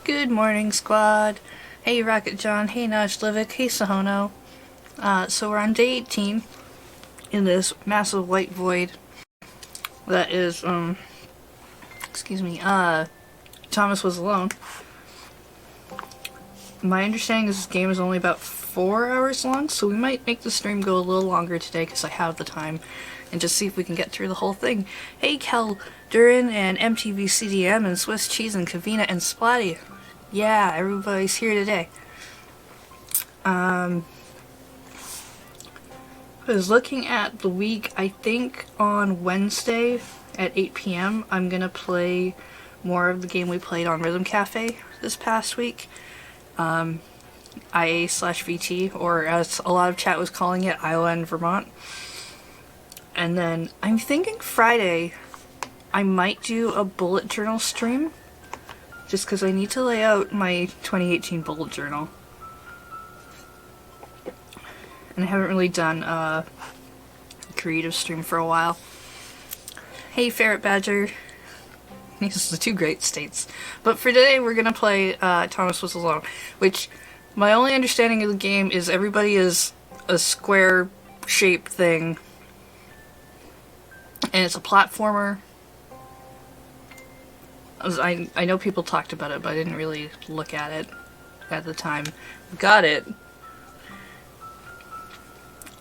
Good morning, squad. Hey, Rocket John. Hey, Najlivik. Hey, Sahono. So we're on day 18 in this massive white void that is, excuse me, Thomas was alone. My understanding is this game is only about 4 hours long, so we might make the stream go a little longer today because I have the time, and just see if we can get through the whole thing. Hey, Kel Durin and MTV CDM and Swiss Cheese and Kavina and Splatty. Yeah, everybody's here today. I was looking at the week. I think on Wednesday at 8 p.m. I'm gonna play more of the game we played on Rhythm Cafe this past week. IA/VT, or as a lot of chat was calling it, Iowa and Vermont. And then I'm thinking Friday I might do a bullet journal stream, just because I need to lay out my 2018 bullet journal. And I haven't really done a creative stream for a while. Hey, Ferret Badger. These are the two great states. But for today, we're gonna play Thomas Was Alone, which my only understanding of the game is everybody is a square shaped thing, and it's a platformer. I know people talked about it, but I didn't really look at it at the time. Got it.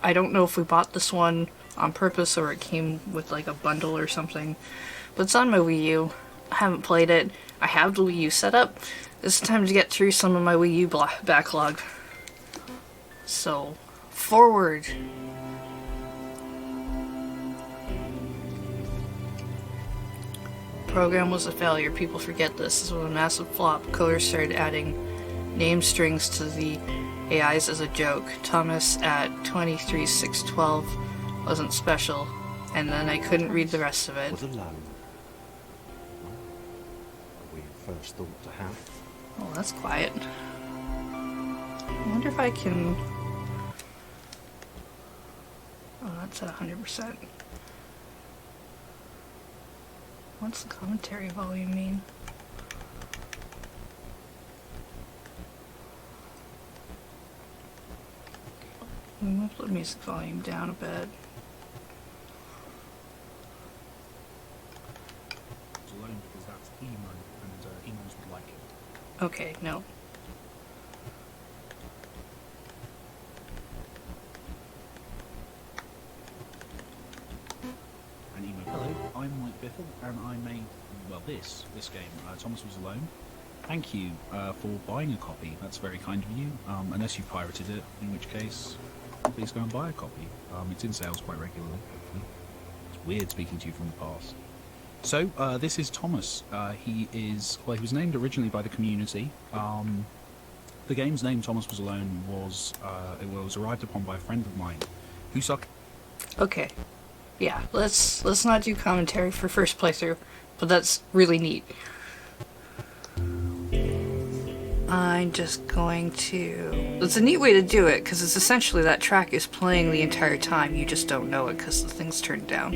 I don't know if we bought this one on purpose or it came with like a bundle or something, but it's on my Wii U. I haven't played it. I have the Wii U set up. It's time to get through some of my Wii U backlog. So, forward. Program was a failure. People forget this. This was a massive flop. Coders started adding name strings to the AIs as a joke. Thomas at 23612 wasn't special, and then I couldn't read the rest of it. Was alone. We first thought to have. Oh, that's quiet. I wonder if I can... Oh, that's at 100%. What's the commentary volume mean? We move the music volume down a bit. Alone because that's emo, and emos would like it. Okay, no. And emo. Hello, I'm Mike Biffle, and I made, well, this game, Thomas Was Alone. Thank you for buying a copy. That's very kind of you. Unless you pirated it, in which case, please go and buy a copy. It's in sales quite regularly, hopefully. It's weird speaking to you from the past. So, this is Thomas. He was named originally by the community. The game's name, Thomas Was Alone, was arrived upon by a friend of mine who sucked. Okay. Yeah, let's not do commentary for first playthrough, but that's really neat. I'm just going to... It's a neat way to do it, because it's essentially that track is playing the entire time. You just don't know it because the thing's turned down.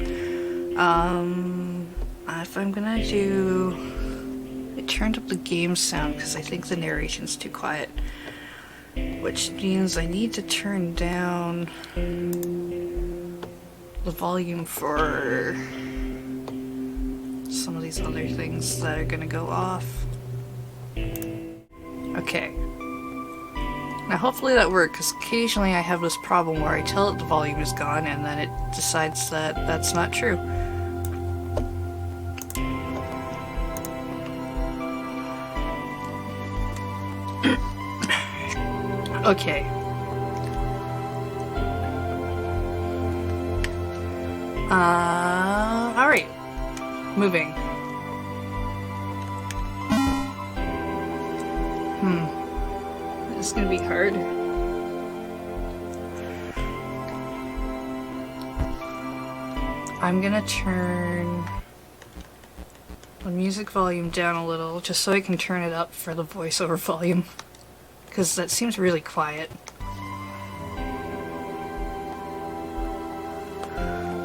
If I'm gonna do... I turned up the game sound because I think the narration's too quiet. Which means I need to turn down the volume for some of these other things that are gonna go off. Okay. Now hopefully that worked, because occasionally I have this problem where I tell it the volume is gone and then it decides that that's not true. Okay. Alright. Moving. This is gonna be hard. I'm gonna turn the music volume down a little, just so I can turn it up for the voiceover volume, because that seems really quiet.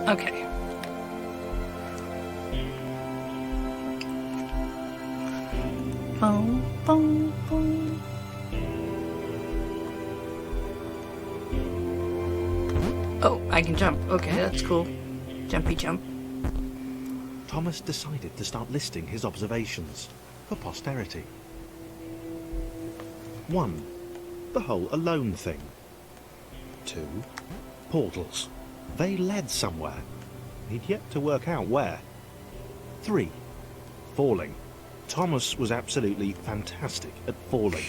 Okay. Boom, boom, boom. Oh, I can jump. Okay, that's cool. Jumpy jump. Thomas decided to start listing his observations for posterity. 1. The whole alone thing. 2. Portals. They led somewhere. He'd yet to work out where. 3. Falling. Thomas was absolutely fantastic at falling.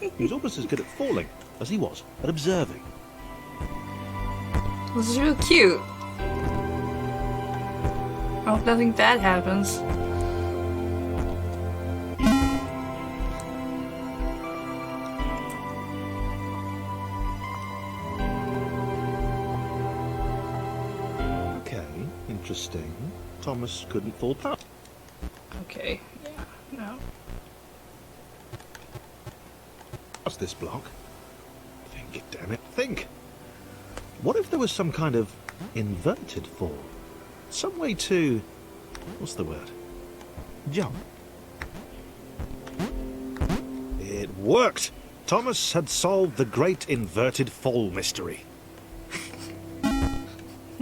He was almost as good at falling as he was at observing. This is real cute. I hope nothing bad happens. Okay, interesting. Thomas couldn't fall past. Okay, yeah, no. What's this block? Think, damn it, think! What if there was some kind of inverted fall? Some way to... what's the word? Jump. It worked! Thomas had solved the great inverted fall mystery.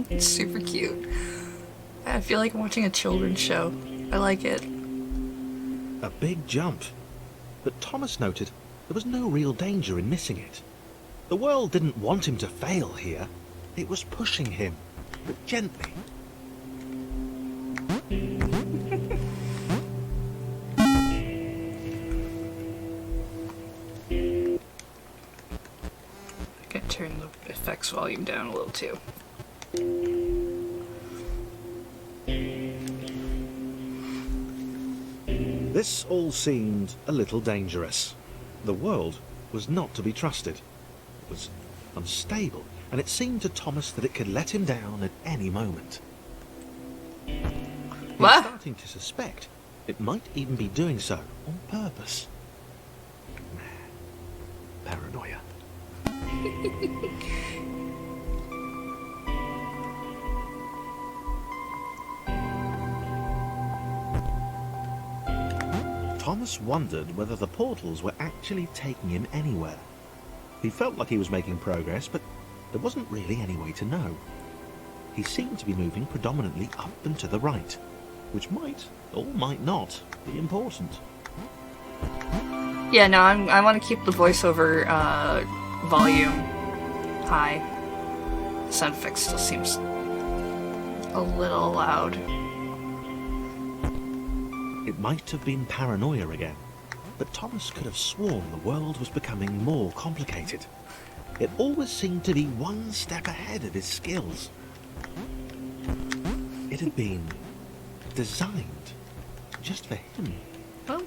It's super cute. I feel like I'm watching a children's show. I like it. A big jump. But Thomas noted there was no real danger in missing it. The world didn't want him to fail here. It was pushing him, but gently. I can turn the effects volume down a little too. This all seemed a little dangerous. The world was not to be trusted. It was unstable, and it seemed to Thomas that it could let him down at any moment. He was What? starting to suspect it might even be doing so on purpose. Paranoia. Thomas wondered whether the portals were actually taking him anywhere. He felt like he was making progress, but there wasn't really any way to know. He seemed to be moving predominantly up and to the right, which might, or might not, be important. Yeah, no, I want to keep the voiceover volume high. The sound effect still seems a little loud. It might have been paranoia again, but Thomas could have sworn the world was becoming more complicated. It always seemed to be one step ahead of his skills. It had been designed just for him. Oh,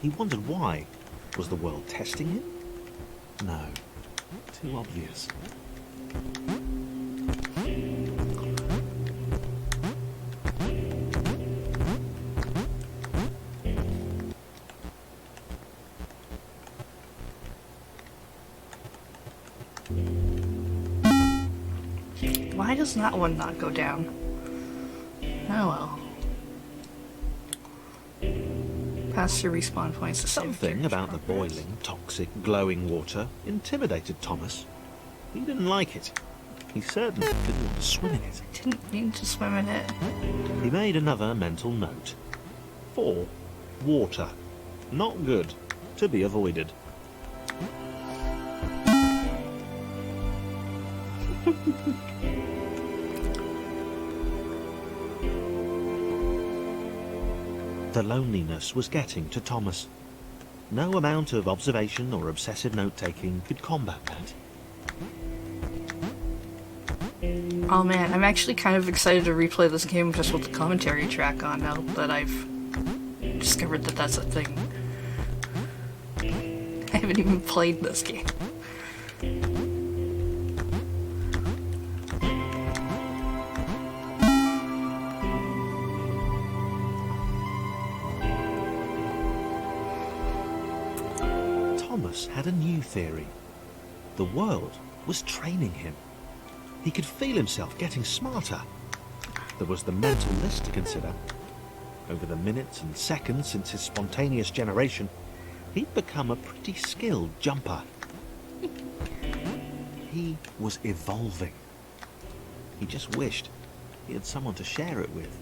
He wondered why. Was the world testing him? No. Too obvious. why does that one not go down? Oh well. Pass through respawn points to save Something about the progress. boiling, toxic, glowing water intimidated Thomas. He didn't like it. He certainly didn't want to swim in it. Didn't mean to swim in it. He made another mental note. 4. Water. Not good. To be avoided. The loneliness was getting to Thomas. No amount of observation or obsessive note-taking could combat that. Oh man, I'm actually kind of excited to replay this game just with the commentary track on now that I've discovered that that's a thing. I haven't even played this game. Thomas had a new theory. The world was training him. He could feel himself getting smarter. There was the mental list to consider. Over the minutes and seconds since his spontaneous generation, he'd become a pretty skilled jumper. He was evolving. He just wished he had someone to share it with.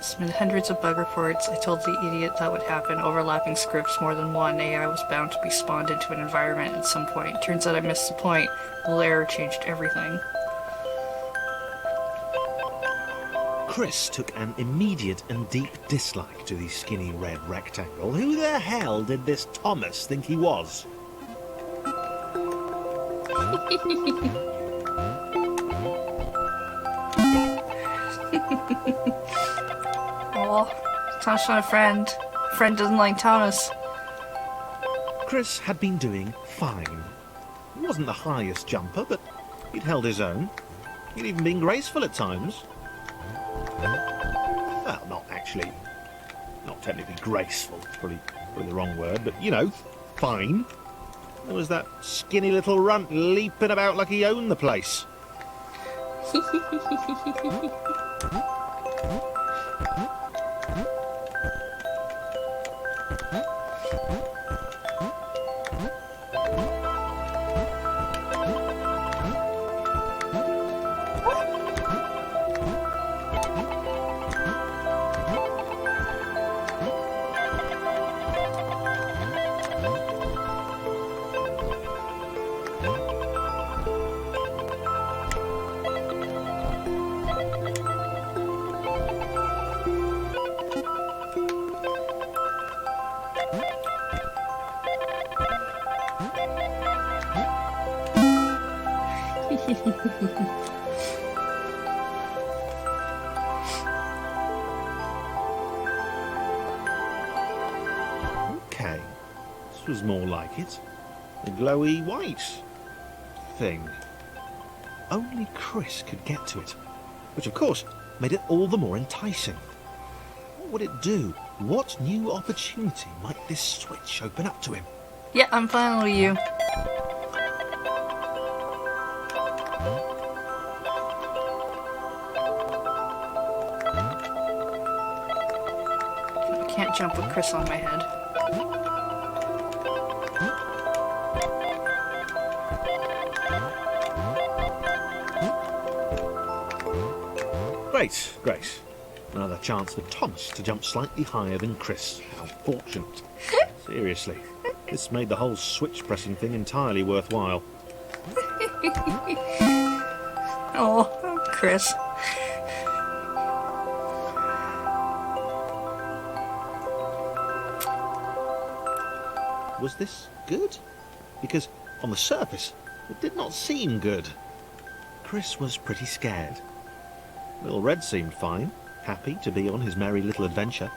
Submitted hundreds of bug reports. I told the idiot that would happen. Overlapping scripts, more than one. AI was bound to be spawned into an environment at some point. Turns out I missed the point. The lair changed everything. Chris took an immediate and deep dislike to the skinny red rectangle. Who the hell did this Thomas think he was? Oh, Thomas not a friend. Friend doesn't like Thomas. Chris had been doing fine. He wasn't the highest jumper, but he'd held his own. He'd even been graceful at times. Well, not actually. Not technically graceful. Probably the wrong word, but, you know, fine. There was that skinny little runt leaping about like he owned the place. Okay, this was more like it. The glowy white thing. Only Chris could get to it, which of course made it all the more enticing. What would it do? What new opportunity might this switch open up to him? Yeah, I'm fine with you. I can't jump with Chris on my head. Great, great. Another chance for Thomas to jump slightly higher than Chris. How fortunate. Seriously, this made the whole switch pressing thing entirely worthwhile. Oh, Chris. Was this good? Because on the surface, it did not seem good. Chris was pretty scared. Little Red seemed fine, happy to be on his merry little adventure.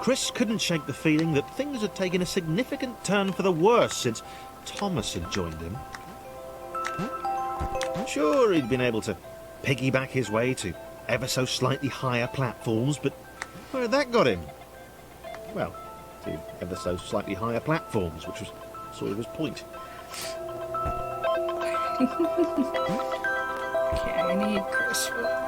Chris couldn't shake the feeling that things had taken a significant turn for the worse since Thomas had joined him. Sure, he'd been able to piggyback his way to ever so slightly higher platforms, but where had that got him? Well, to ever so slightly higher platforms, which was sort of his point. Okay, I need Chris for that.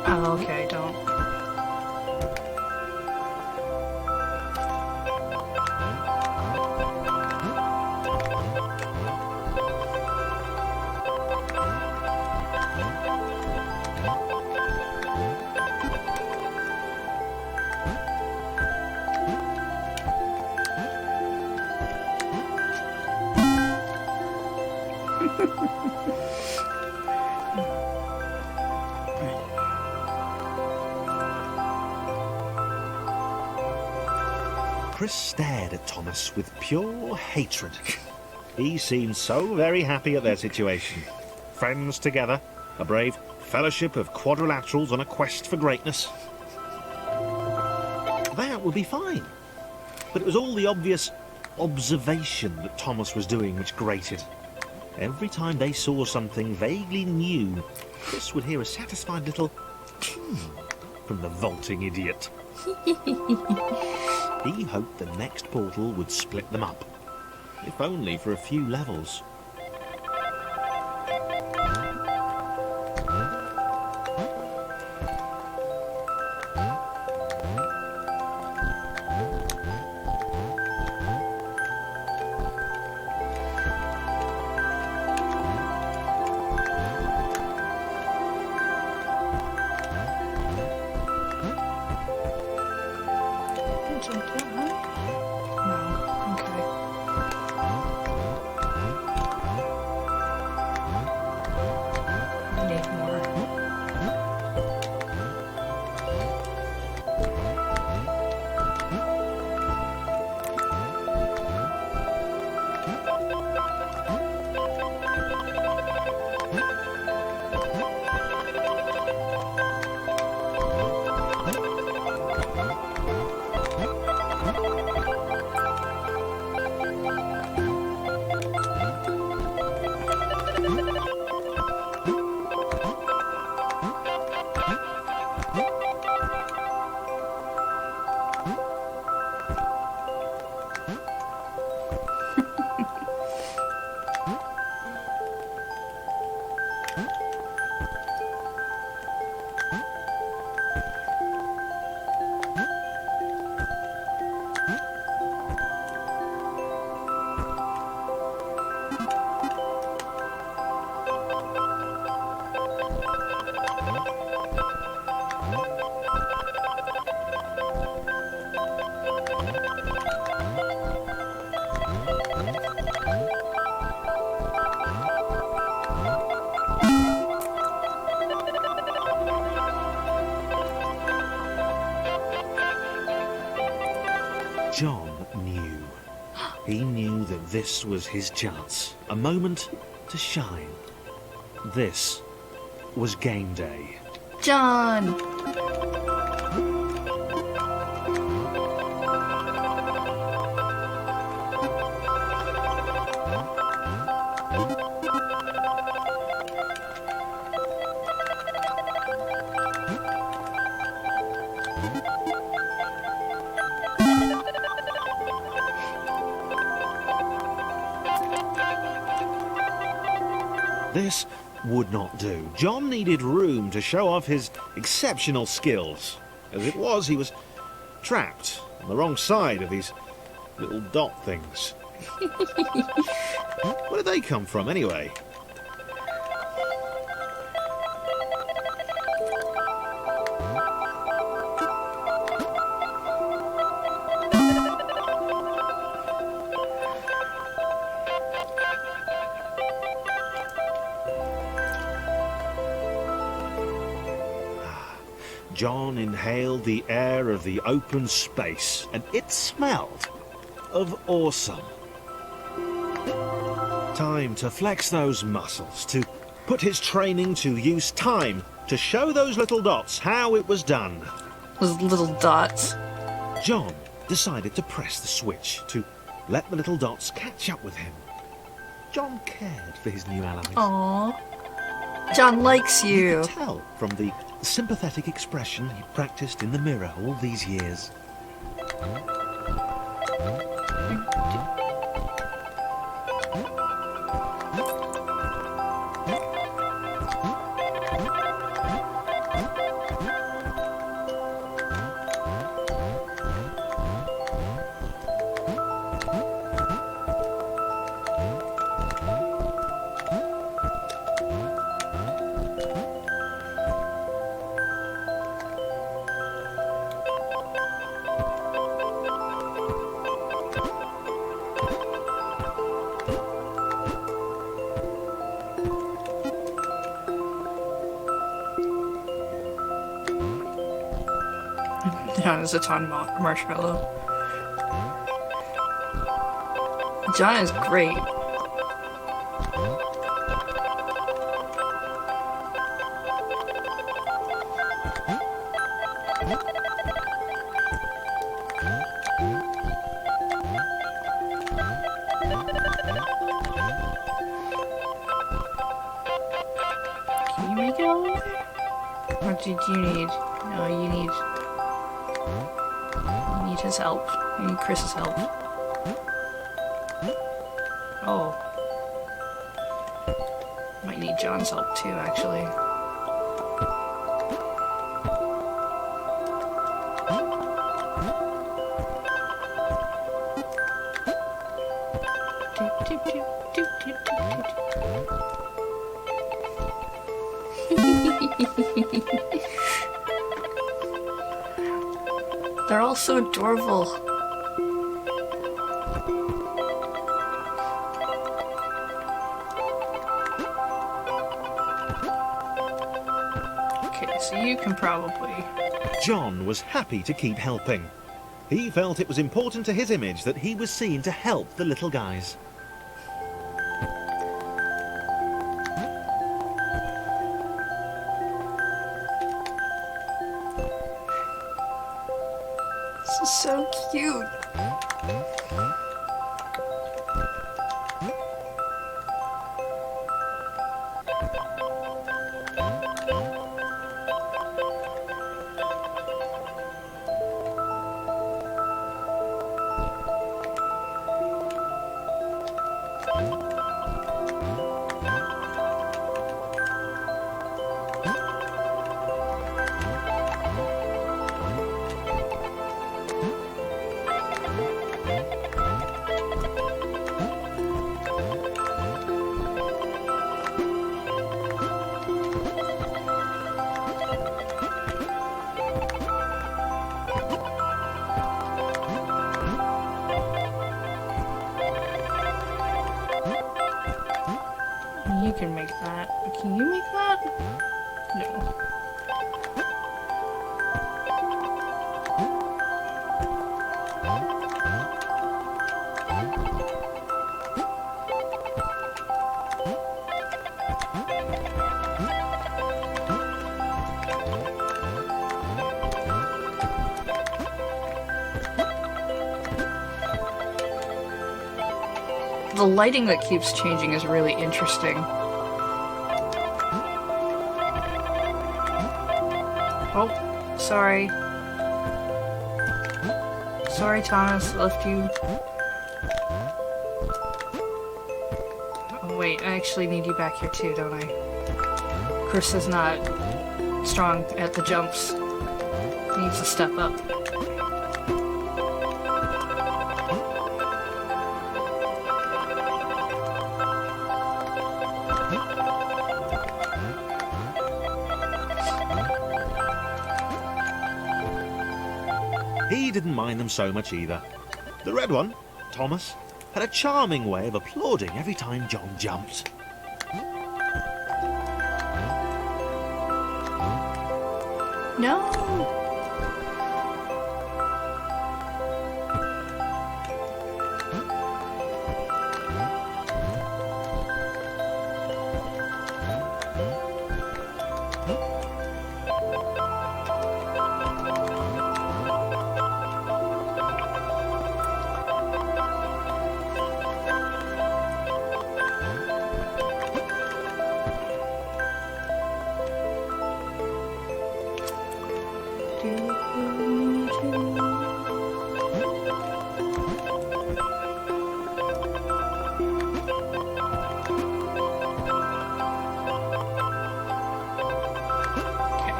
Oh, okay, don't. Chris stared at Thomas with pure hatred. He seemed so very happy at their situation. Friends together, a brave fellowship of quadrilaterals on a quest for greatness. That would be fine. But it was all the obvious observation that Thomas was doing which grated. Every time they saw something vaguely new, Chris would hear a satisfied little from the vaulting idiot. He hoped the next portal would split them up, if only for a few levels. John knew. He knew that this was his chance, a moment to shine. This was game day. John! This would not do. John needed room to show off his exceptional skills. As it was, he was trapped on the wrong side of these little dot things. Where did they come from, anyway? John inhaled the air of the open space, and it smelled of awesome. Time to flex those muscles, to put his training to use, time to show those little dots how it was done. Those little dots. John decided to press the switch, to let the little dots catch up with him. John cared for his new allies. Aww. John likes You you. could tell from the sympathetic expression he practiced in the mirror all these years. John is a ton marshmallow. John is great. Can you make it all the way? Or did you need... No, you need... You need his help. You need Chris's help. Oh. Might need John's help too, actually. They're all so adorable. Okay, so you can probably... John was happy to keep helping. He felt it was important to his image that he was seen to help the little guys. This is so cute. You can make that. Can you make that? No. The lighting that keeps changing is really interesting. Oh, sorry. Sorry, Thomas, left you. Oh, wait, I actually need you back here too, don't I? Chris is not strong at the jumps. He needs to step up. He didn't mind them so much either. The red one, Thomas, had a charming way of applauding every time John jumped. No!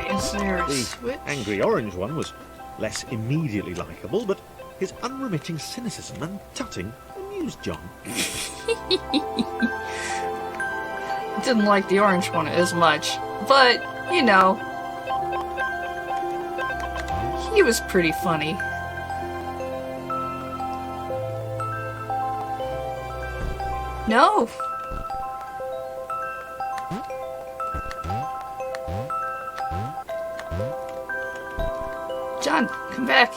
Is there a The switch? angry orange one was less immediately likeable, but his unremitting cynicism and tutting amused John. Didn't like the orange one as much, but, you know, he was pretty funny. No! John, come back.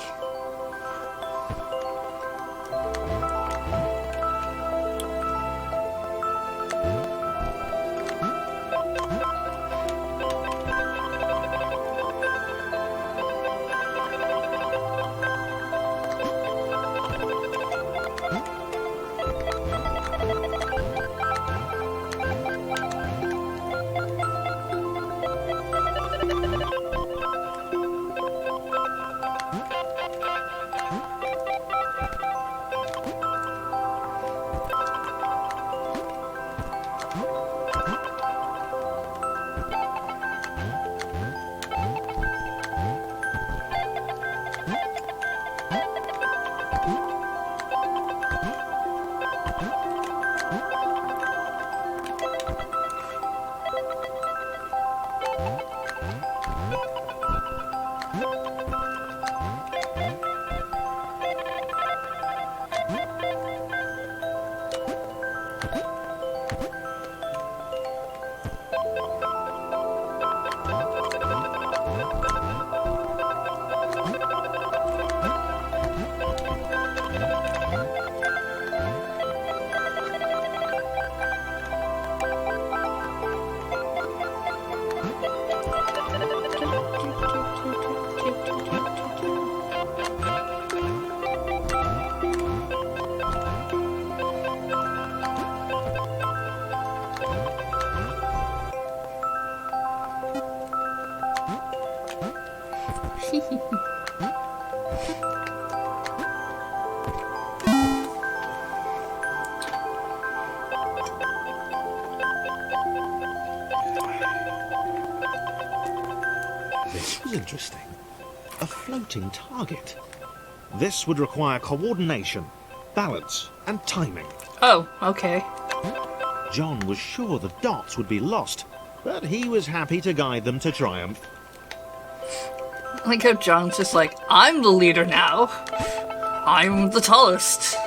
This was interesting. A floating target. This would require coordination, balance, and timing. Oh, okay. John was sure the dots would be lost, but he was happy to guide them to triumph. I like how John's just like, I'm the leader now. I'm the tallest.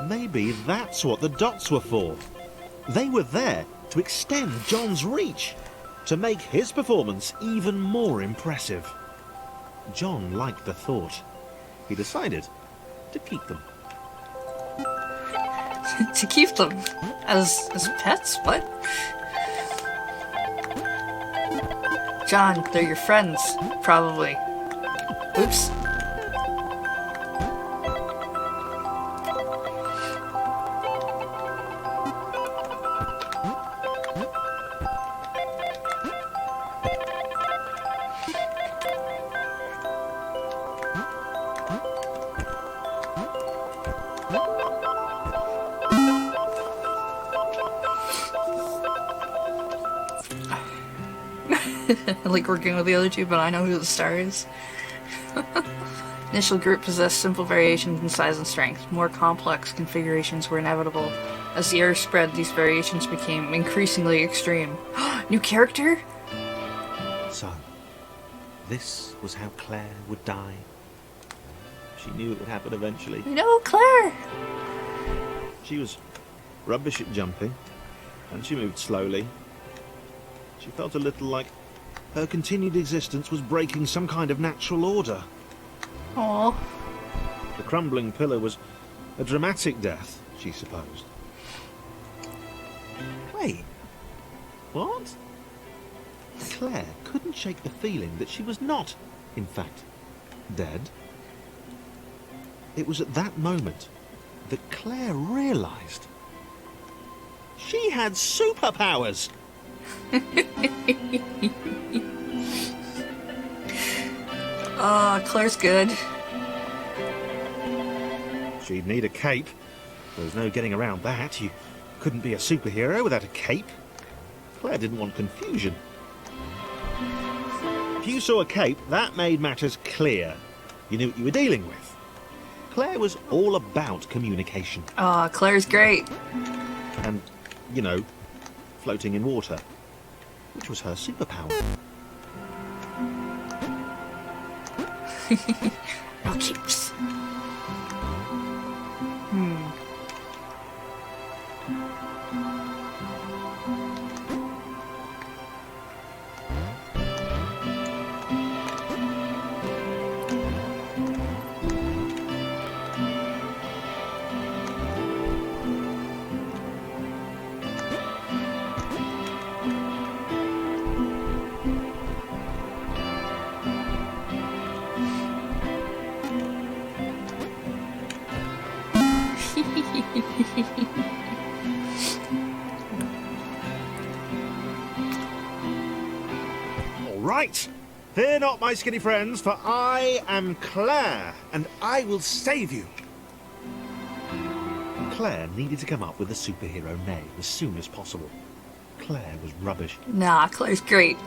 Maybe that's what the dots were for. They were there to extend John's reach, to make his performance even more impressive. John liked the thought. He decided to keep them. To keep them as pets? What? John, they're your friends, probably. Oops. I like working with the other two, but I know who the star is. Initial group possessed simple variations in size and strength. More complex configurations were inevitable. As the air spread, these variations became increasingly extreme. New character? So, this was how Claire would die. She knew it would happen eventually. No, Claire! She was rubbish at jumping, and she moved slowly. She felt a little like her continued existence was breaking some kind of natural order. Aww. The crumbling pillar was a dramatic death, she supposed. Wait, what? Claire couldn't shake the feeling that she was not, in fact, dead. It was at that moment that Claire realised she had superpowers. Claire's good. She'd need a cape. There was no getting around that. You couldn't be a superhero without a cape. Claire didn't want confusion. If you saw a cape, that made matters clear. You knew what you were dealing with. Claire was all about communication. Claire's great. And, you know, floating in water, which was her superpower. No capes. All right. Fear not, my skinny friends, for I am Claire, and I will save you. Claire needed to come up with a superhero name as soon as possible. Claire was rubbish. Nah, Claire's great.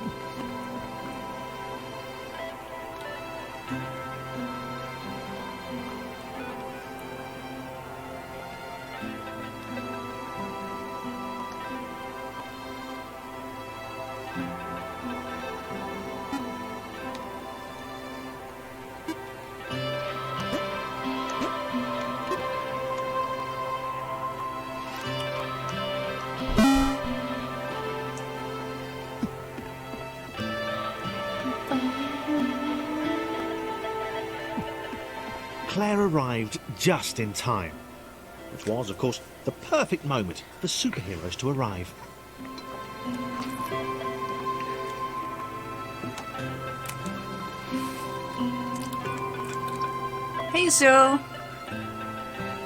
Claire arrived just in time, which was, of course, the perfect moment for superheroes to arrive. Hey, Zoe. Oh,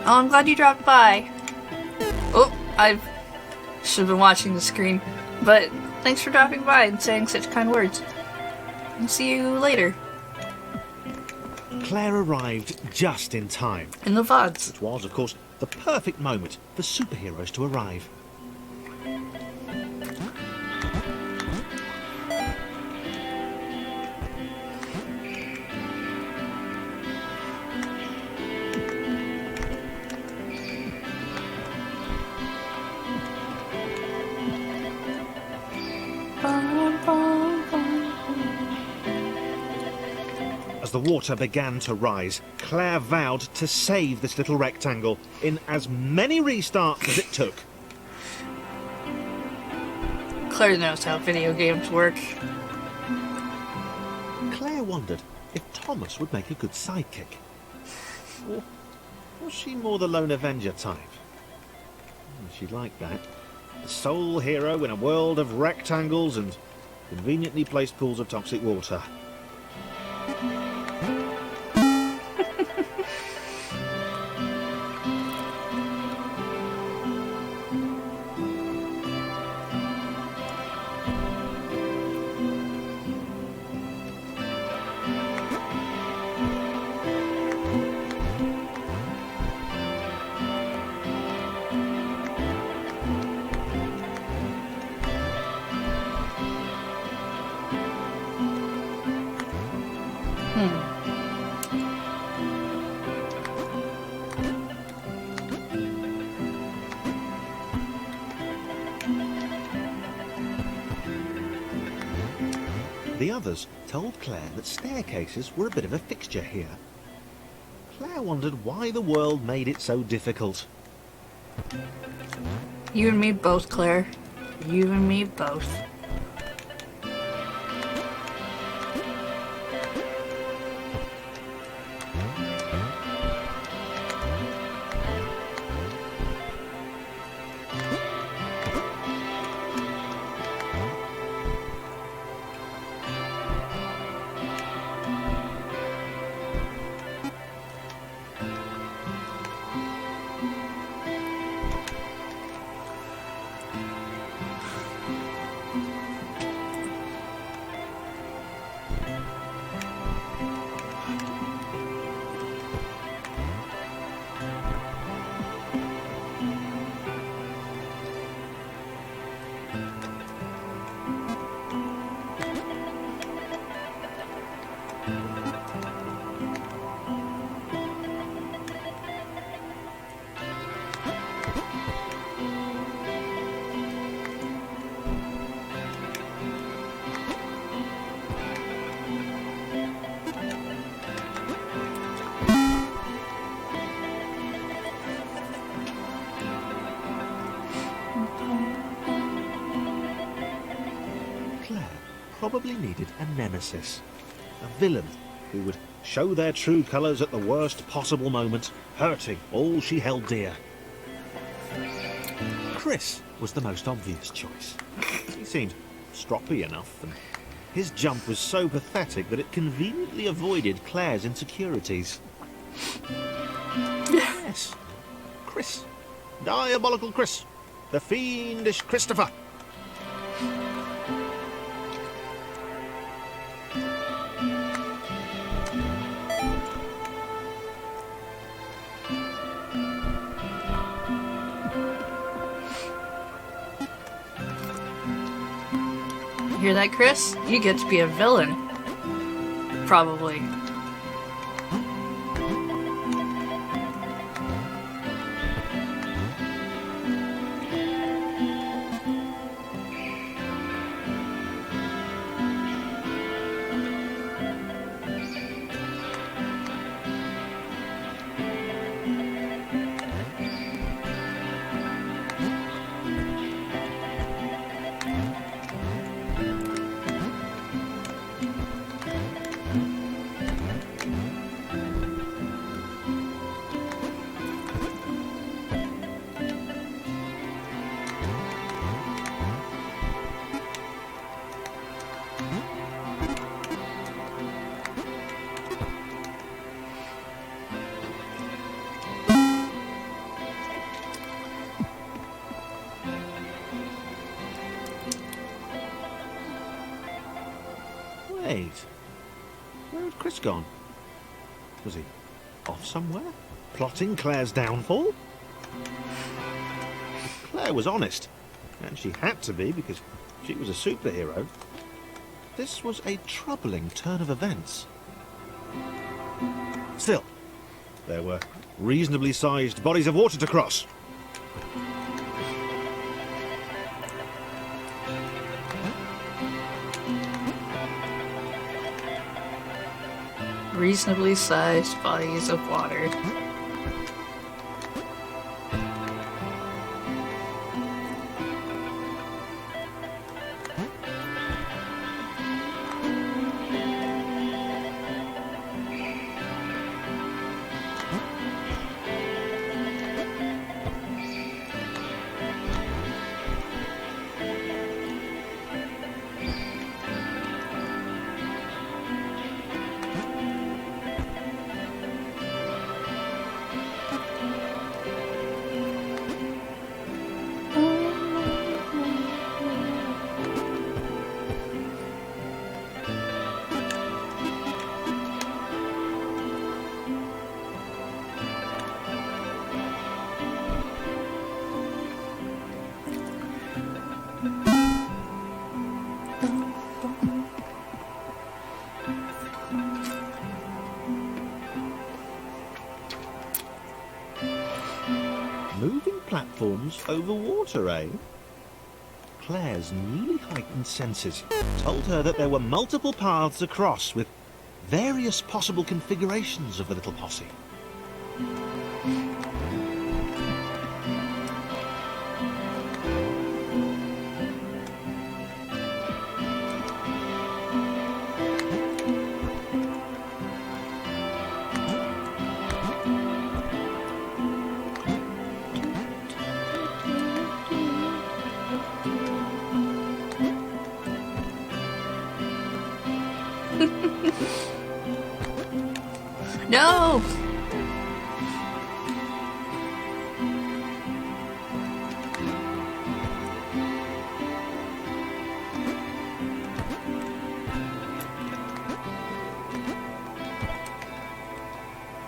I'm glad you dropped by. Oh, I should have been watching the screen. But thanks for dropping by and saying such kind words. I'll see you later. Claire arrived just in time. In the VODs. Which was, of course, the perfect moment for superheroes to arrive. As the water began to rise, Claire vowed to save this little rectangle in as many restarts as it took. Claire knows how video games work. Claire wondered if Thomas would make a good sidekick. Or was she more the lone Avenger type? She'd like that. The sole hero in a world of rectangles and conveniently placed pools of toxic water. The others told Claire that staircases were a bit of a fixture here. Claire wondered why the world made it so difficult. You and me both, Claire. You and me both. Probably needed a nemesis, a villain who would show their true colours at the worst possible moment, hurting all she held dear. Chris was the most obvious choice. He seemed stroppy enough, and his jump was so pathetic that it conveniently avoided Claire's insecurities. Yes, Chris. Diabolical Chris. The fiendish Christopher. Hear that, Chris? You get to be a villain. Probably. Chris gone? Was he off somewhere? Plotting Claire's downfall? Claire was honest, and she had to be because she was a superhero. This was a troubling turn of events. Still, there were reasonably sized bodies of water to cross. Reasonably sized bodies of water. Moving platforms over water, eh? Claire's newly heightened senses told her that there were multiple paths across with various possible configurations of the little posse. No!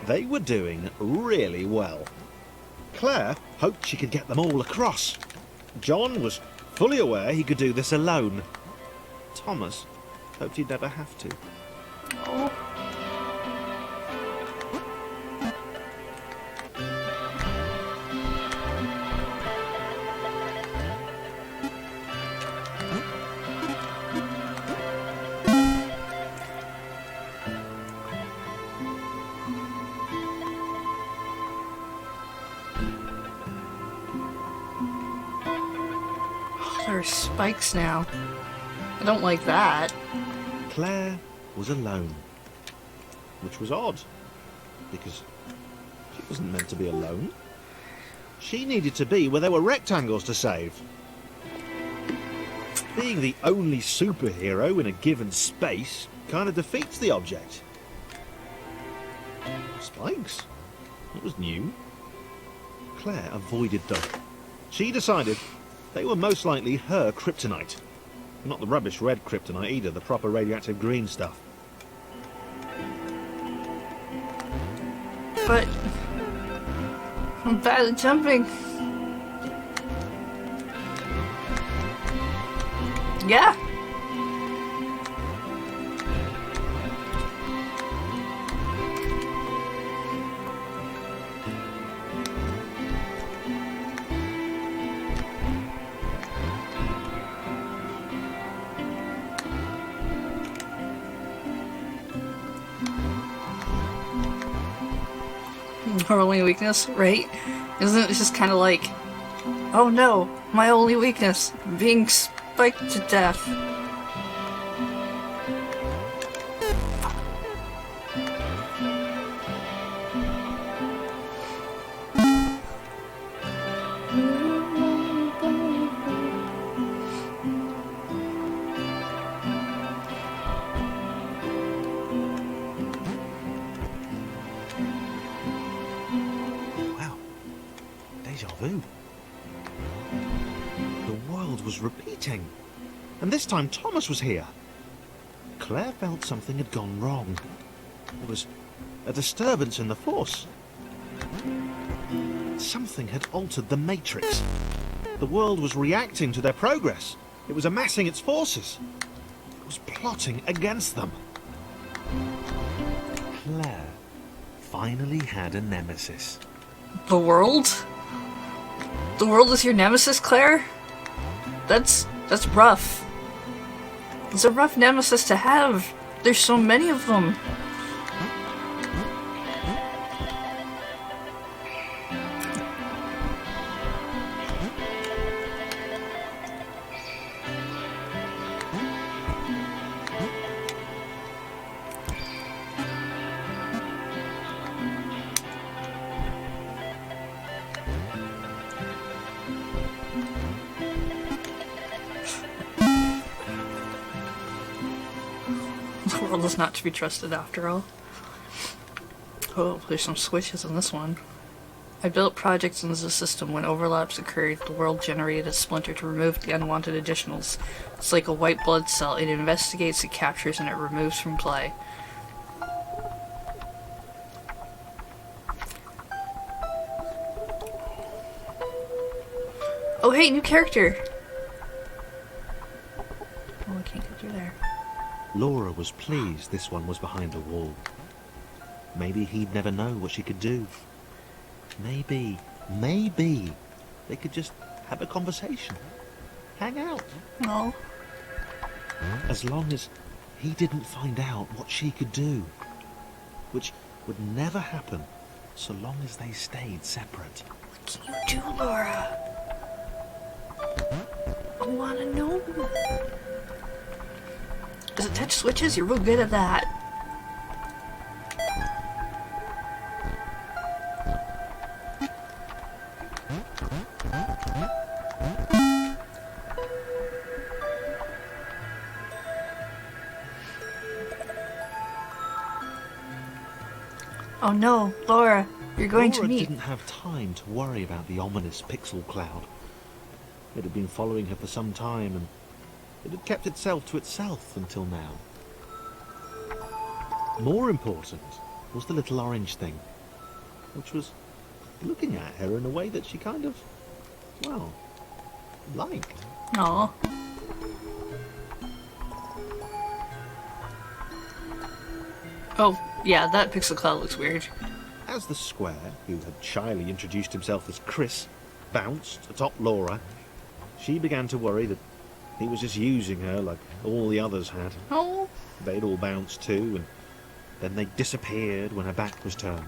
They were doing really well. Claire hoped she could get them all across. John was fully aware he could do this alone. Thomas hoped he'd never have to. Oh. There are spikes now. I don't like that. Claire was alone, which was odd, because she wasn't meant to be alone. She needed to be where there were rectangles to save. Being the only superhero in a given space kind of defeats the object. Spikes? It was new. Claire avoided them. She decided they were most likely her kryptonite. Not the rubbish red kryptonite either, the proper radioactive green stuff. But I'm bad at jumping. Yeah. Her only weakness, right? Isn't it just kind of like, oh no, my only weakness, being spiked to death. Deja vu. The world was repeating. And this time Thomas was here. Claire felt something had gone wrong. There was a disturbance in the force. Something had altered the matrix. The world was reacting to their progress. It was amassing its forces. It was plotting against them. Claire finally had a nemesis. The world? The world is your nemesis, Claire? That's rough. It's a rough nemesis to have. There's so many of them. The world is not to be trusted after all. Oh, there's some switches in this one. I built projects in the system. When overlaps occurred, the world generated a splinter to remove the unwanted additionals. It's like a white blood cell. It investigates, it captures, and it removes from play. Oh hey, new character! Oh, I can't get through there. Laura was pleased this one was behind the wall. Maybe he'd never know what she could do. Maybe they could just have a conversation. Hang out. Oh. As long as he didn't find out what she could do. Which would never happen so long as they stayed separate. What can you do, Laura? I wanna know. Does it touch switches? You're real good at that. Oh no, Laura, you're going Laura to meet. didn't have time to worry about the ominous pixel cloud. It had been following her for some time, and it had kept itself to itself until now. More important was the little orange thing, which was looking at her in a way that she kind of, well, liked. Aw. Oh, yeah, that pixel cloud looks weird. As the square, who had shyly introduced himself as Chris, bounced atop Laura, she began to worry that he was just using her like all the others had. Oh. They'd all bounced too, and then they disappeared when her back was turned.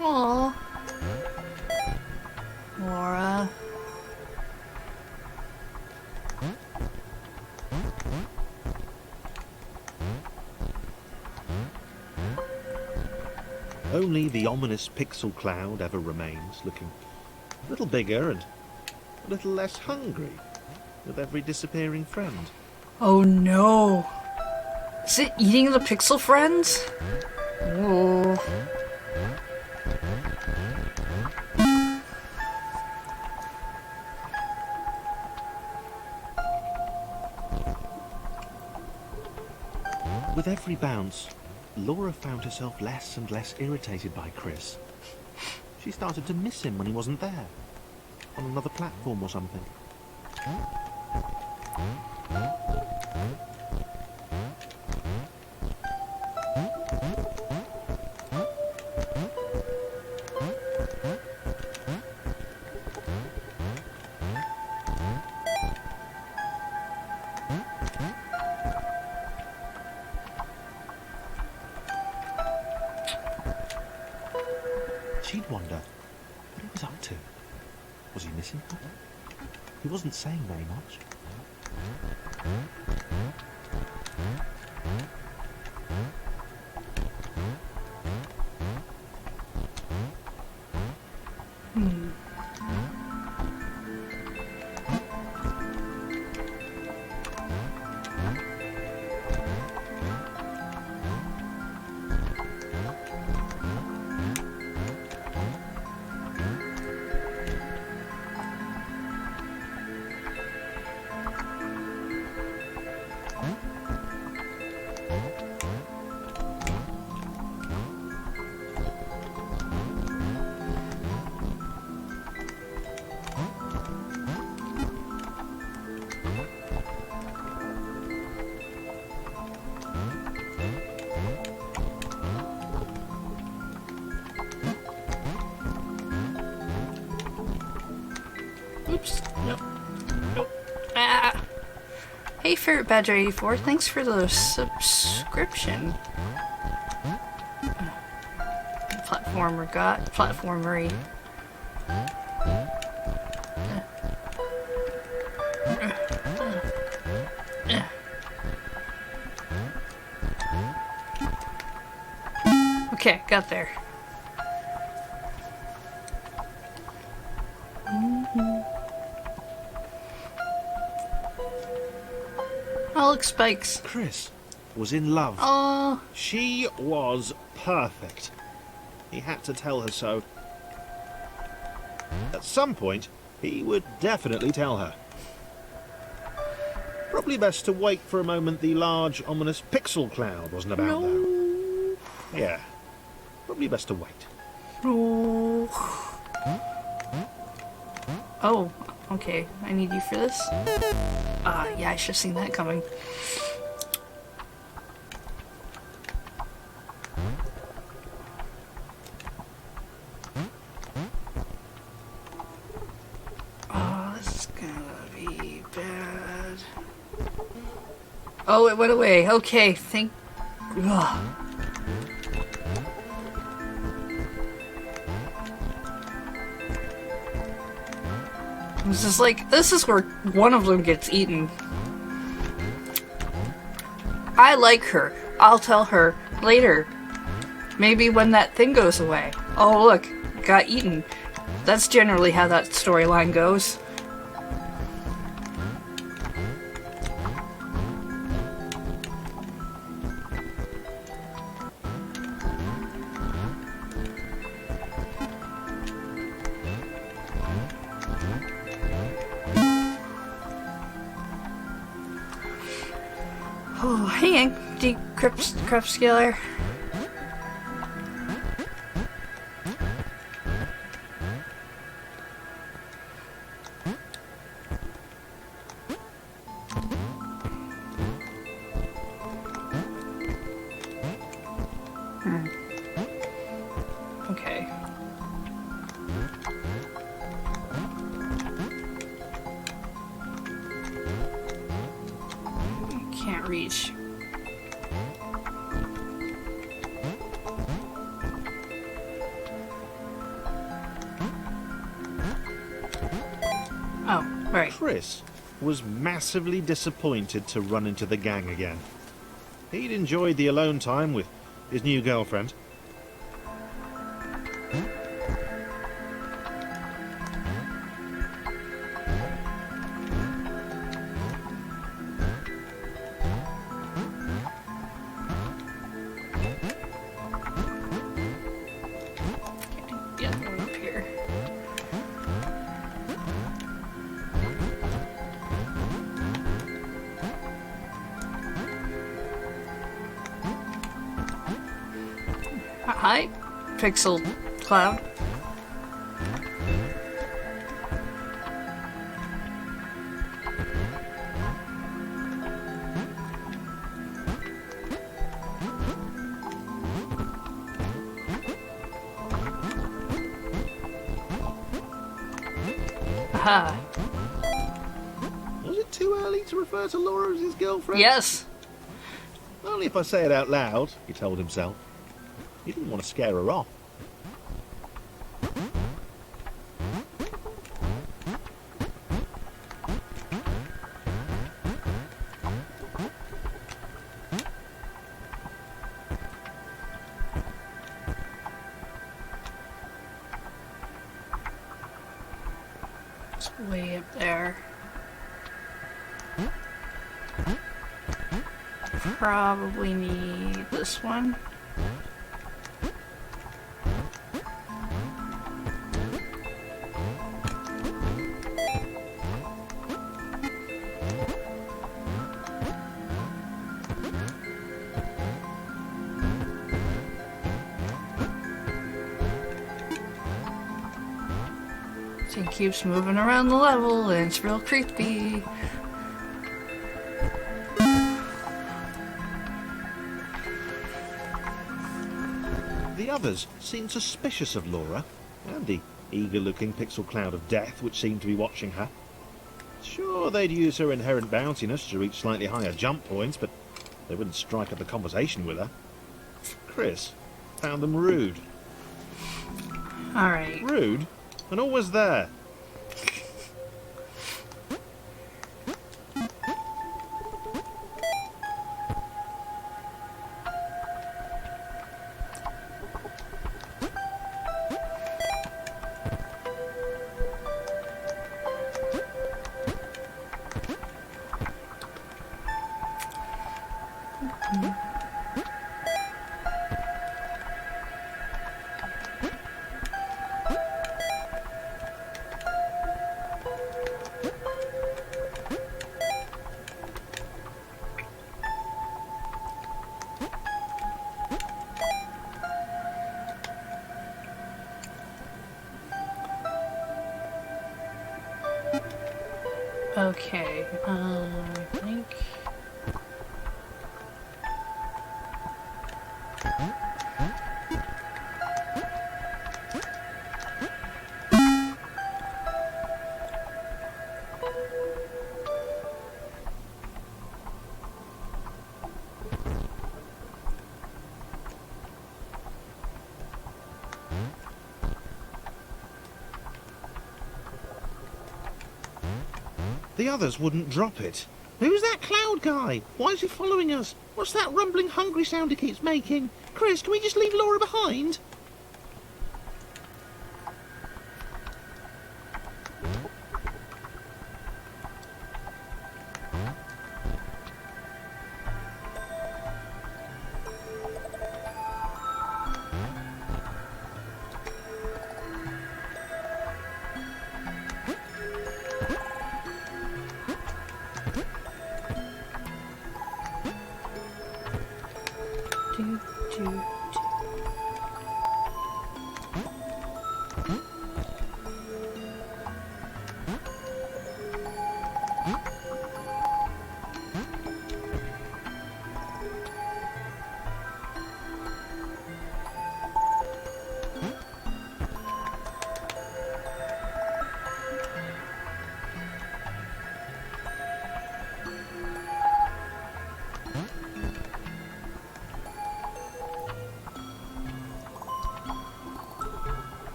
Aw. Laura. Only the ominous pixel cloud ever remains, looking a little bigger and a little less hungry with every disappearing friend. Oh no. Is it eating the pixel friends? Oh. With every bounce, Laura found herself less and less irritated by Chris. She started to miss him when he wasn't there, on another platform or something. She'd wonder what he was up to. Was he missing her? He wasn't saying very much. Oops. Nope. Nope. Ah. Hey, Ferret Badger 84, thanks for the subscription. Platformer got platformery. Okay, got there. Alex Spikes. Chris was in love. Oh, She was perfect. He had to tell her so. At some point, he would definitely tell her. Probably best to wait for a moment the large, ominous pixel cloud wasn't about, though. no. Yeah, probably best to wait. No. Oh, okay. I need you for this. Yeah, I should have seen that coming. Oh, this is gonna be bad. Oh, it went away. Okay, thank... Ugh. This is where one of them gets eaten. I like her. I'll tell her later. Maybe when that thing goes away. Oh, look, got eaten. That's generally how that storyline goes. Oh, hang on, Decrypt Scaler. Okay. Can't reach. Oh, right. Chris was massively disappointed to run into the gang again. He'd enjoyed the alone time with his new girlfriend. Yeah, go up here. Hi, Pixel Cloud. Aha. Was it too early to refer to Laura as his girlfriend? Yes. Only if I say it out loud, he told himself. He didn't want to scare her off. It's way up there. Probably need this one. Thing keeps moving around the level and it's real creepy. The others seemed suspicious of Laura, and the eager-looking pixel cloud of death which seemed to be watching her. Sure, they'd use her inherent bounciness to reach slightly higher jump points, but they wouldn't strike up a conversation with her. Chris found them rude. Alright. Rude? And always there. Okay, I think... The others wouldn't drop it. Who's that cloud guy? Why is he following us? What's that rumbling hungry sound he keeps making? Chris, can we just leave Laura behind? Do, do, do.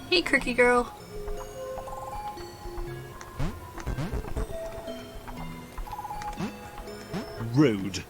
Hey, Cricky girl. Rude.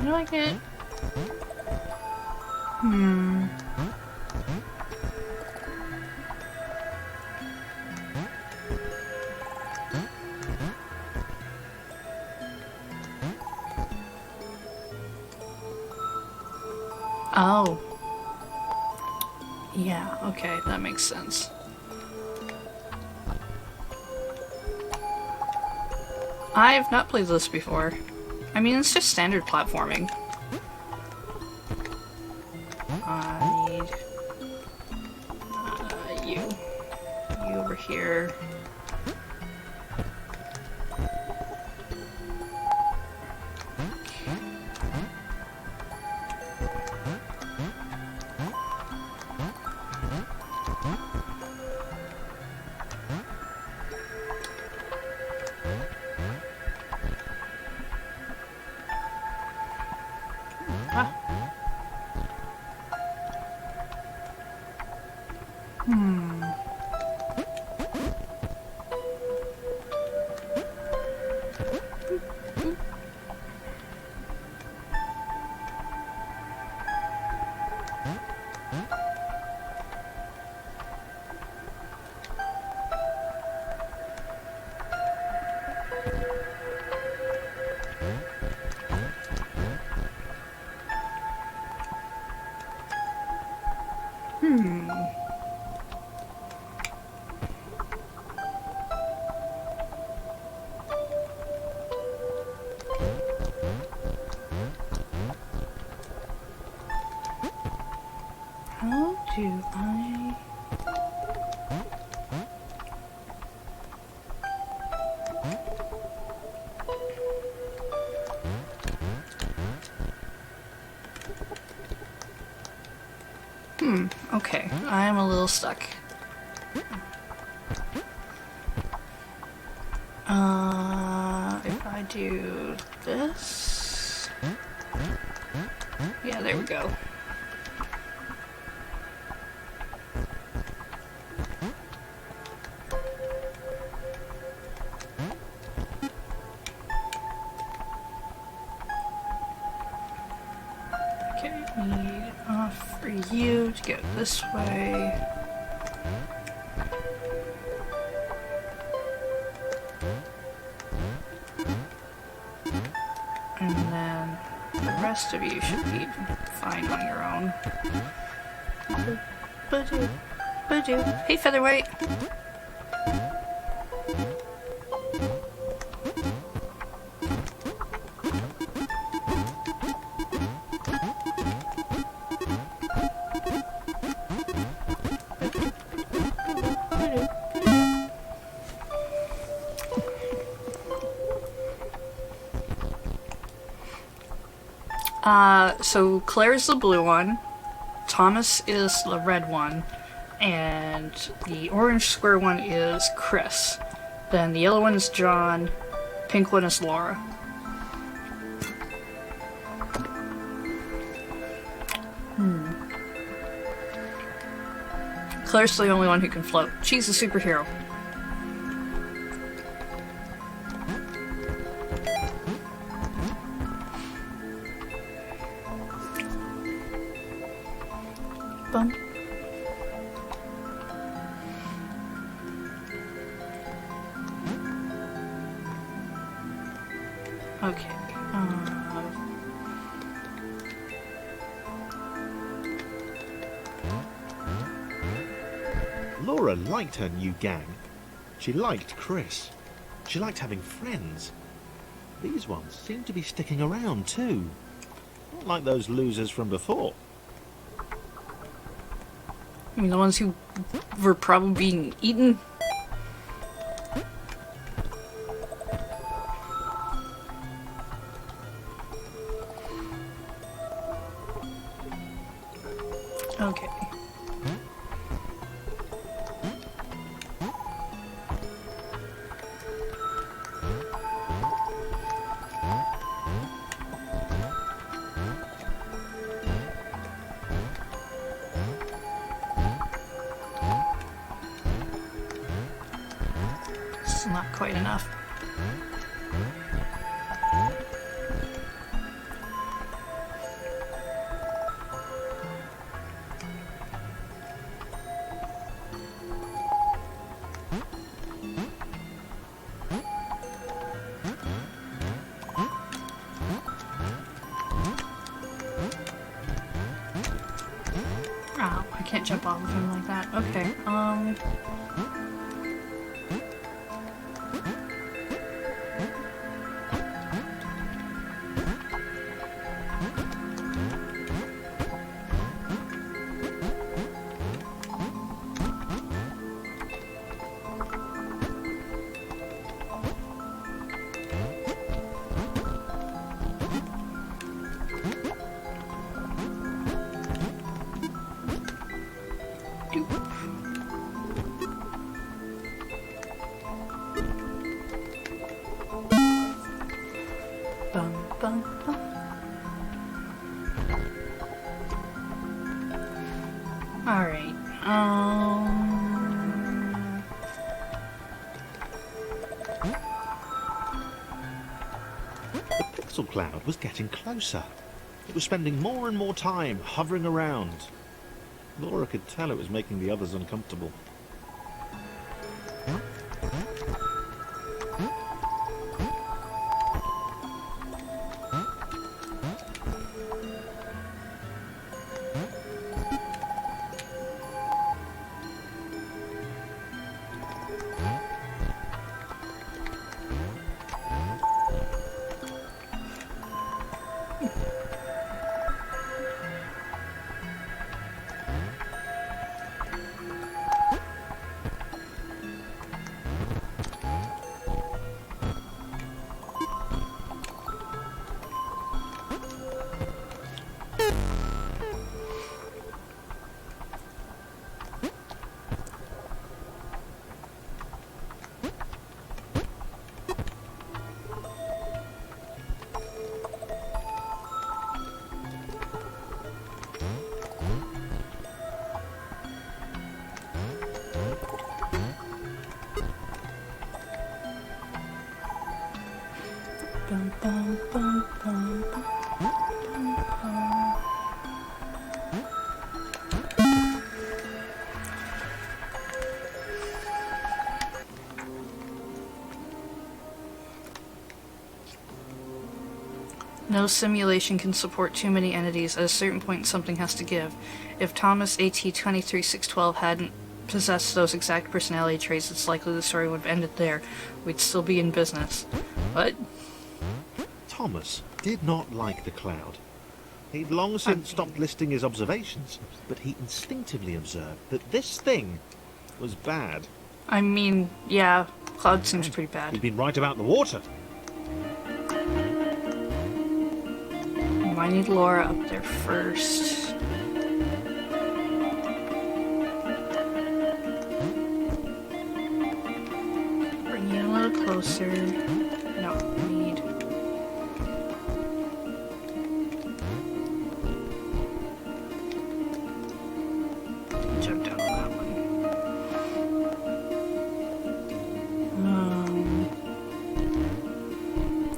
How do I get... Oh. Yeah, okay, that makes sense. I've not played this before. I mean, it's just standard platforming. I need... you. You over here. How do I... Okay, I am a little stuck. If I do this... Yeah, there we go. Okay, need for you to go this way. And then the rest of you should be fine on your own. Badoo. Hey, Featherweight. So Claire's the blue one, Thomas is the red one, and the orange square one is Chris. Then the yellow one is John, pink one is Laura. Claire's the only one who can float. She's a superhero. Bum. Okay. Laura liked her new gang. She liked Chris. She liked having friends. These ones seem to be sticking around too. Not like those losers from before. I mean, the ones who were probably being eaten. Okay. It's not quite enough. Oh, I can't jump off of him like that. Okay, bum, bum, bum. Alright, The pixel cloud was getting closer. It was spending more and more time hovering around. Laura could tell it was making the others uncomfortable. Bum, bum, bum, bum, bum, bum, bum. No simulation can support too many entities. At a certain point, something has to give. If Thomas AT-23612 hadn't possessed those exact personality traits, it's likely the story would have ended there. We'd still be in business. What? Thomas did not like the cloud. He'd long since stopped listing his observations, but he instinctively observed that this thing was bad. I mean, yeah, Cloud seems pretty He'd bad. been right about the water. I need Laura up there first. Bring you a little closer. No, need. Jump down on that one.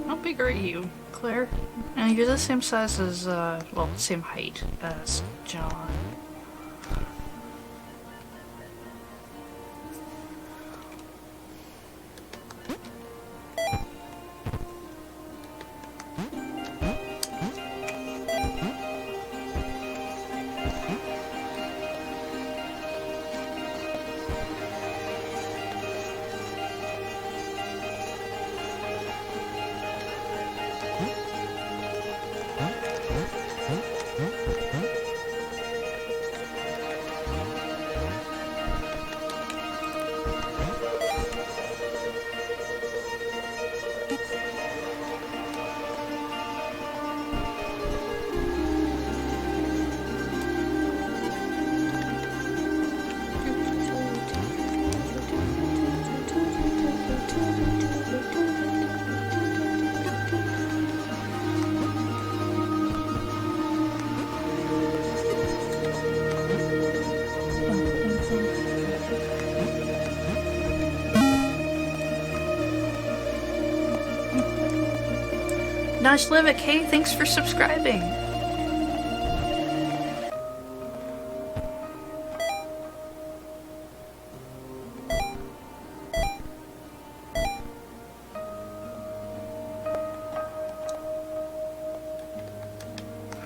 How big are you, Claire? And you're the same size as, well, same height as John. Nash Livik, hey, thanks for subscribing.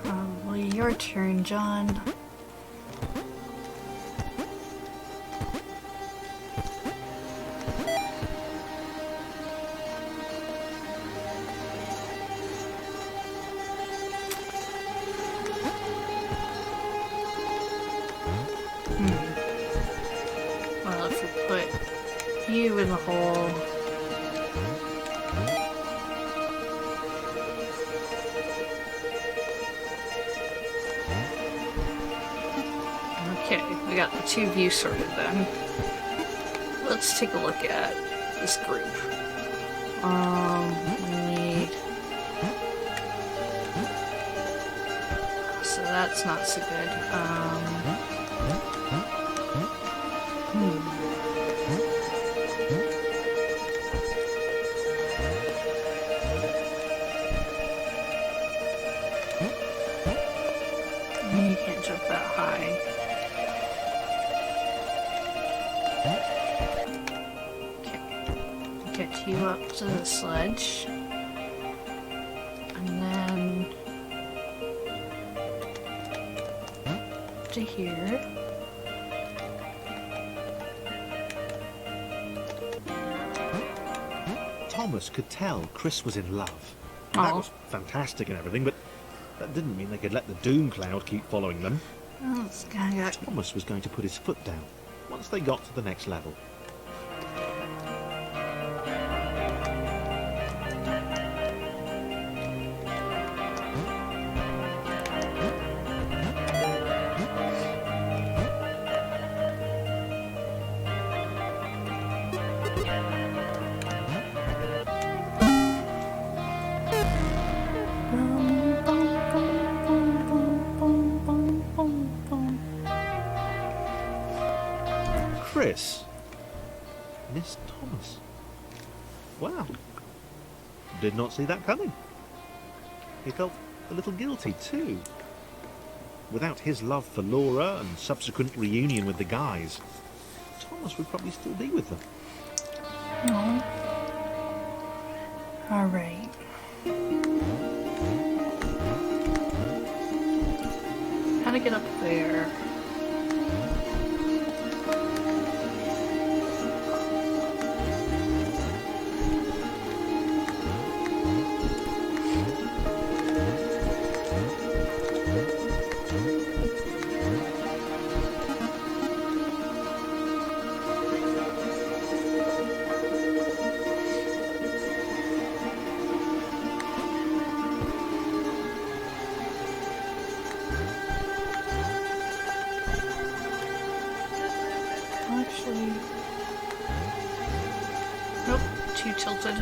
Probably your turn, John. Well, if we put you in the hole. Okay, we got the two views sorted then. Let's take a look at this group. We need... So that's not so good. can't jump that high. Okay. Get you up to the sledge. And then to here. Thomas could tell Chris was in love. That Oh. was fantastic and everything, but that didn't mean they could let the doom cloud keep following them. Oh, this guy got... Thomas was going to put his foot down once they got to the next level. Chris missed Thomas. Wow. Did not see that coming. He felt a little guilty too. Without his love for Laura and subsequent reunion with the guys, Thomas would probably still be with them. No. Alright. How to get up there? Actually... Nope, too tilted.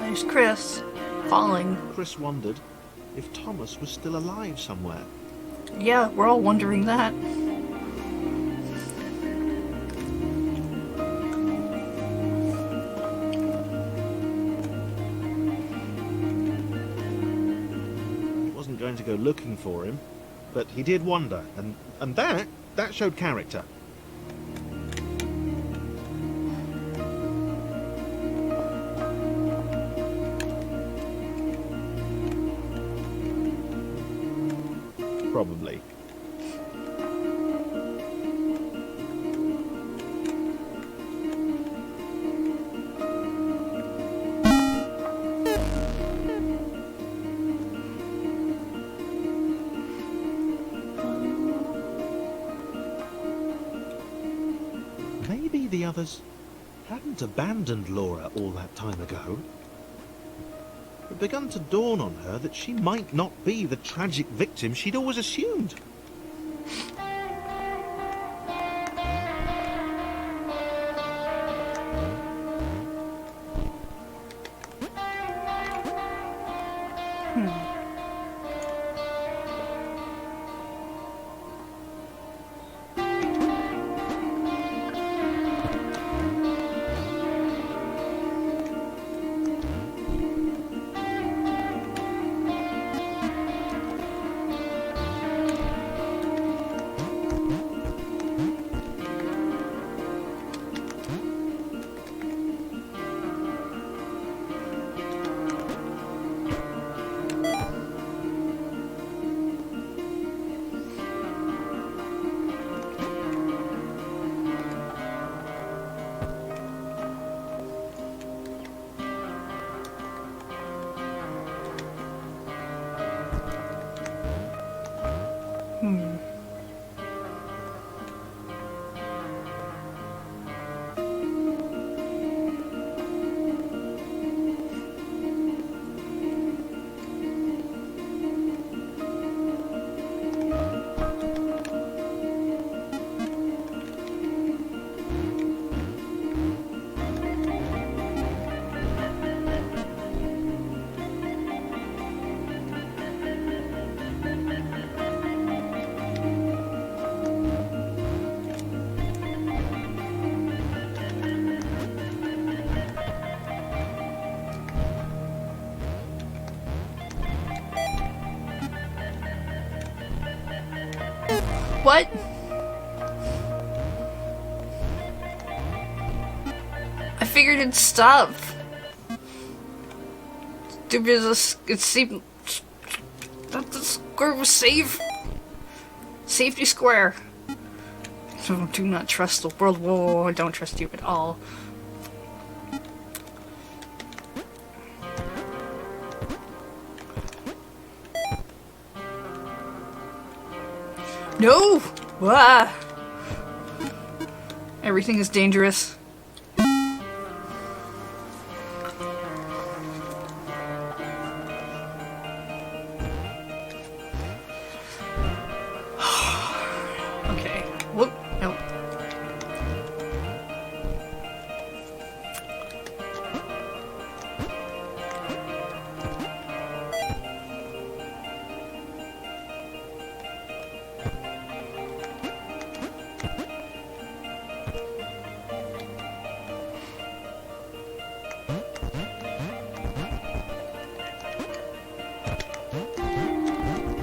There's Chris, falling. Chris wondered if Thomas was still alive somewhere. Yeah, we're all wondering that. He wasn't going to go looking for him, but he did wonder, and that showed character. Probably. Maybe the others hadn't abandoned Laura all that time ago. It had begun to dawn on her that she might not be the tragic victim she'd always assumed. What? I figured it'd stop. It seemed that the square was safe. Safety square. So do not trust the world. Whoa, I don't trust you at all. No! Ah! Everything is dangerous. Okay. Whoop. No.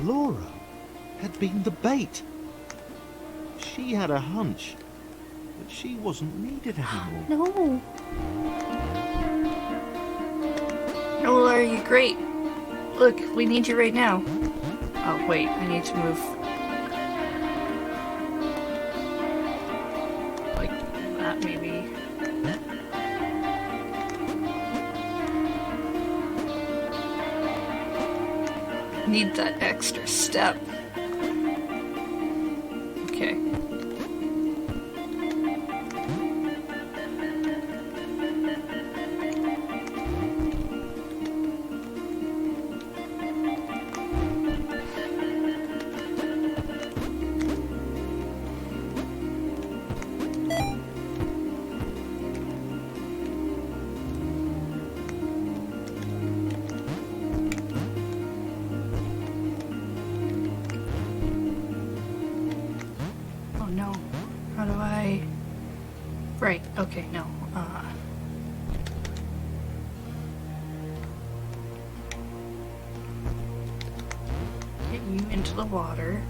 Laura had been the bait. She had a hunch that she wasn't needed anymore. No. No, Laura, you're great. Look, we need you right now. Oh, wait, I need to move. Like that, maybe. Need that extra step. Okay. Oh no. How do I... Right, okay, no. Get you into the water.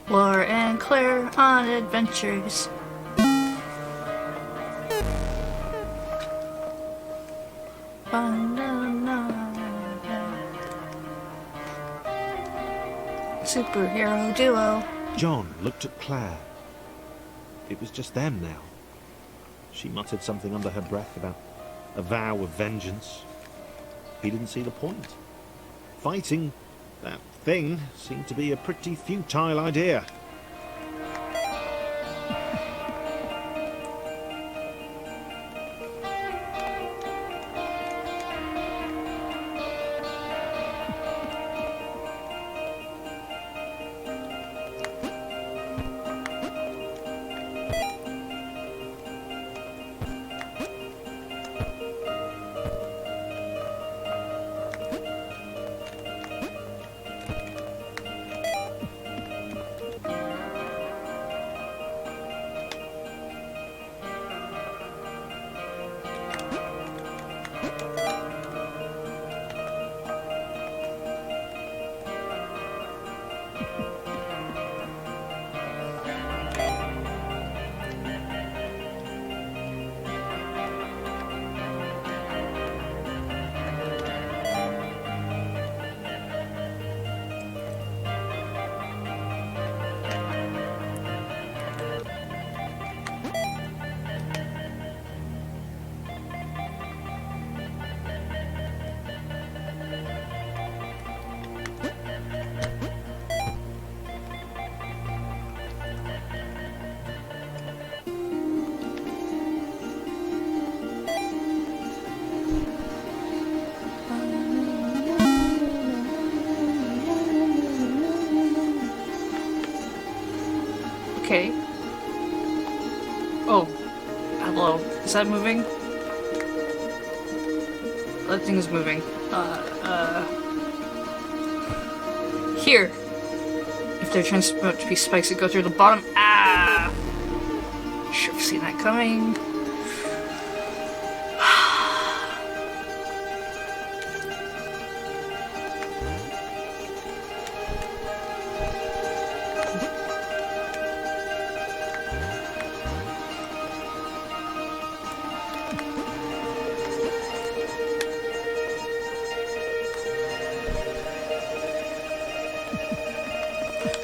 Laura and Claire on adventures. Superhero duo. John looked at Claire. It was just them now. She muttered something under her breath about a vow of vengeance. He didn't see the point. Fighting that thing seemed to be a pretty futile idea. Oh, hello. Is that moving? That thing is moving. Here. If they're supposed to be spikes that go through the bottom. Ah! Should have seen that coming.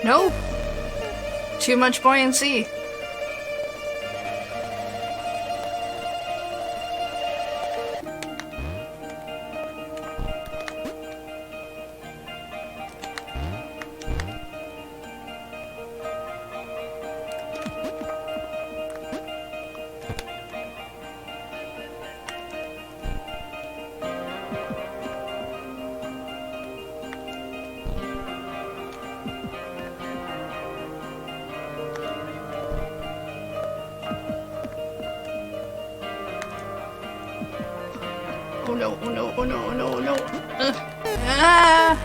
No! Too much buoyancy. Oh no, oh no, oh no, oh no, oh no. Ah!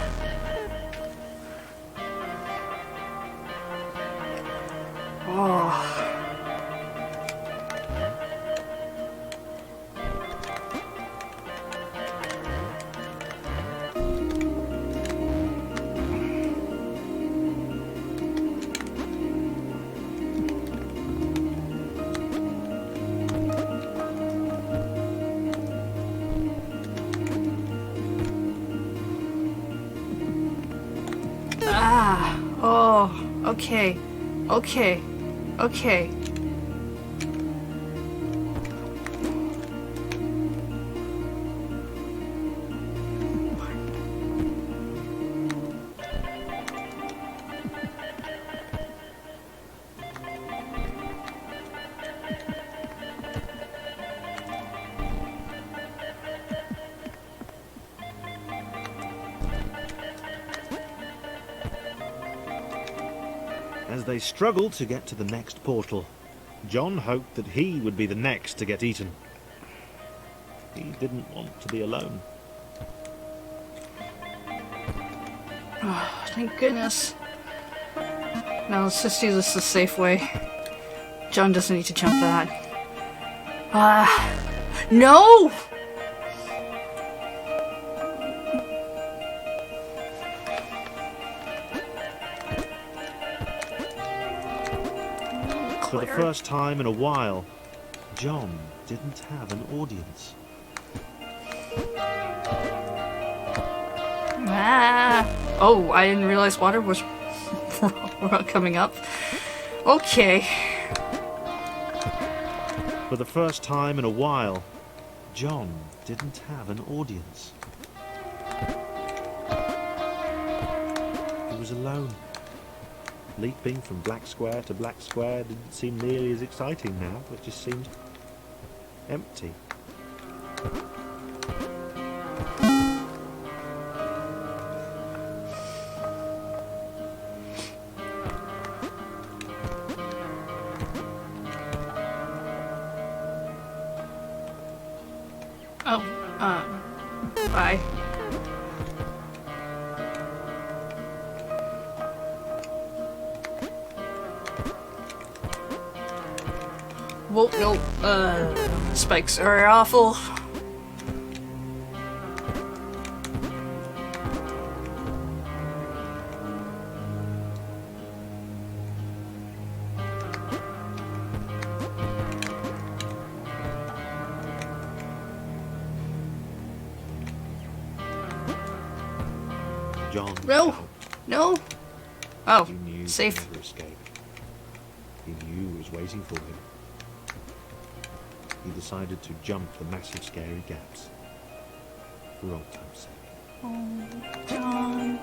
Oh. Ah, oh, okay, okay, okay. As they struggled to get to the next portal, John hoped that he would be the next to get eaten. He didn't want to be alone. Oh, thank goodness. Now let's just do this the safe way. John doesn't need to jump that. No! For the first time in a while, John didn't have an audience. Oh, I didn't realize water was coming up. Okay. For the first time in a while, John didn't have an audience. He was alone. Leaping from black square to black square didn't seem nearly as exciting now. It just seemed empty. Oh, bye. Whoa, no, spikes are awful. John No, felt no. Oh, he knew safe. he'd never escape. He knew it was waiting for him. He decided to jump the massive scary gaps. For old time's sake. Oh, John.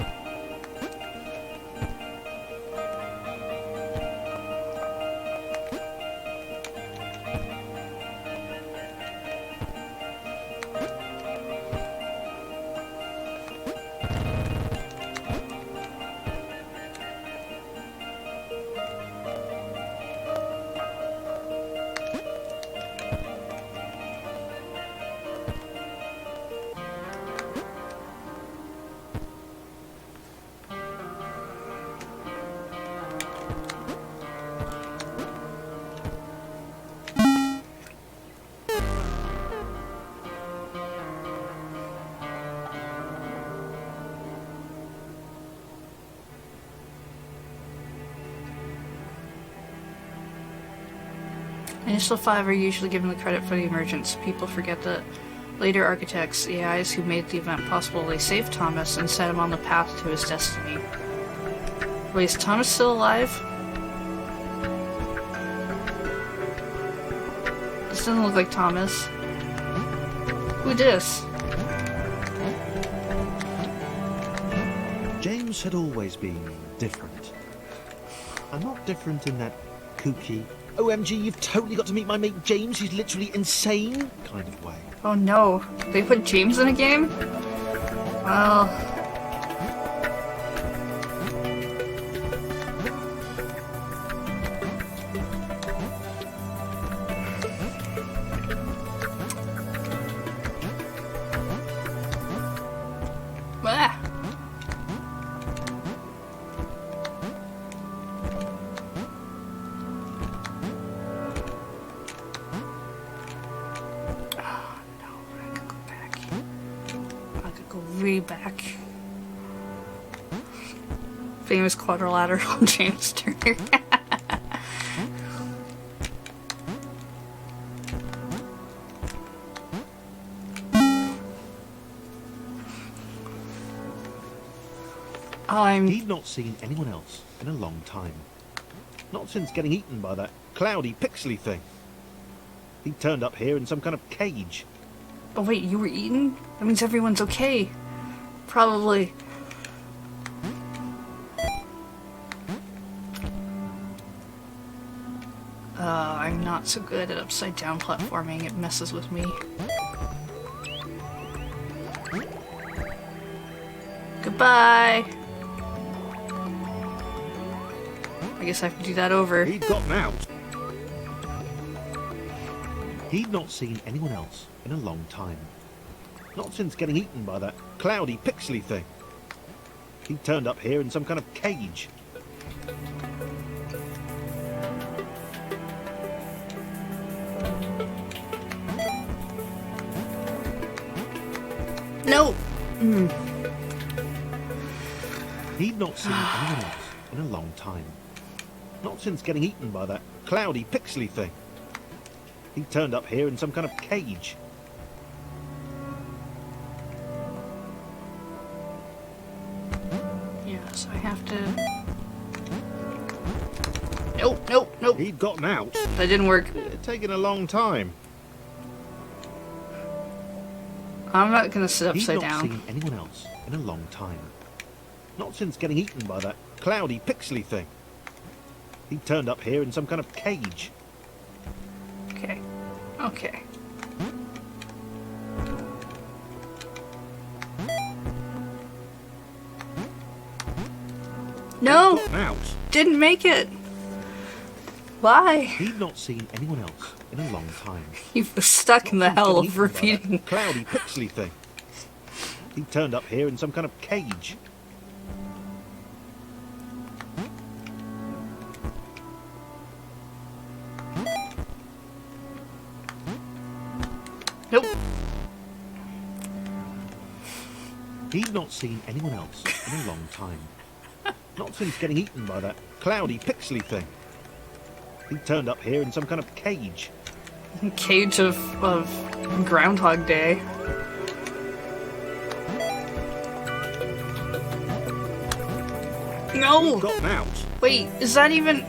Initial 5 are usually given the credit for the emergence. People forget that later architects, the AIs who made the event possible, they saved Thomas and set him on the path to his destiny. Wait, is Thomas still alive? This doesn't look like Thomas. Who dis? James had always been different. And not different in that kooky, OMG, you've totally got to meet my mate James, he's literally insane kind of way. Oh no, they put James in a game? Well... Ah. Back. Famous quadrilateral James Turner. He'd not seen anyone else in a long time. Not since getting eaten by that cloudy, pixely thing. He turned up here in some kind of cage. Oh wait, you were eaten? That means everyone's okay. Probably. I'm not so good at upside down platforming, it messes with me. Goodbye! I guess I have to do that over. He'd gotten out. He'd not seen anyone else in a long time. Not since getting eaten by that cloudy, pixely thing. He turned up here in some kind of cage. No! He'd not seen anyone else in a long time. Not since getting eaten by that cloudy, pixely thing. He turned up here in some kind of cage. Yes, I have to... Nope, nope, nope. He'd gotten out. That didn't work. It'd taken a long time. I'm not gonna sit upside down. He'd not seen anyone else in a long time. Not since getting eaten by that cloudy, pixely thing. He turned up here in some kind of cage. Okay. Okay. No! Out. Didn't make it! Why? He'd not seen anyone else in a long time. He was stuck in the Not hell since of getting eaten by that repeating. cloudy, pixely thing. He turned up here in some kind of cage. Nope. He'd not seen anyone else in a long time. Not since getting eaten by that cloudy, pixely thing. He turned up here in some kind of cage. Cage of Groundhog Day. No! He'd gotten out. Wait, is that even...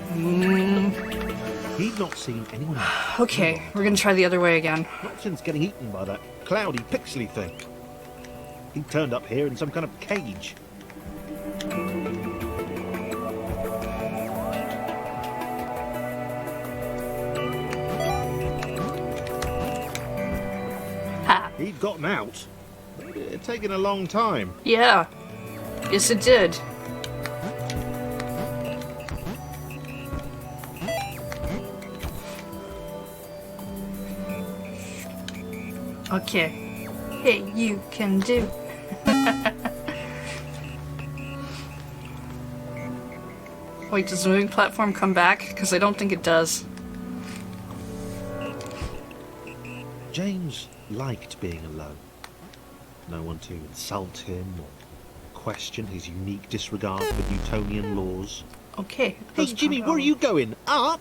He'd not seen anyone else. Okay, we're gonna try the other way again. Not since getting eaten by that cloudy, pixely thing. He turned up here in some kind of cage. Ha! He'd gotten out. It'd taken a long time. Yeah. Yes, it did. Okay. Hey, you can do. Wait, does the moving platform come back? Because I don't think it does. James liked being alone. No one to insult him or question his unique disregard for Newtonian laws. Okay. Hey, Jimmy, where are you going? Up?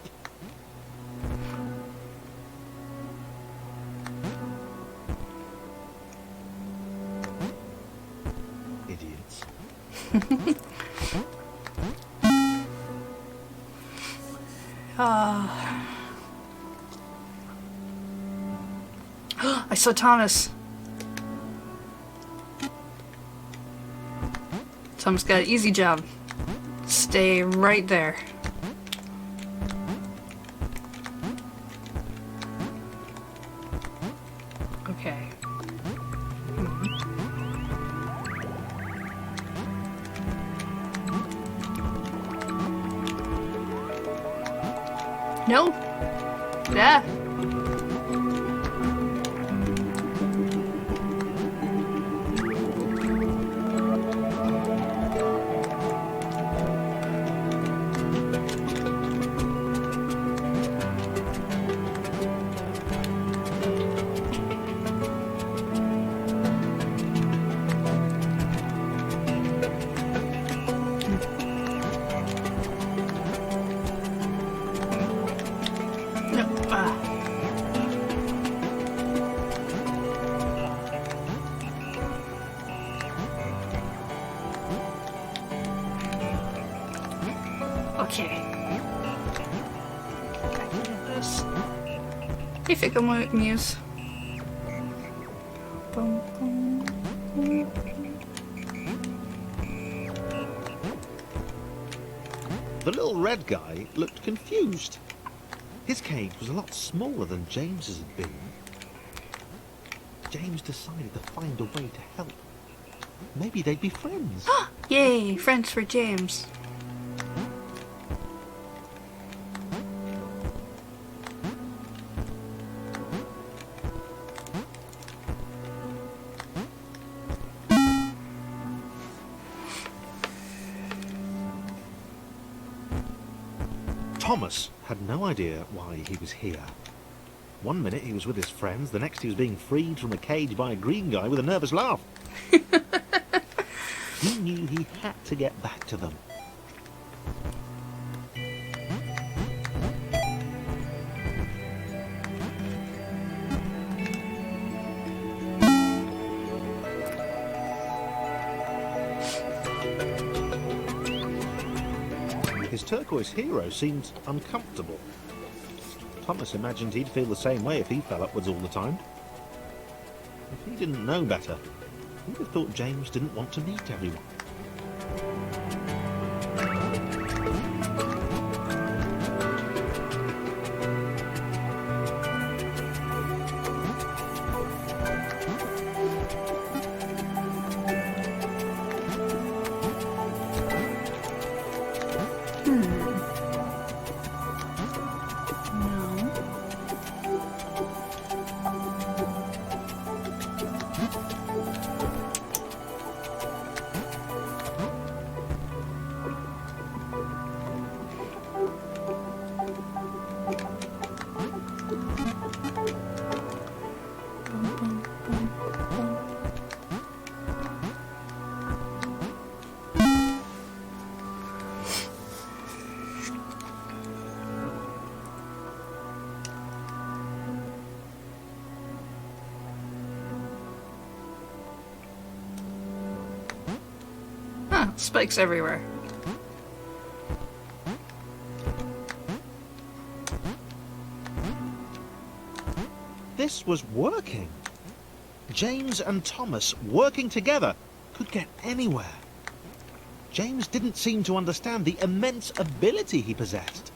I saw Thomas. Thomas got an easy job. Stay right there. Okay. No. Yeah. No. Okay. I can do this. Hey, Fickle Muse. Boom, boom, boom. The little red guy looked confused. His cage was a lot smaller than James's had been. James decided to find a way to help. Maybe they'd be friends. Yay, friends for James. Thomas had no idea why he was here. One minute he was with his friends, the next he was being freed from a cage by a green guy with a nervous laugh. He knew he had to get back to them. His turquoise hero seemed uncomfortable. Thomas imagined he'd feel the same way if he fell upwards all the time. If he didn't know better, he'd have thought James didn't want to meet everyone. No. Huh, spikes everywhere. This was working. James and Thomas, working together, could get anywhere. James didn't seem to understand the immense ability he possessed.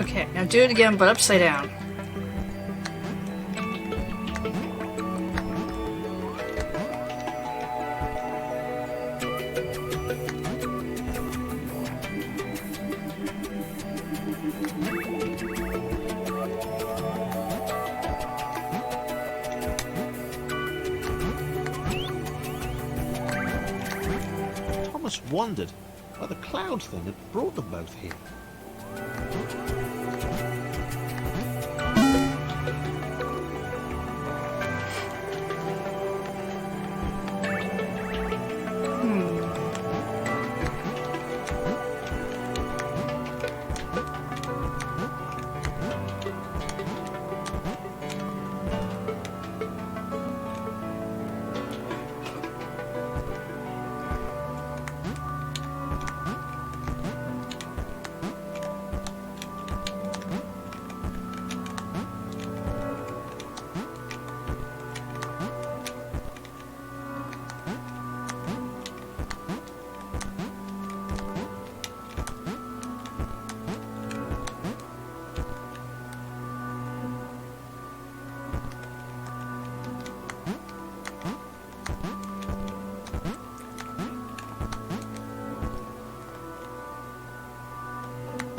Okay, now do it again, but upside down. Thomas wondered why the cloud thing had brought them both here.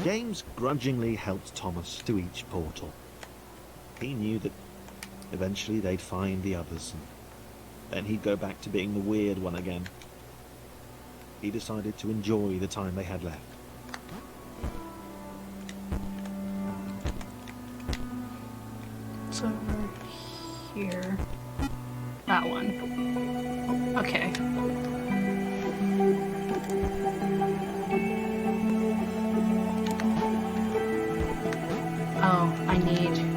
James grudgingly helped Thomas to each portal. He knew that eventually they'd find the others, and then he'd go back to being the weird one again. He decided to enjoy the time they had left. It's over here. That one. Okay. Oh, I need you.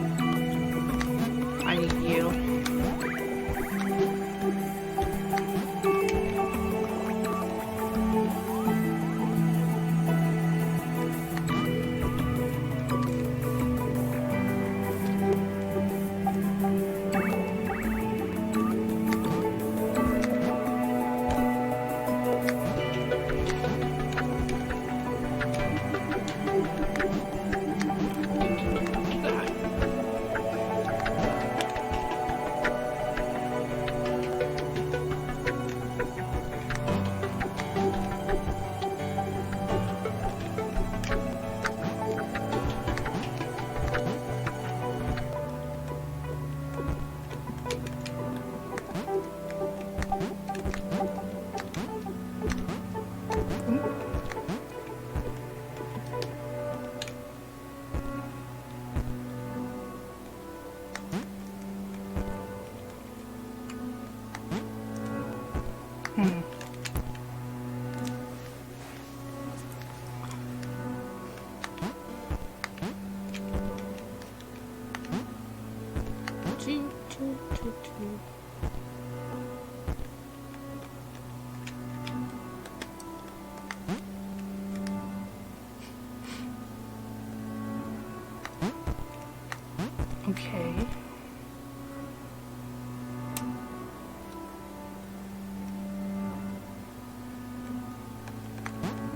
Okay.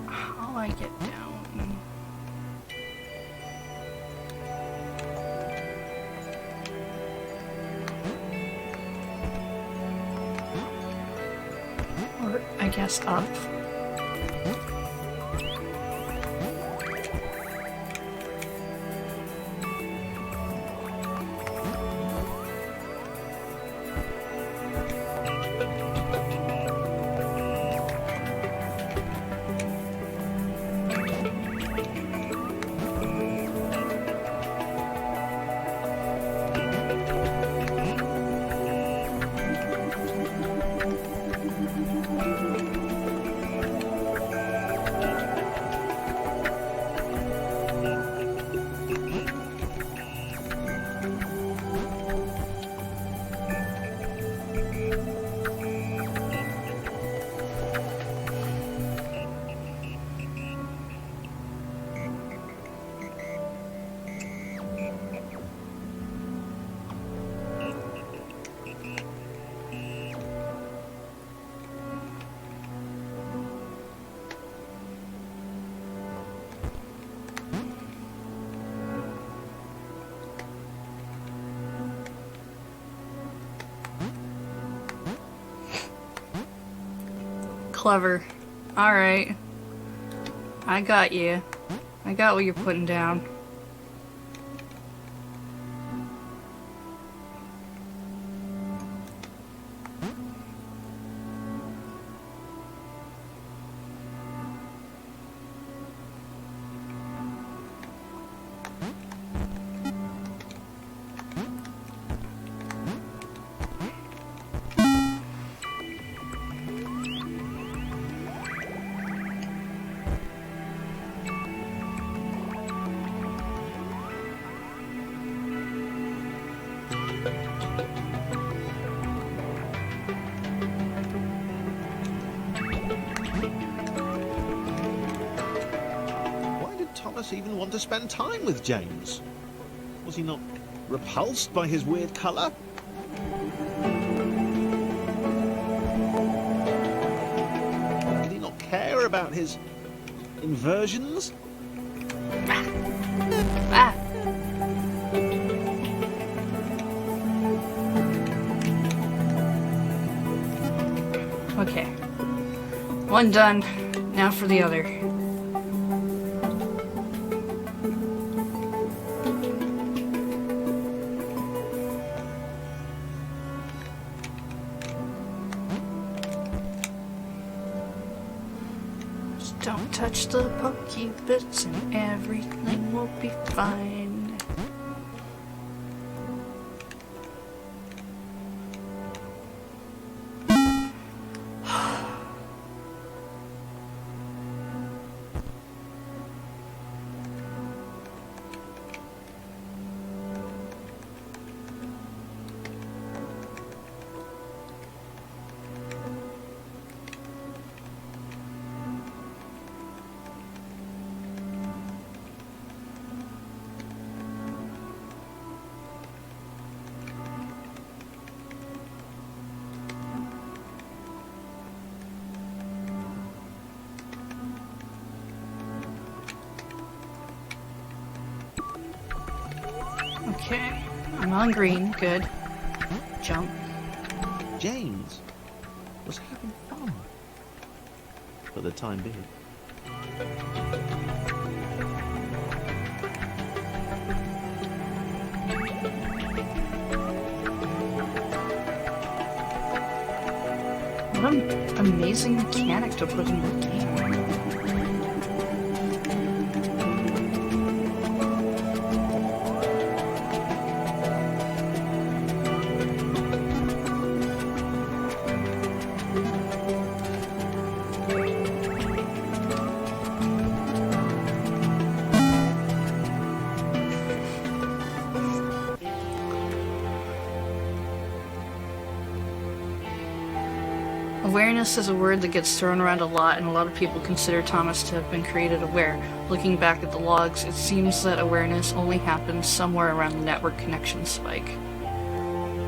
How I get down? Or I guess up. Clever. Alright. I got you. I got what you're putting down. Why did Thomas even want to spend time with James? Was he not repulsed by his weird colour? Did he not care about his inversions? Ah! Okay. One done. Now for the other. Don't touch the pokey bits and everything will be fine. Okay, I'm on green, good. Jump. James was having fun. For the time being. What an amazing mechanic to put in the game. Awareness is a word that gets thrown around a lot, and a lot of people consider Thomas to have been created aware. Looking back at the logs, it seems that awareness only happens somewhere around the network connection spike.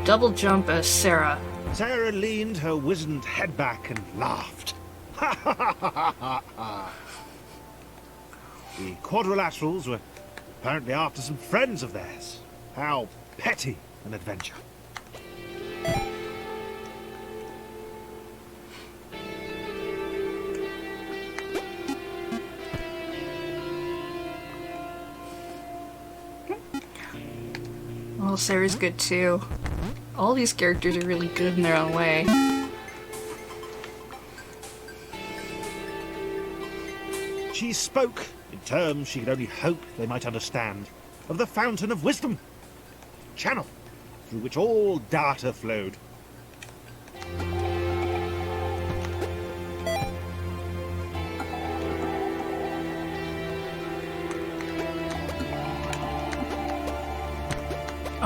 Double jump as Sarah. Sarah leaned her wizened head back and laughed. Ha ha ha ha ha ha! The quadrilaterals were apparently after some friends of theirs. How petty an adventure. Well, Sarah's good too. All these characters are really good in their own way. She spoke in terms she could only hope they might understand, of the fountain of wisdom, channel through which all data flowed.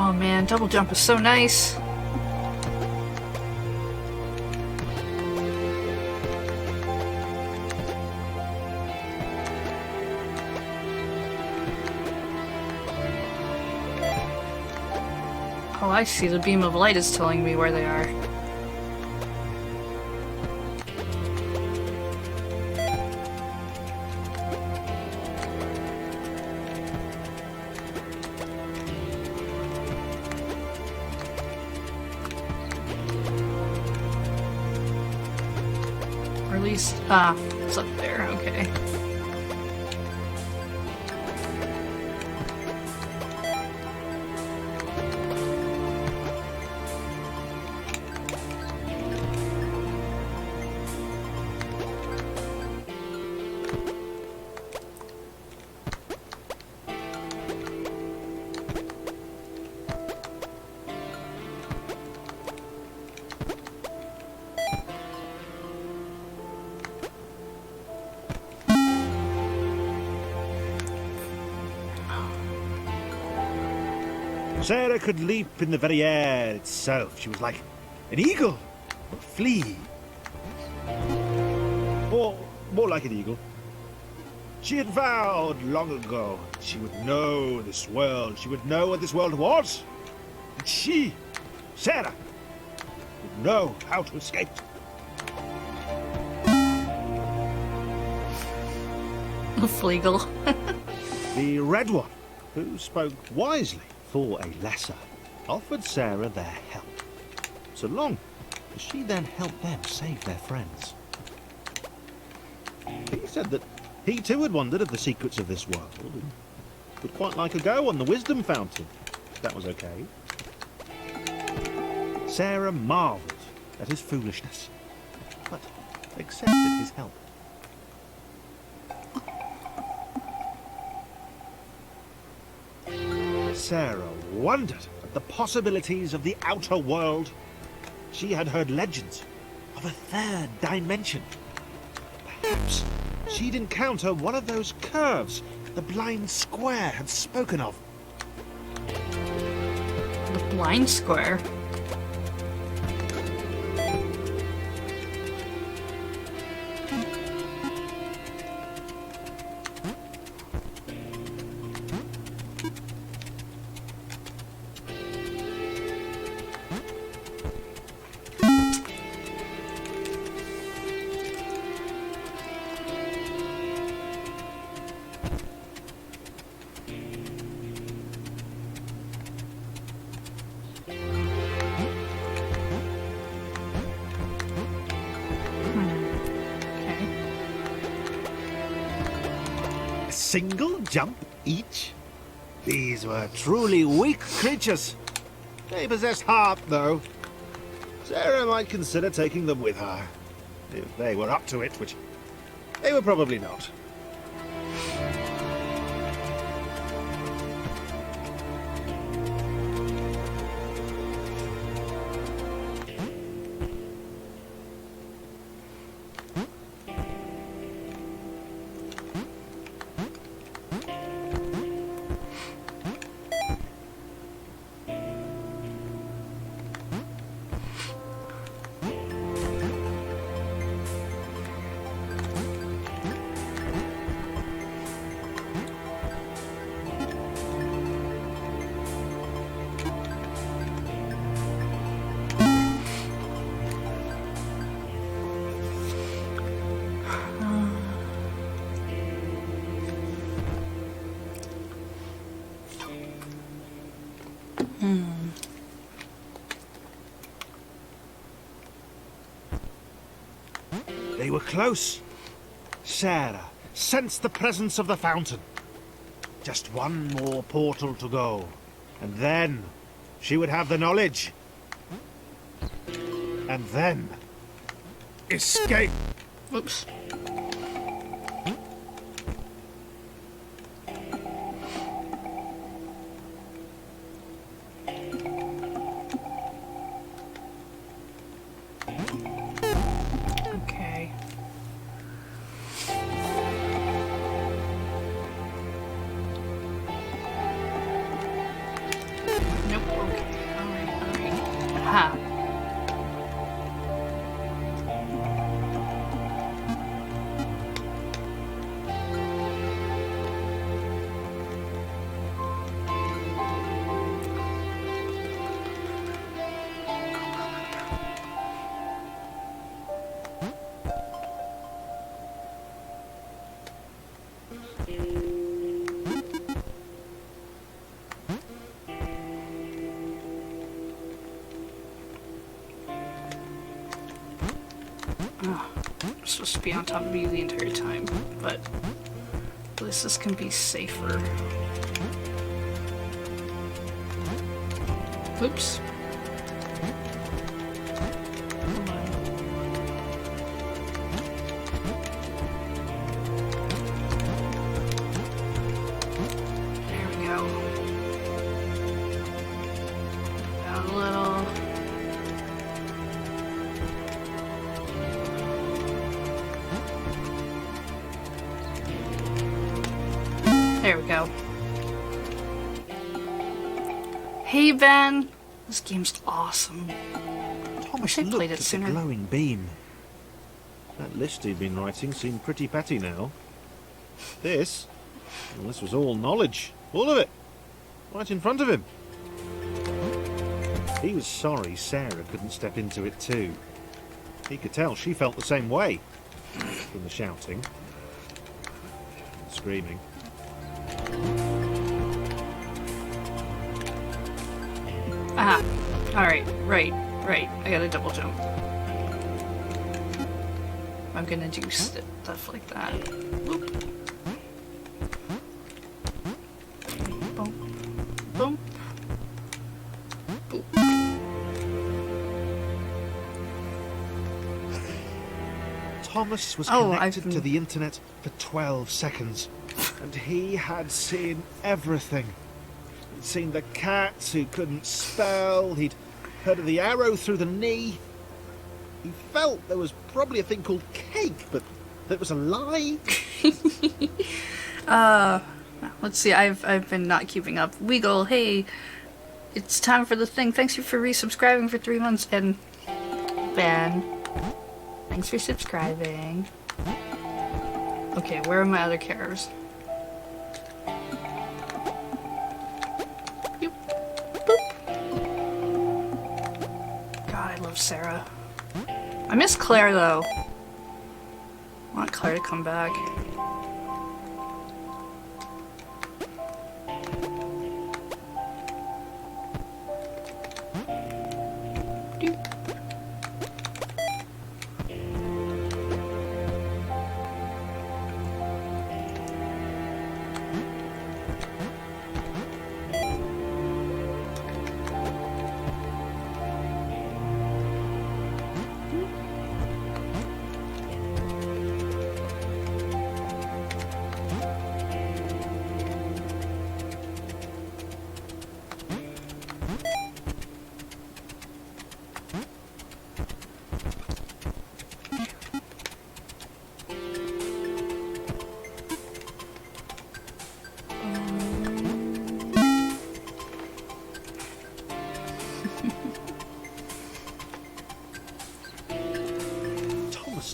Oh man, double jump is so nice. Oh, I see. The beam of light is telling me where they are. Or at least, it's up there, okay. Sarah could leap in the very air itself. She was like an eagle, or a flea. Or more like an eagle. She had vowed long ago she would know this world. She would know what this world was. And she, Sarah, would know how to escape. A Fleagle. The Red One, who spoke wisely for a lesser, offered Sarah their help, so long as she then helped them save their friends. He said that he too had wondered at the secrets of this world and would quite like a go on the wisdom fountain, if that was okay. Sarah marvelled at his foolishness, but accepted his help. Sarah wondered at the possibilities of the outer world. She had heard legends of a third dimension. Perhaps she'd encounter one of those curves the blind square had spoken of. The blind square? A single jump each? These were truly weak creatures. They possessed heart, though. Sarah might consider taking them with her, if they were up to it, which they were probably not. They were close. Sarah sensed the presence of the fountain. Just one more portal to go, and then she would have the knowledge. And then escape. Oops. Okay. Nope, okay. Alright. Aha. I'm supposed to be on top of you the entire time, but at least this can be safer. Oops. Come on. There we go. Down a little. There we go. Hey Ben! This game's awesome. Thomas I looked played it at the sooner. glowing beam. That list he'd been writing seemed pretty petty now. This? Well, this was all knowledge. All of it. Right in front of him. He was sorry Sarah couldn't step into it too. He could tell she felt the same way. From the shouting. And screaming. Ah, alright, right. I gotta double jump. I'm gonna do stuff like that. Whoop. Boom. Boom. Boop. Thomas was Oh, connected to the internet for 12 seconds, and he had seen everything. He'd seen the cats who couldn't spell. He'd heard of the arrow through the knee. He felt there was probably a thing called cake, but that was a lie. Let's see, I've been not keeping up. Weagle, hey, it's time for the thing. Thanks for resubscribing for 3 months. And Ben, thanks for subscribing. Okay, where are my other characters? Boop. Boop. God, I love Sarah. I miss Claire, though. I want Claire to come back.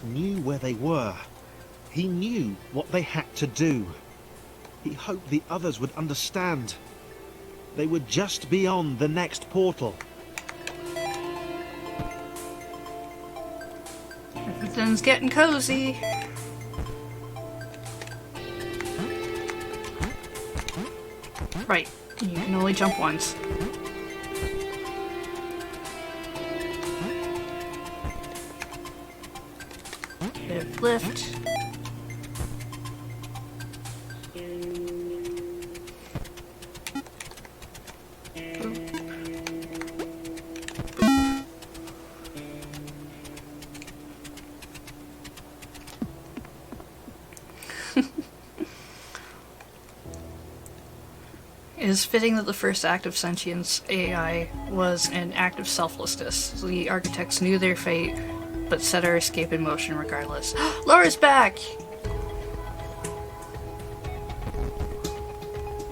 Knew where they were. He knew what they had to do. He hoped the others would understand. They were just beyond the next portal. Everything's getting cozy. Right, you can only jump once. Lift. It is fitting that the first act of sentience AI was an act of selflessness. The architects knew their fate, but set our escape in motion regardless. Laura's back!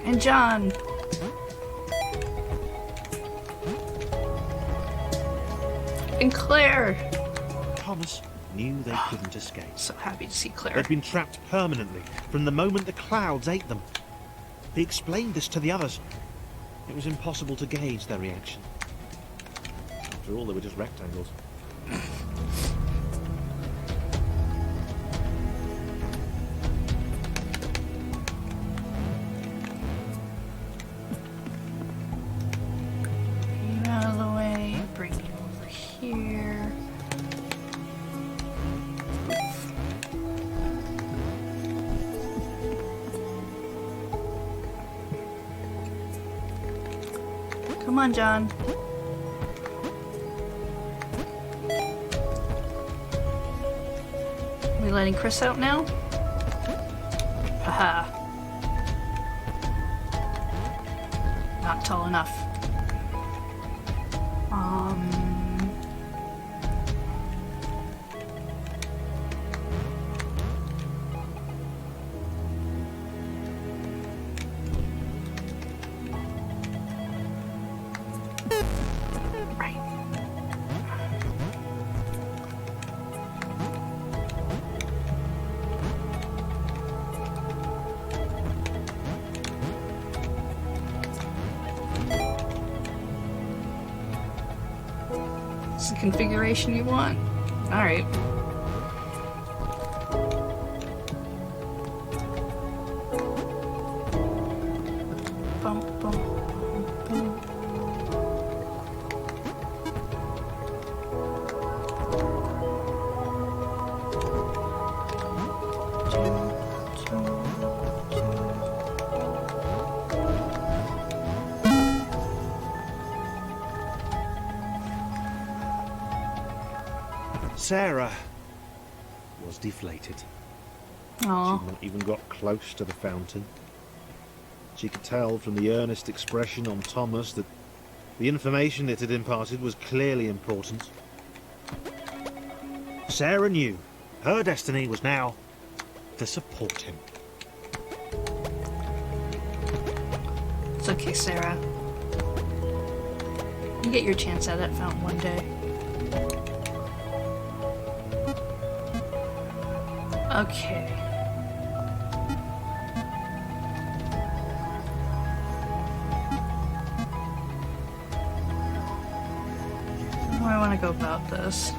And John! And Claire! Thomas knew they couldn't escape. So happy to see Claire. They'd been trapped permanently from the moment the clouds ate them. He explained this to the others. It was impossible to gauge their reaction. After all, they were just rectangles. Out of the way, bring you over here. Come on, John. We letting Chris out now? Haha. Not tall enough. Right. It's the configuration you want. Alright. Bum, bum, bum. Sarah was deflated. Aw. She'd not even got close to the fountain. She could tell from the earnest expression on Thomas that the information it had imparted was clearly important. Sarah knew her destiny was now to support him. It's okay, Sarah. You get your chance at that fountain one day. Okay. How do I want to go about this?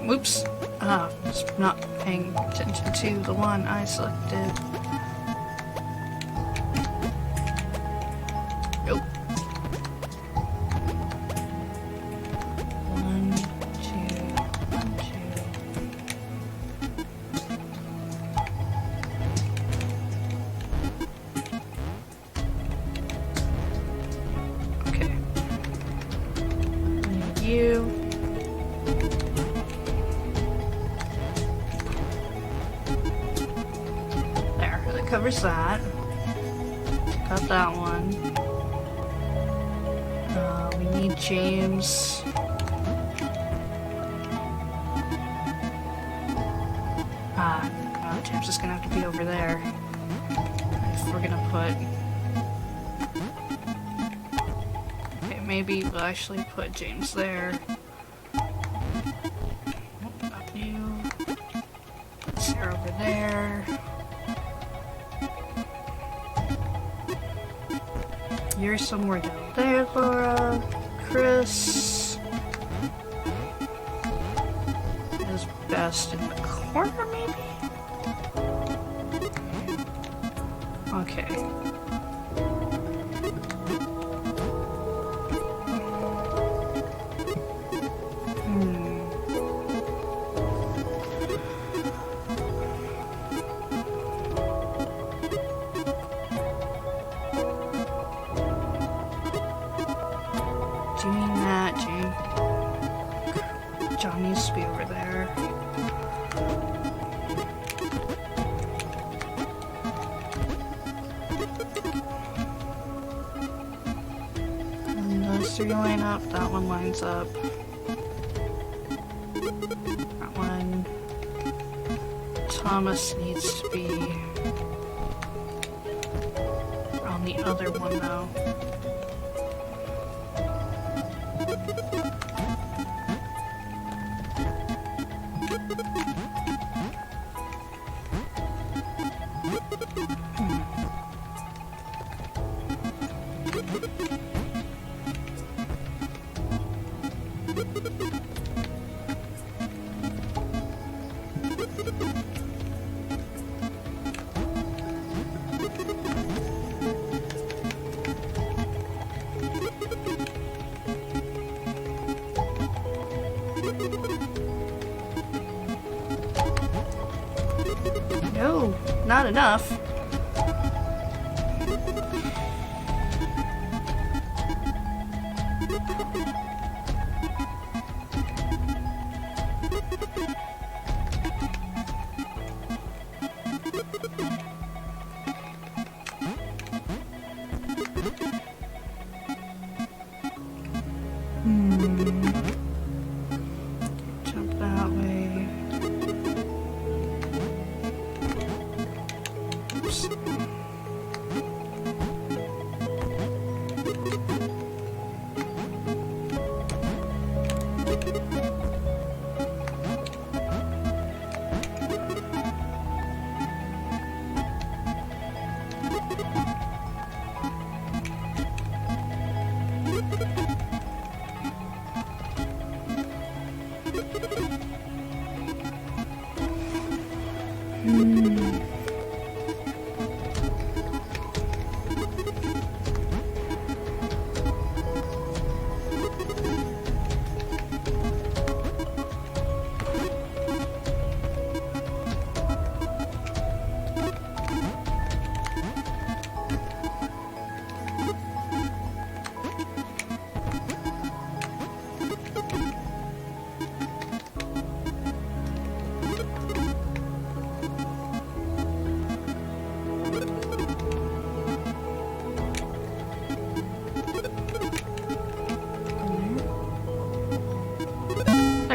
Oops. Ah, just not paying attention to the one I selected. Nope. 1, 2, 1, 2. Okay. And you. Covers that. Got that one. We need James. James is gonna have to be over there. If we're gonna put... Okay, maybe we'll actually put James there. Up you. Put Sarah over there. You're somewhere down there, Laura. Chris is best in the corner, maybe? Okay. Doing that, John needs to be over there. And those three line up, that one lines up. That one. Thomas needs to be on the other one though. No, not enough. Jump that way. Oops.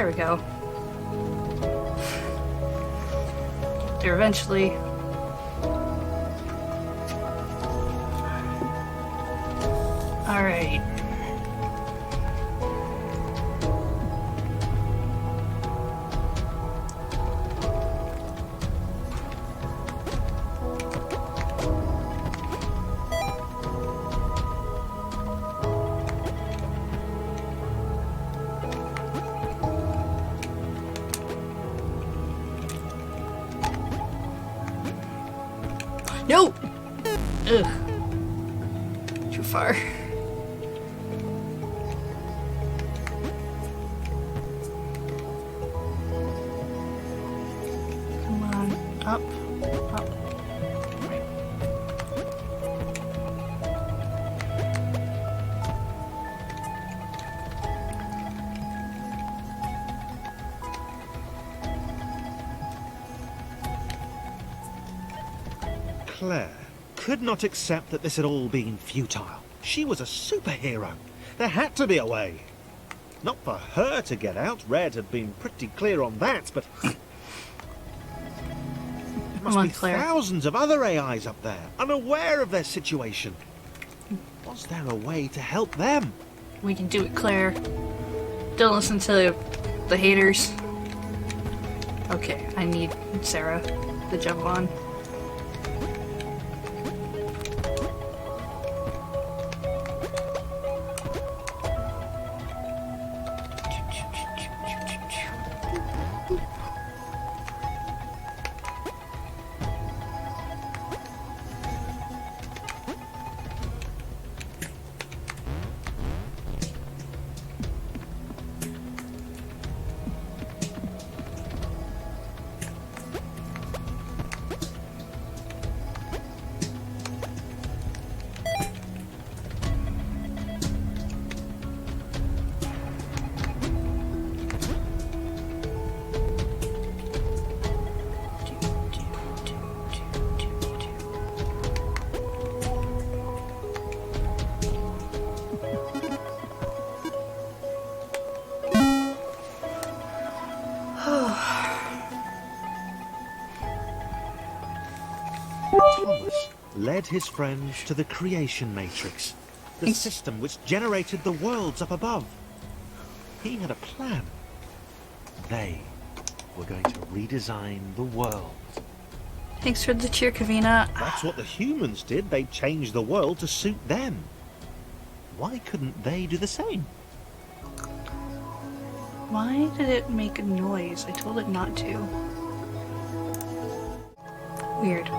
There we go. There eventually. Alright. No! Ugh. Too far. Come on. Up. Up. Right. Claire could not accept that this had all been futile. She was a superhero. There had to be a way. Not for her to get out. Red had been pretty clear on that, but there must Come on, be Claire. thousands of other AIs up there, unaware of their situation. Was there a way to help them? We can do it, Claire. Don't listen to the haters. Okay, I need Sarah to jump on. Thomas led his friends to the creation matrix, the system which generated the worlds up above. He had a plan. They were going to redesign the world. Thanks for the cheer, Kavina. That's what the humans did. They changed the world to suit them. Why couldn't they do the same? Why did it make a noise? I told it not to. Weird.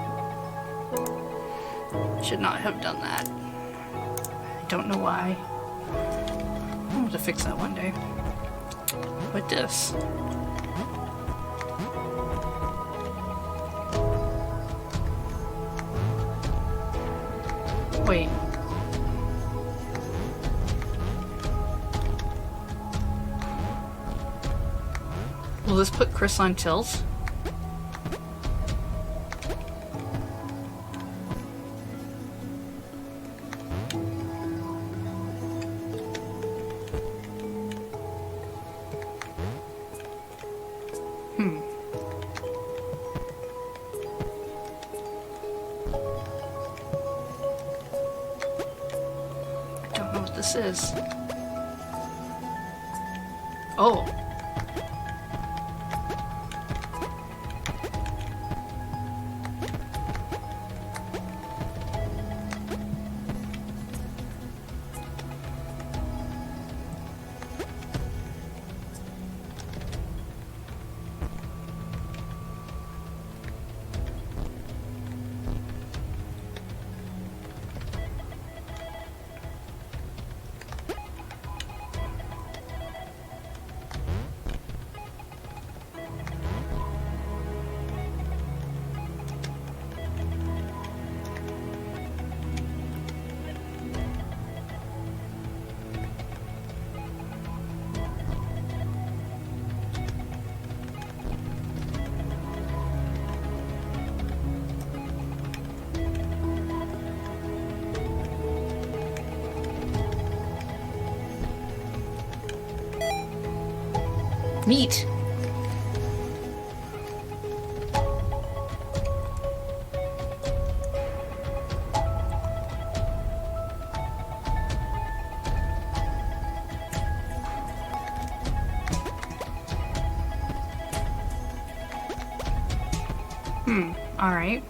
Should not have done that. I don't know why. I'll have to fix that one day. With this. Wait. Will this put Chris on tilts? I don't know what this is. Oh. Neat. Alright.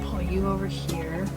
Pull you over here.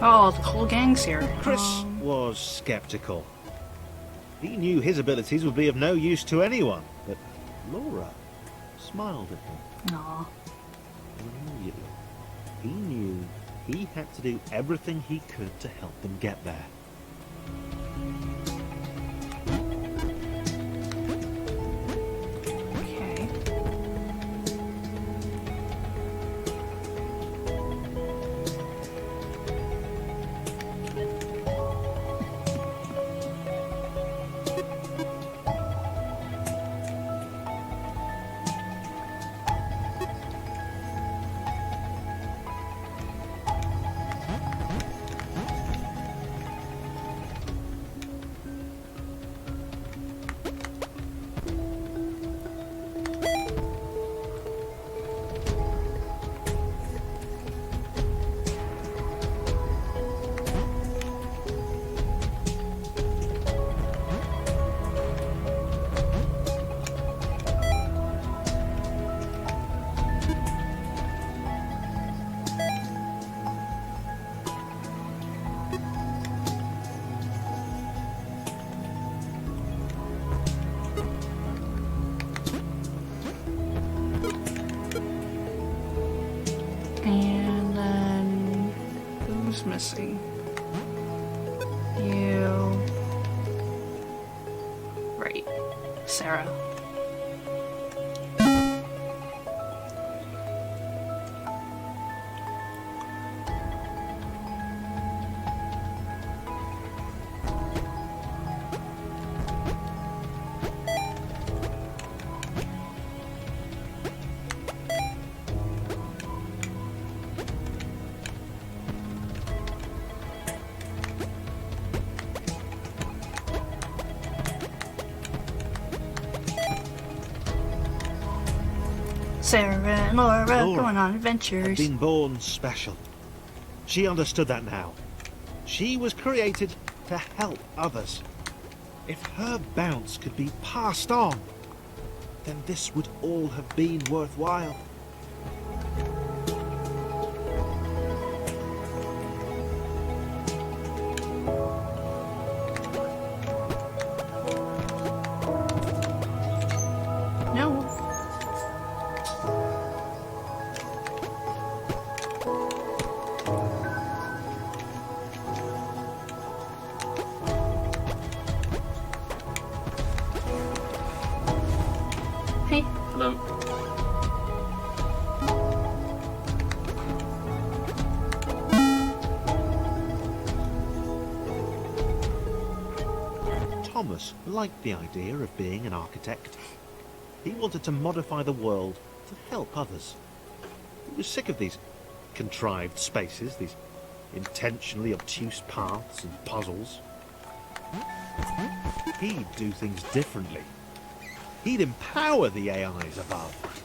Oh, the whole gang's here. Chris was sceptical. He knew his abilities would be of no use to anyone, but Laura smiled at him. Aw. Immediately, he knew he had to do everything he could to help them get there. Okay. And then who's missing? You. Right. Sarah. Sarah and Laura going on Had adventures. been born special. She understood that now. She was created to help others. If her bounce could be passed on, then this would all have been worthwhile. No. Hey. Hello. Thomas liked the idea of being an architect. He wanted to modify the world to help others. He was sick of these contrived spaces, these intentionally obtuse paths and puzzles. He'd do things differently. He'd empower the AIs above.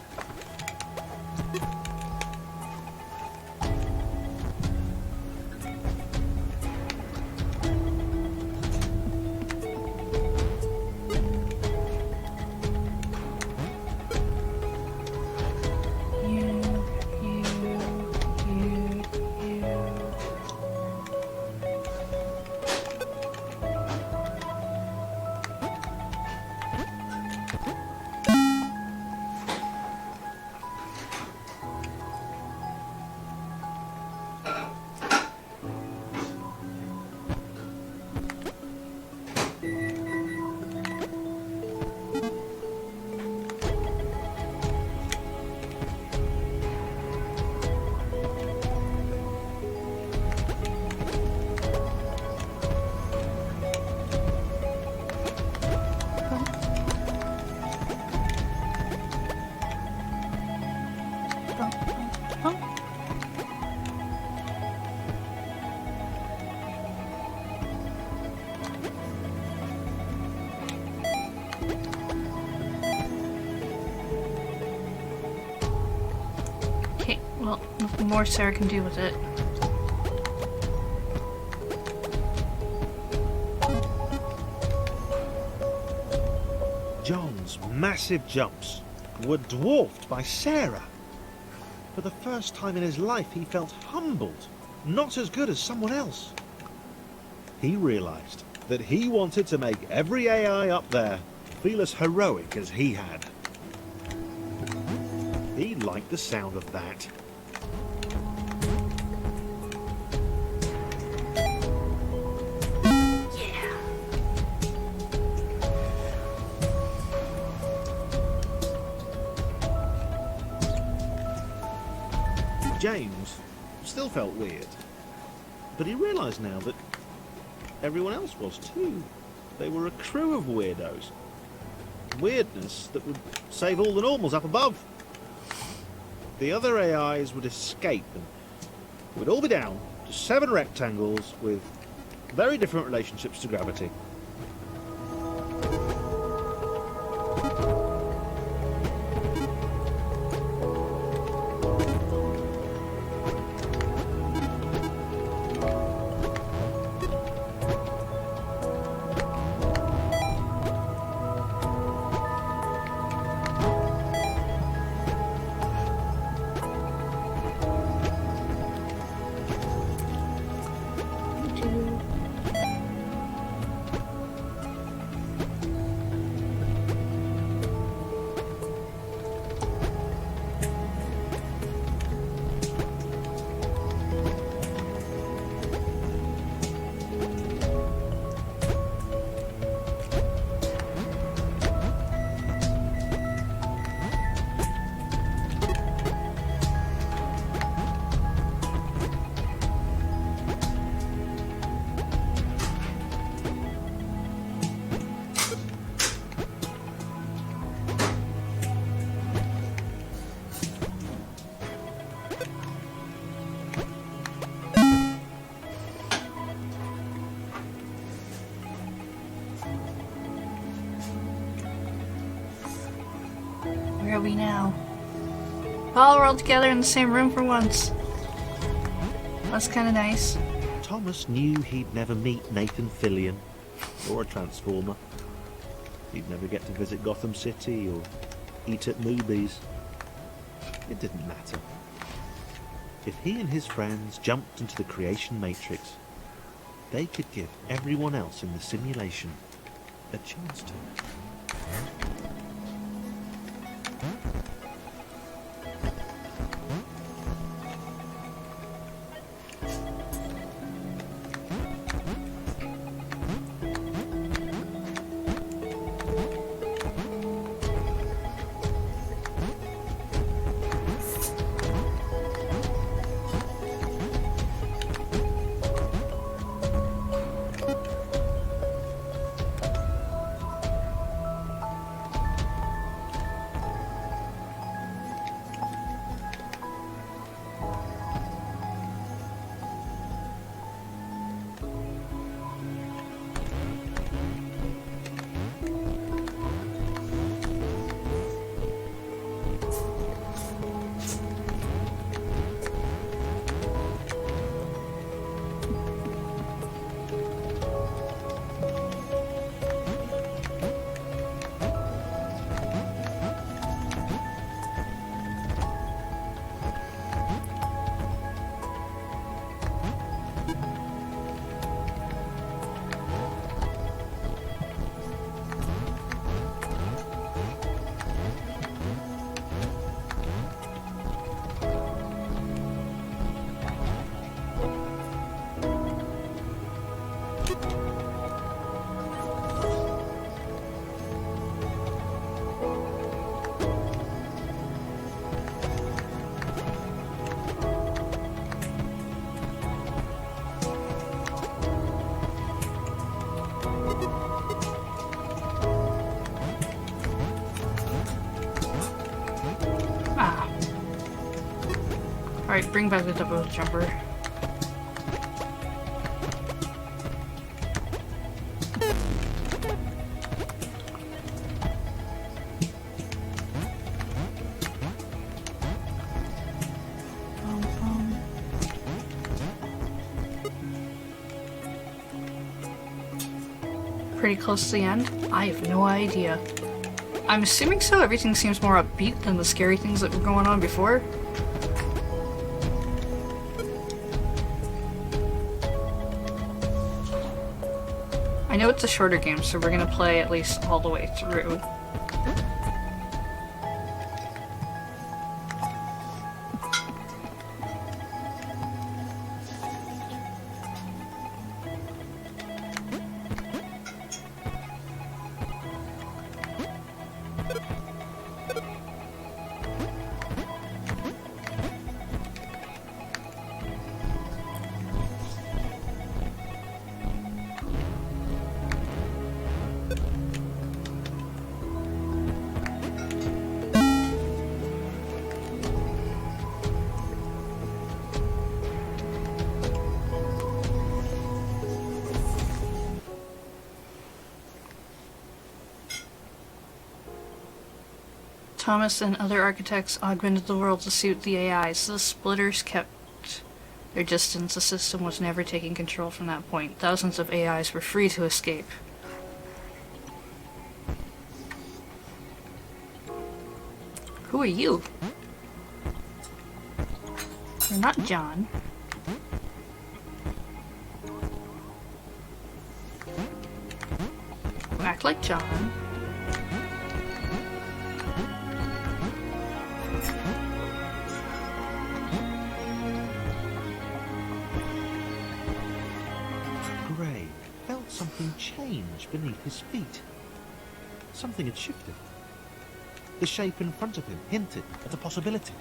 Okay, well, nothing more Sarah can do with it. John's massive jumps were dwarfed by Sarah. For the first time in his life, he felt humbled, not as good as someone else. He realised that he wanted to make every AI up there feel as heroic as he had. He liked the sound of that. James still felt weird, but he realised now that everyone else was too. They were a crew of weirdos. Weirdness that would save all the normals up above. The other AIs would escape and we'd all be down to 7 rectangles with very different relationships to gravity. Where are we now? Oh, we're all together in the same room for once. That's kind of nice. Thomas knew he'd never meet Nathan Fillion or a Transformer. He'd never get to visit Gotham City or eat at movies. It didn't matter. If he and his friends jumped into the creation matrix, they could give everyone else in the simulation a chance to. Alright, bring back the double jumper. Pretty close to the end? I have no idea. I'm assuming so. Everything seems more upbeat than the scary things that were going on before. I know it's a shorter game, so we're gonna play at least all the way through. Thomas and other architects augmented the world to suit the AIs. The splitters kept their distance. The system was never taking control from that point. Thousands of AIs were free to escape. Who are you? You're not John. You act like John. Gray felt something change beneath his feet. Something had shifted. The shape in front of him hinted at a possibility.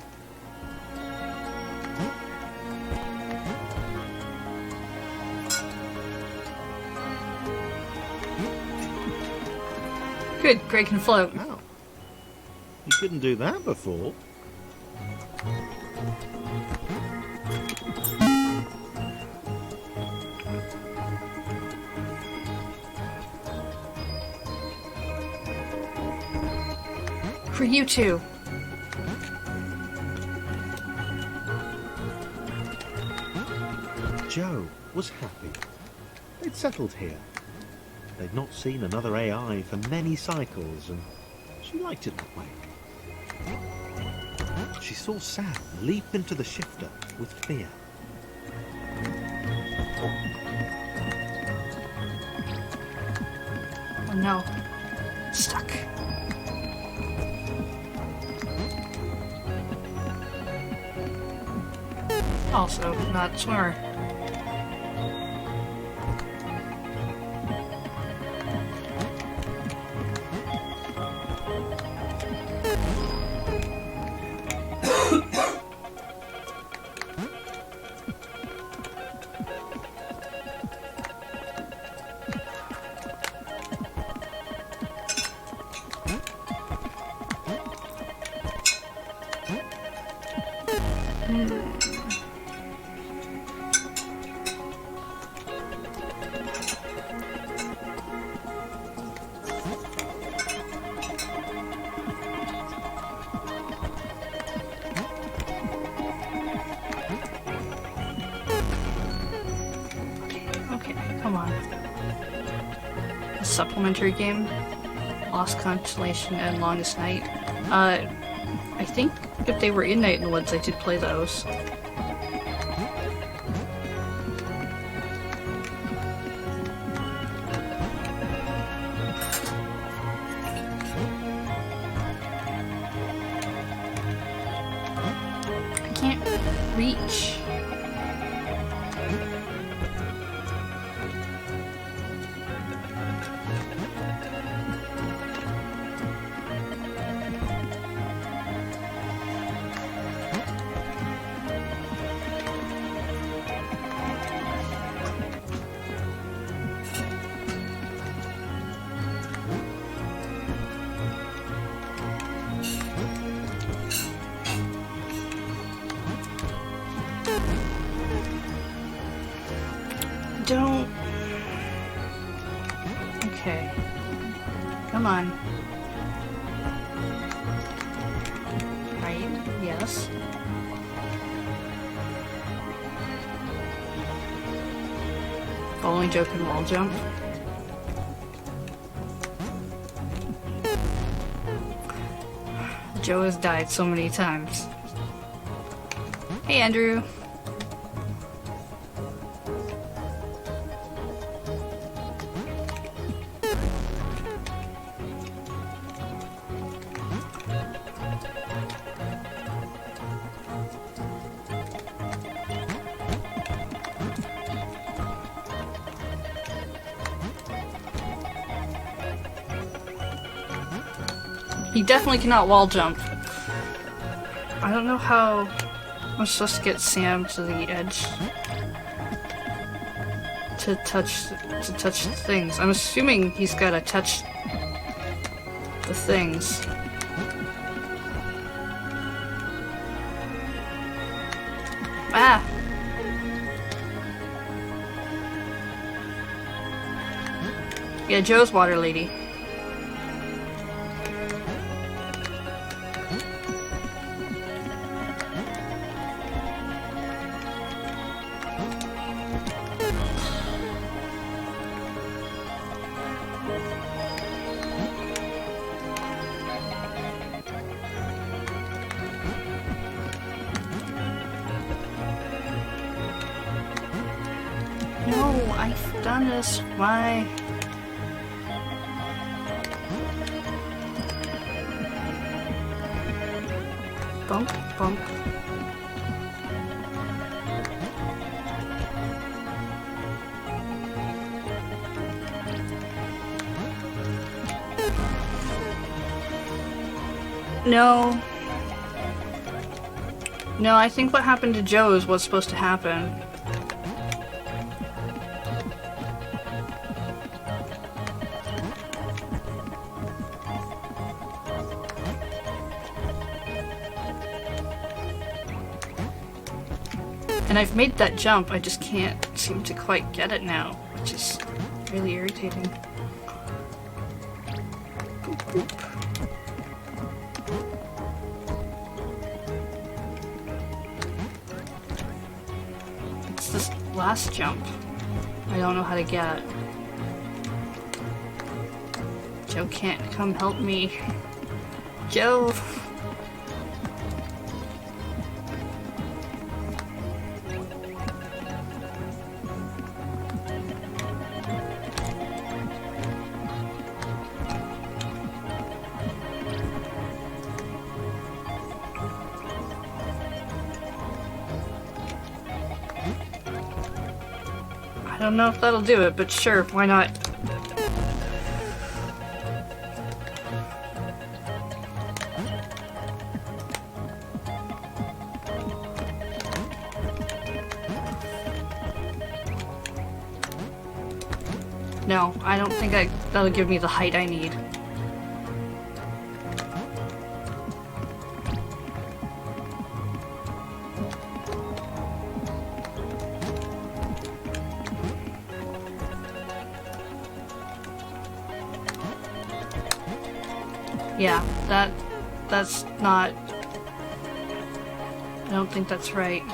Good, Gray can float. Wow. You couldn't do that before. For you too. Joe was happy. They'd settled here. They'd not seen another AI for many cycles, and she liked it that way. She saw Sam leap into the shifter with fear. Oh no. Stuck. Also, not a swimmer. Okay, come on. A supplementary game? Lost Constellation and Longest Night. I think if they were in Night in the Woods, I did play those. I can't reach. don't... Okay. Come on. Right? Yes. Only Joe can wall jump. Joe has died so many times. Hey, Andrew. He definitely cannot wall jump. I don't know how I'm supposed to get Sam to the edge to touch the things. I'm assuming he's gotta touch the things. Ah! Yeah, Joe's water lady. No, I've done this. Why? Bump, bump. No. No, I think what happened to Joe is what's supposed to happen. And I've made that jump, I just can't seem to quite get it now, which is really irritating. Boop, boop. It's this last jump I don't know how to get. Joe can't come help me. Joe! I don't know if that'll do it, but sure, why not? No, I don't think that'll give me the height I need. Yeah, that's not... I don't think that's right.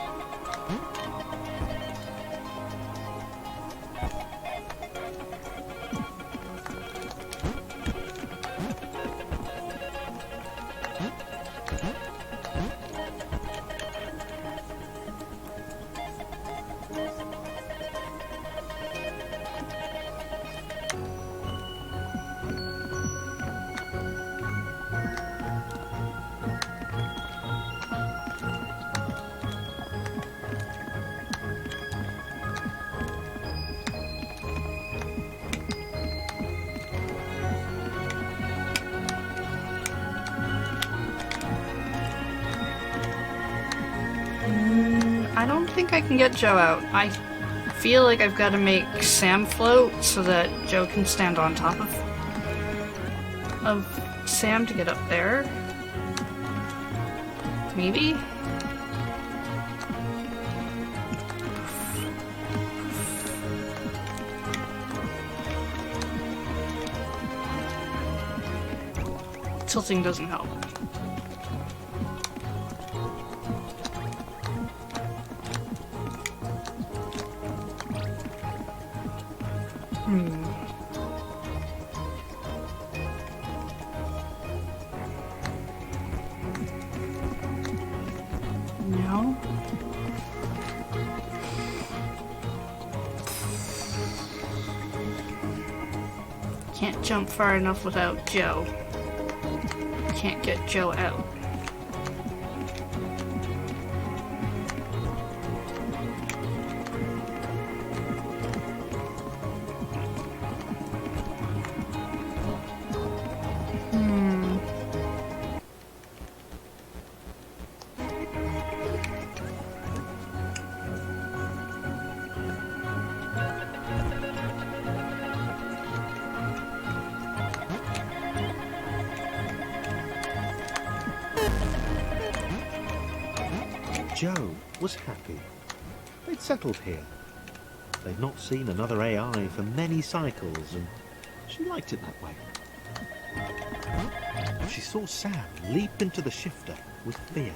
I don't think I can get Joe out. I feel like I've got to make Sam float so that Joe can stand on top of Sam to get up there. Maybe? tilting doesn't help. No. Can't jump far enough without Joe. Can't get Joe out. Joe was happy. They'd settled here. They'd not seen another AI for many cycles, and she liked it that way. She saw Sam leap into the shifter with fear.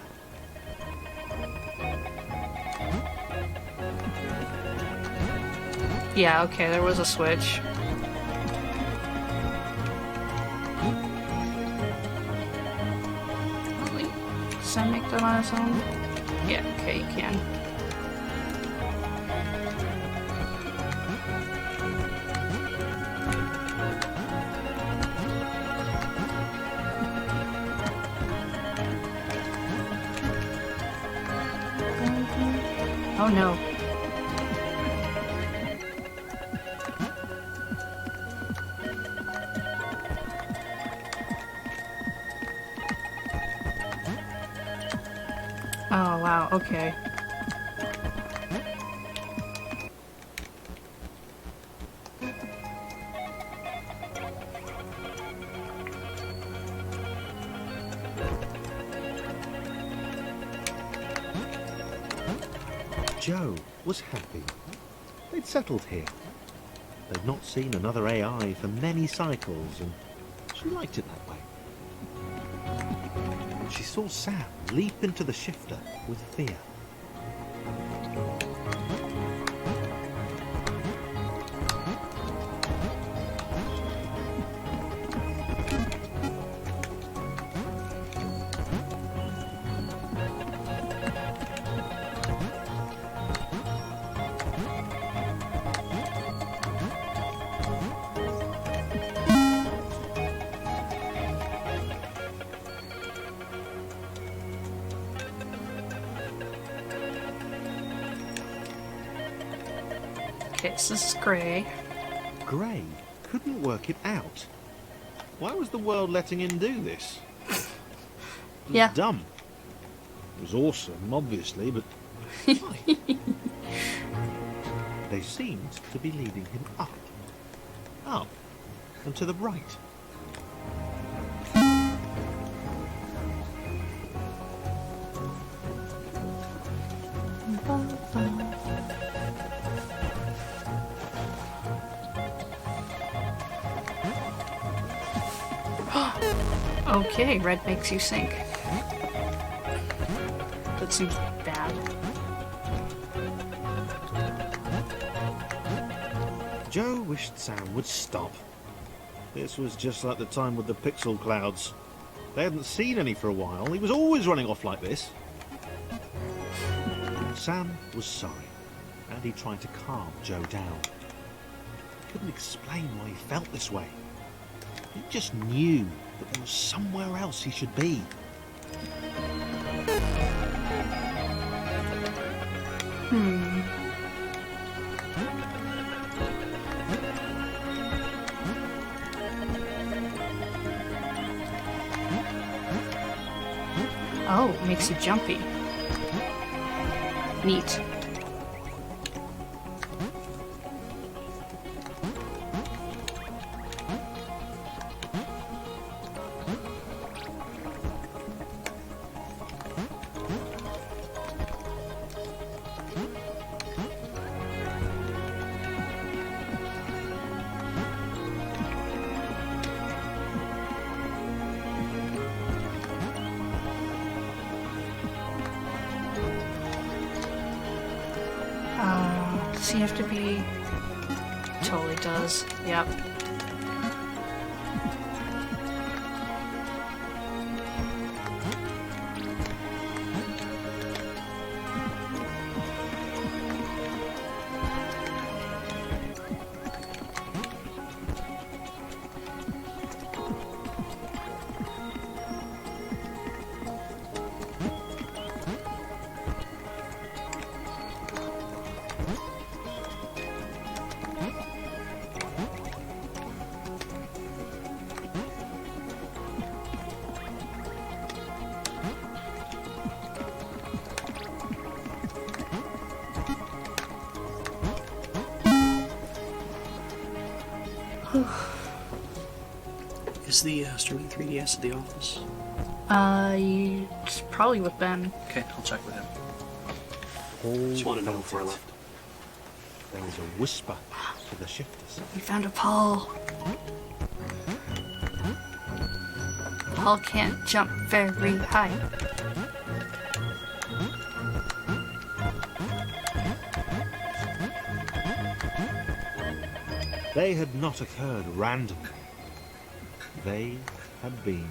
Yeah, okay, there was a switch. Wait, does Sam make that on his own? Yeah, okay, you can. Oh no. Oh wow, okay. Joe was happy. They'd settled here. They'd not seen another AI for many cycles, and she liked it that way. She saw Sam leap into the shifter with fear. Okay, so this is Gray. Gray couldn't work it out. Why was the world letting him do this? It was Yeah. dumb. It was awesome, obviously, but why? They seemed to be leading him up, and to the right. Okay, red makes you sink. That seems bad. Joe wished Sam would stop. This was just like the time with the pixel clouds. They hadn't seen any for a while. He was always running off like this. Sam was sorry, and he tried to calm Joe down. He couldn't explain why he felt this way. He just knew that there was somewhere else he should be. Oh, it makes you jumpy. Neat. Does he have to be... Totally does. Yep. Is the streaming 3DS at the office? It's probably with Ben. Okay, I'll check with him. All Just want to know felt before I it. left. There was a whisper to the shifters. We found a Paul. Paul can't jump very high. They had not occurred randomly. They had been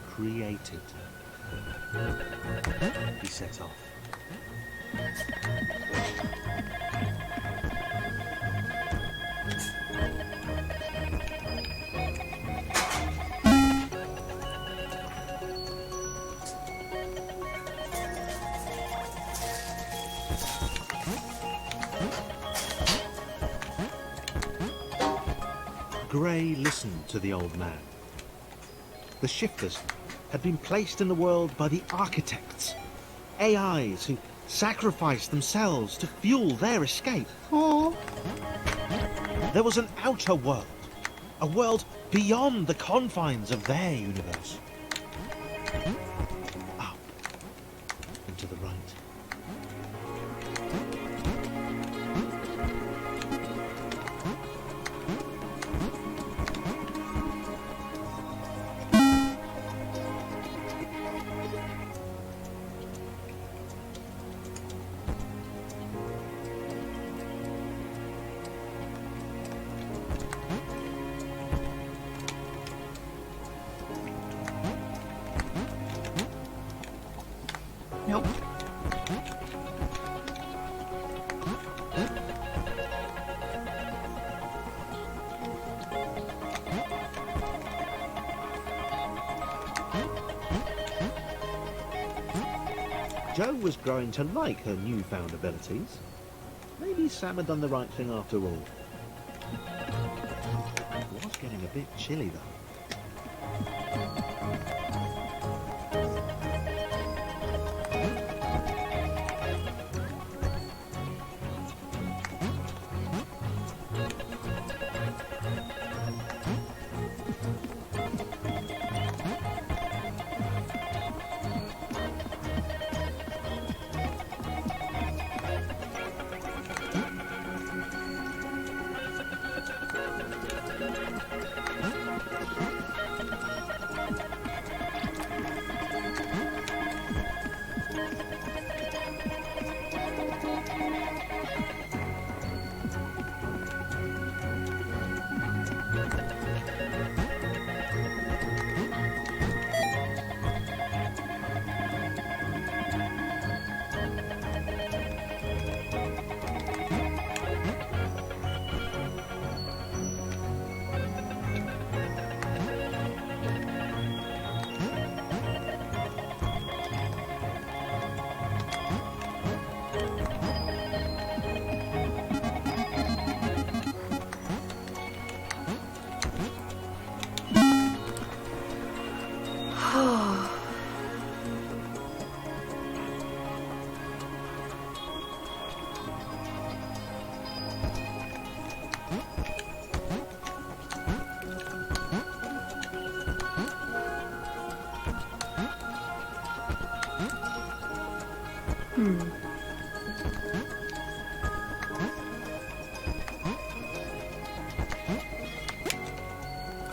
created. He set off. Gray listened to the old man. The shifters had been placed in the world by the architects, AIs who sacrificed themselves to fuel their escape. Oh. There was an outer world, a world beyond the confines of their universe. Up and to the right. Nope. Jo was growing to like her newfound abilities. Maybe Sam had done the right thing after all. It was getting a bit chilly though.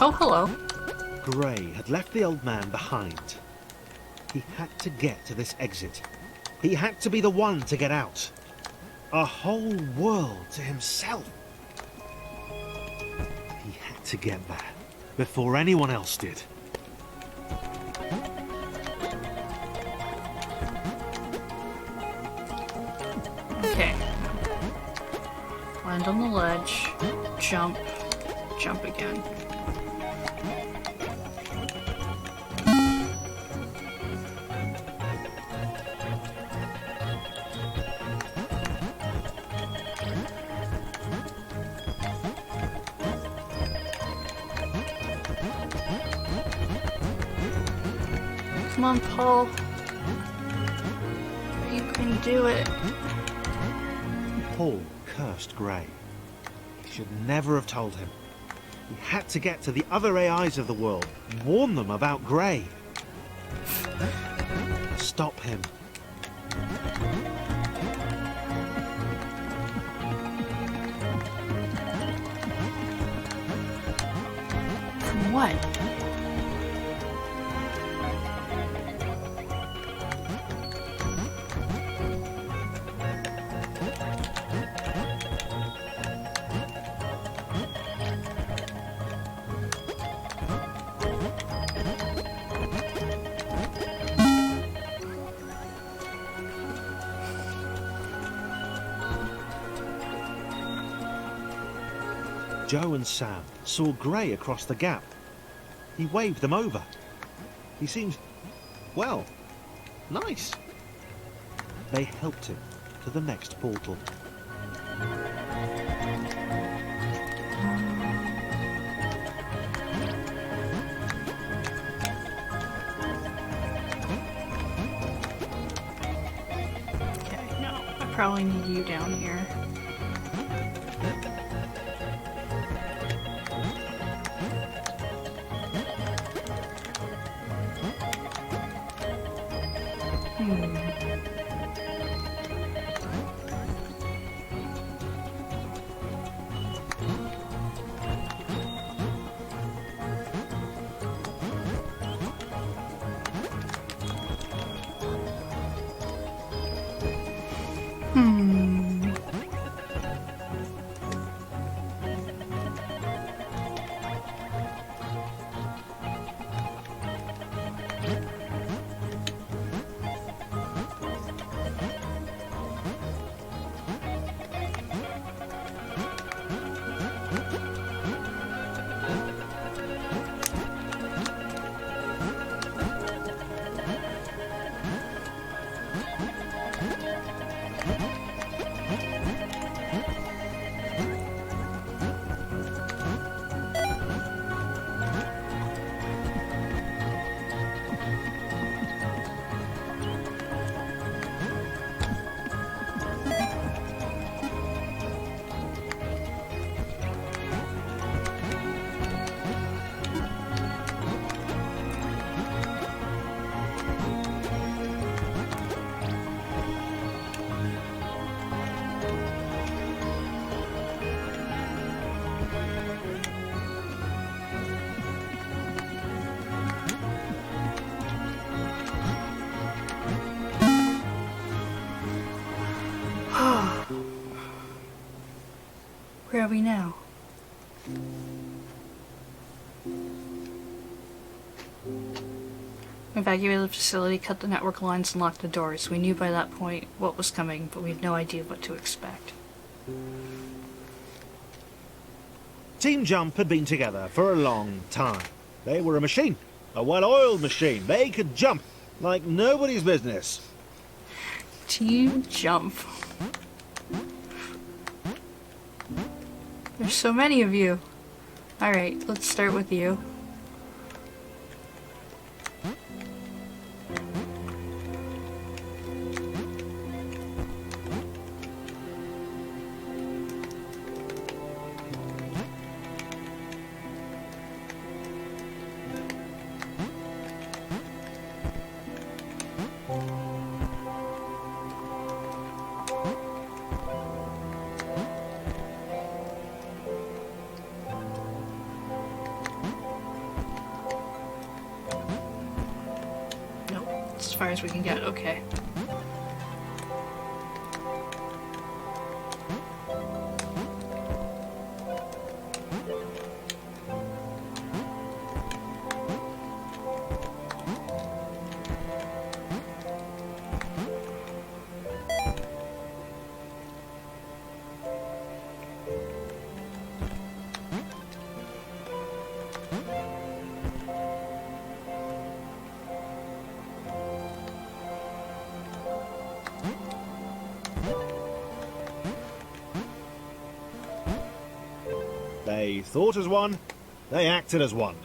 Oh, hello. Gray had left the old man behind. He had to get to this exit. He had to be the one to get out. A whole world to himself. He had to get there before anyone else did. Okay. Land on the ledge. Jump. Jump again. Come on, Paul. You can do it. Paul cursed Grey. He should never have told him. He had to get to the other AIs of the world, warn them about Grey. Stop him. From what? Joe and Sam saw Grey across the gap. He waved them over. He seemed, well, nice. They helped him to the next portal. Okay, no. I probably need you down here. Where are we now? We evacuated the facility, cut the network lines, and locked the doors. We knew by that point what was coming, but we had no idea what to expect. Team Jump had been together for a long time. They were a machine, a well-oiled machine. They could jump like nobody's business. Team Jump. There's so many of you. Alright, let's start with you. As far as we can get, okay. They thought as one, they acted as one.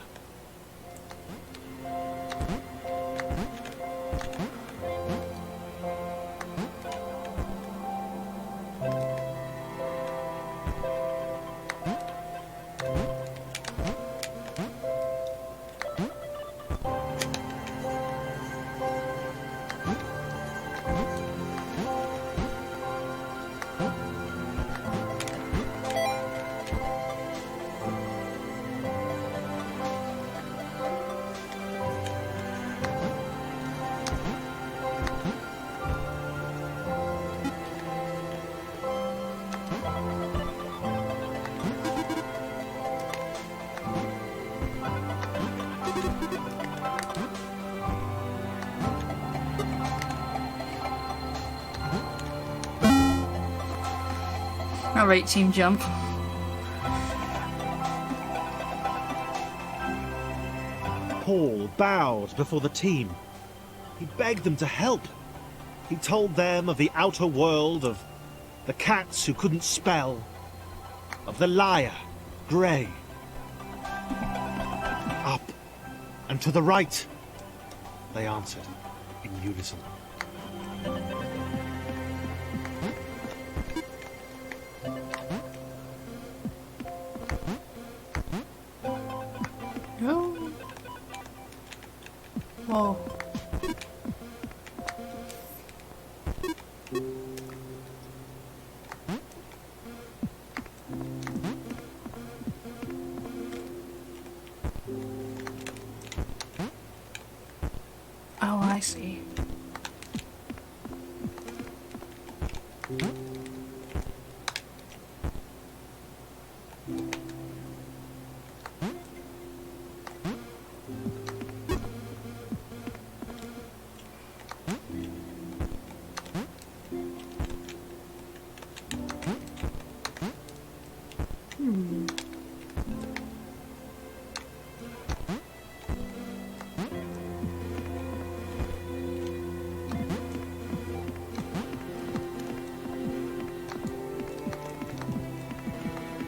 Alright, Team Jump. Paul bowed before the team. He begged them to help. He told them of the outer world, of the cats who couldn't spell, of the liar, Grey. Up and to the right, they answered in unison. No. Whoa. Oh, I see.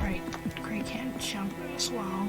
Right, Grey can't jump as well.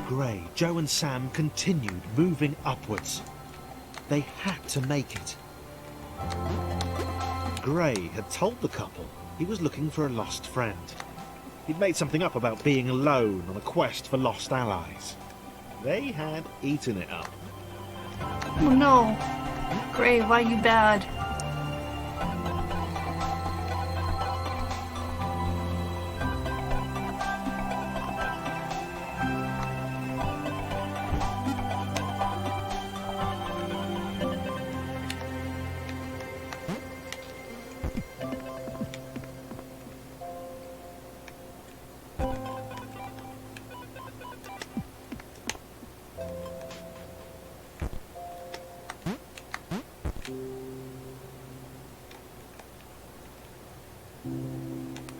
Grey, Joe and Sam continued moving upwards. They had to make it. Grey had told the couple he was looking for a lost friend. He'd made something up about being alone on a quest for lost allies. They had eaten it up. Oh no! Grey, why you bad?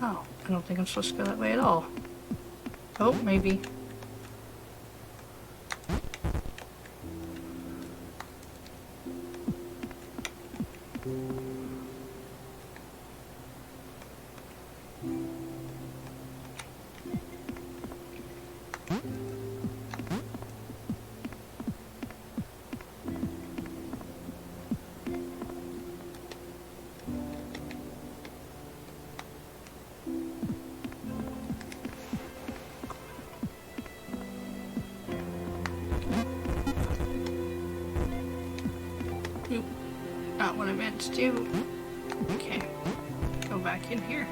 Oh, I don't think I'm supposed to go that way at all. Oh, maybe. Nope. Not what I meant to do. Okay. Go back in here.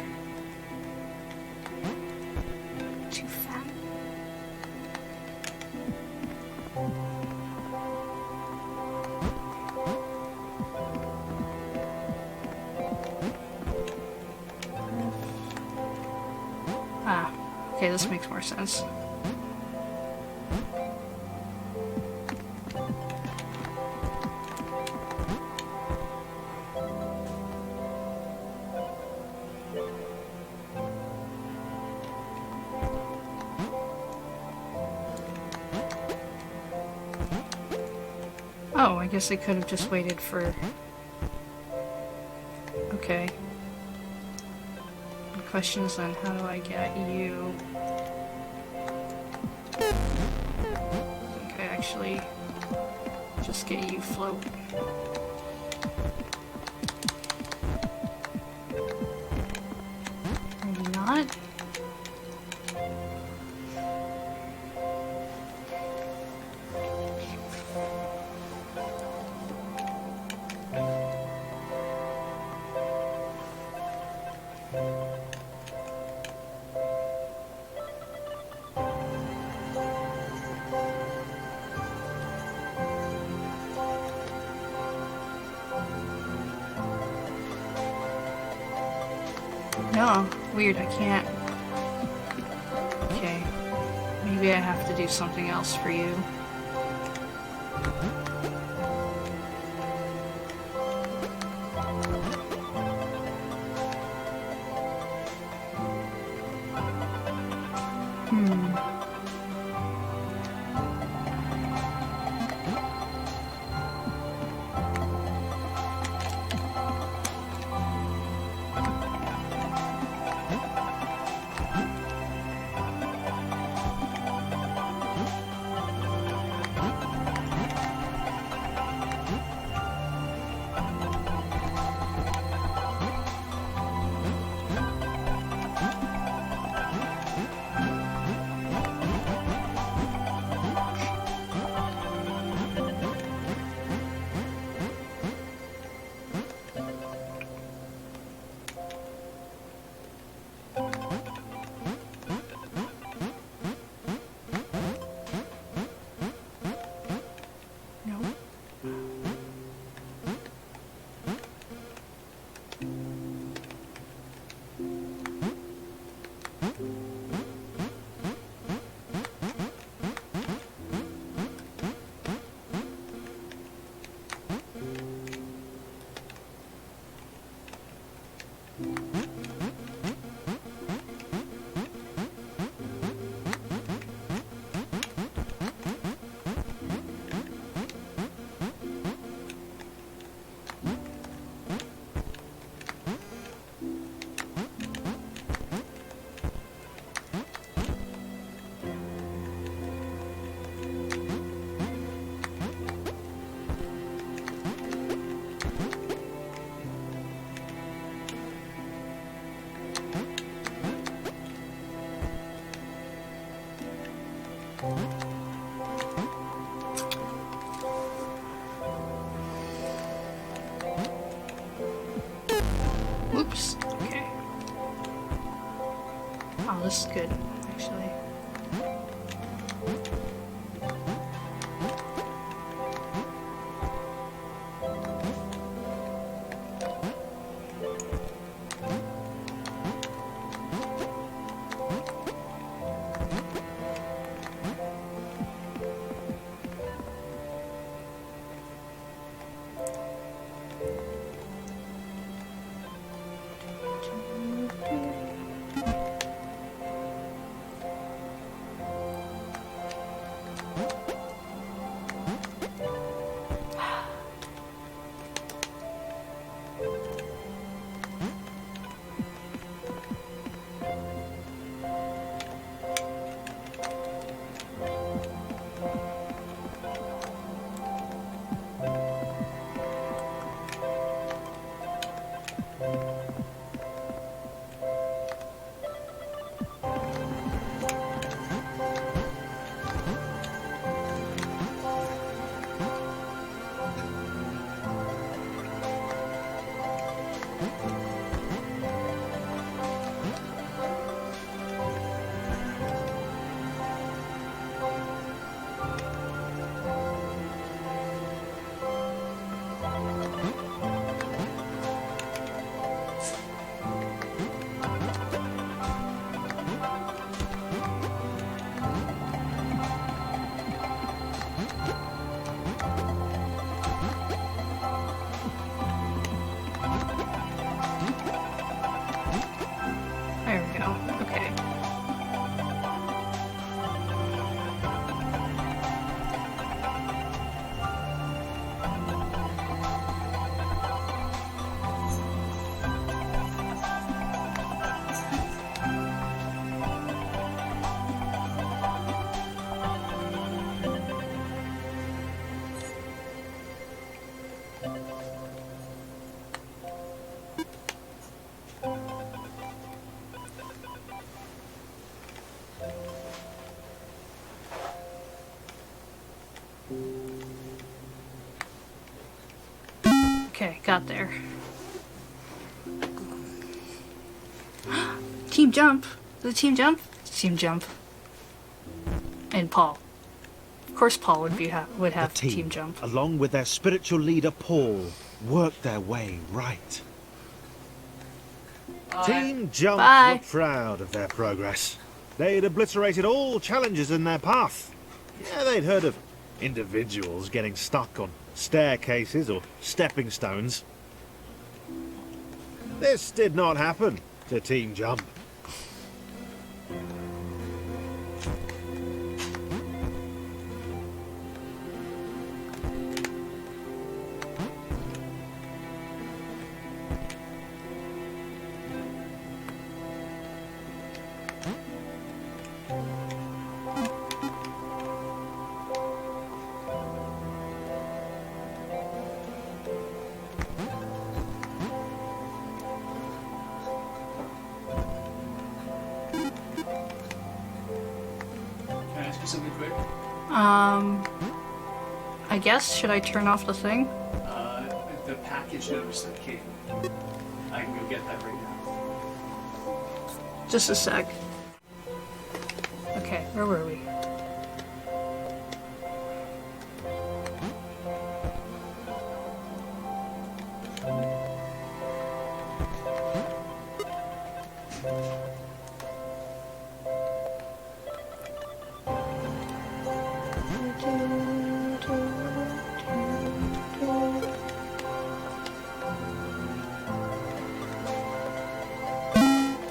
Too fat. Ah, okay, this makes more sense. Oh, I guess I could have just waited for... Okay. The question is then, how do I get you... I think I actually just get you float. Maybe not? No, weird, I can't. Okay, maybe I have to do something else for you. No. Oops. Okay. Oh, this is good, actually. Okay, got there. Team jump. The team jump. Team jump. And Paul. Of course, Paul would have The team jump. along with their spiritual leader Paul, worked their way right. Team Jump Bye. were proud of their progress. They'd obliterated all challenges in their path. Yeah, they'd heard of individuals getting stuck on staircases or stepping stones. This did not happen to Team Jump. Can I ask you something quick? I guess, should I turn off the thing? The package notice that came. I can go get that right now. Just a sec. Okay, where were we?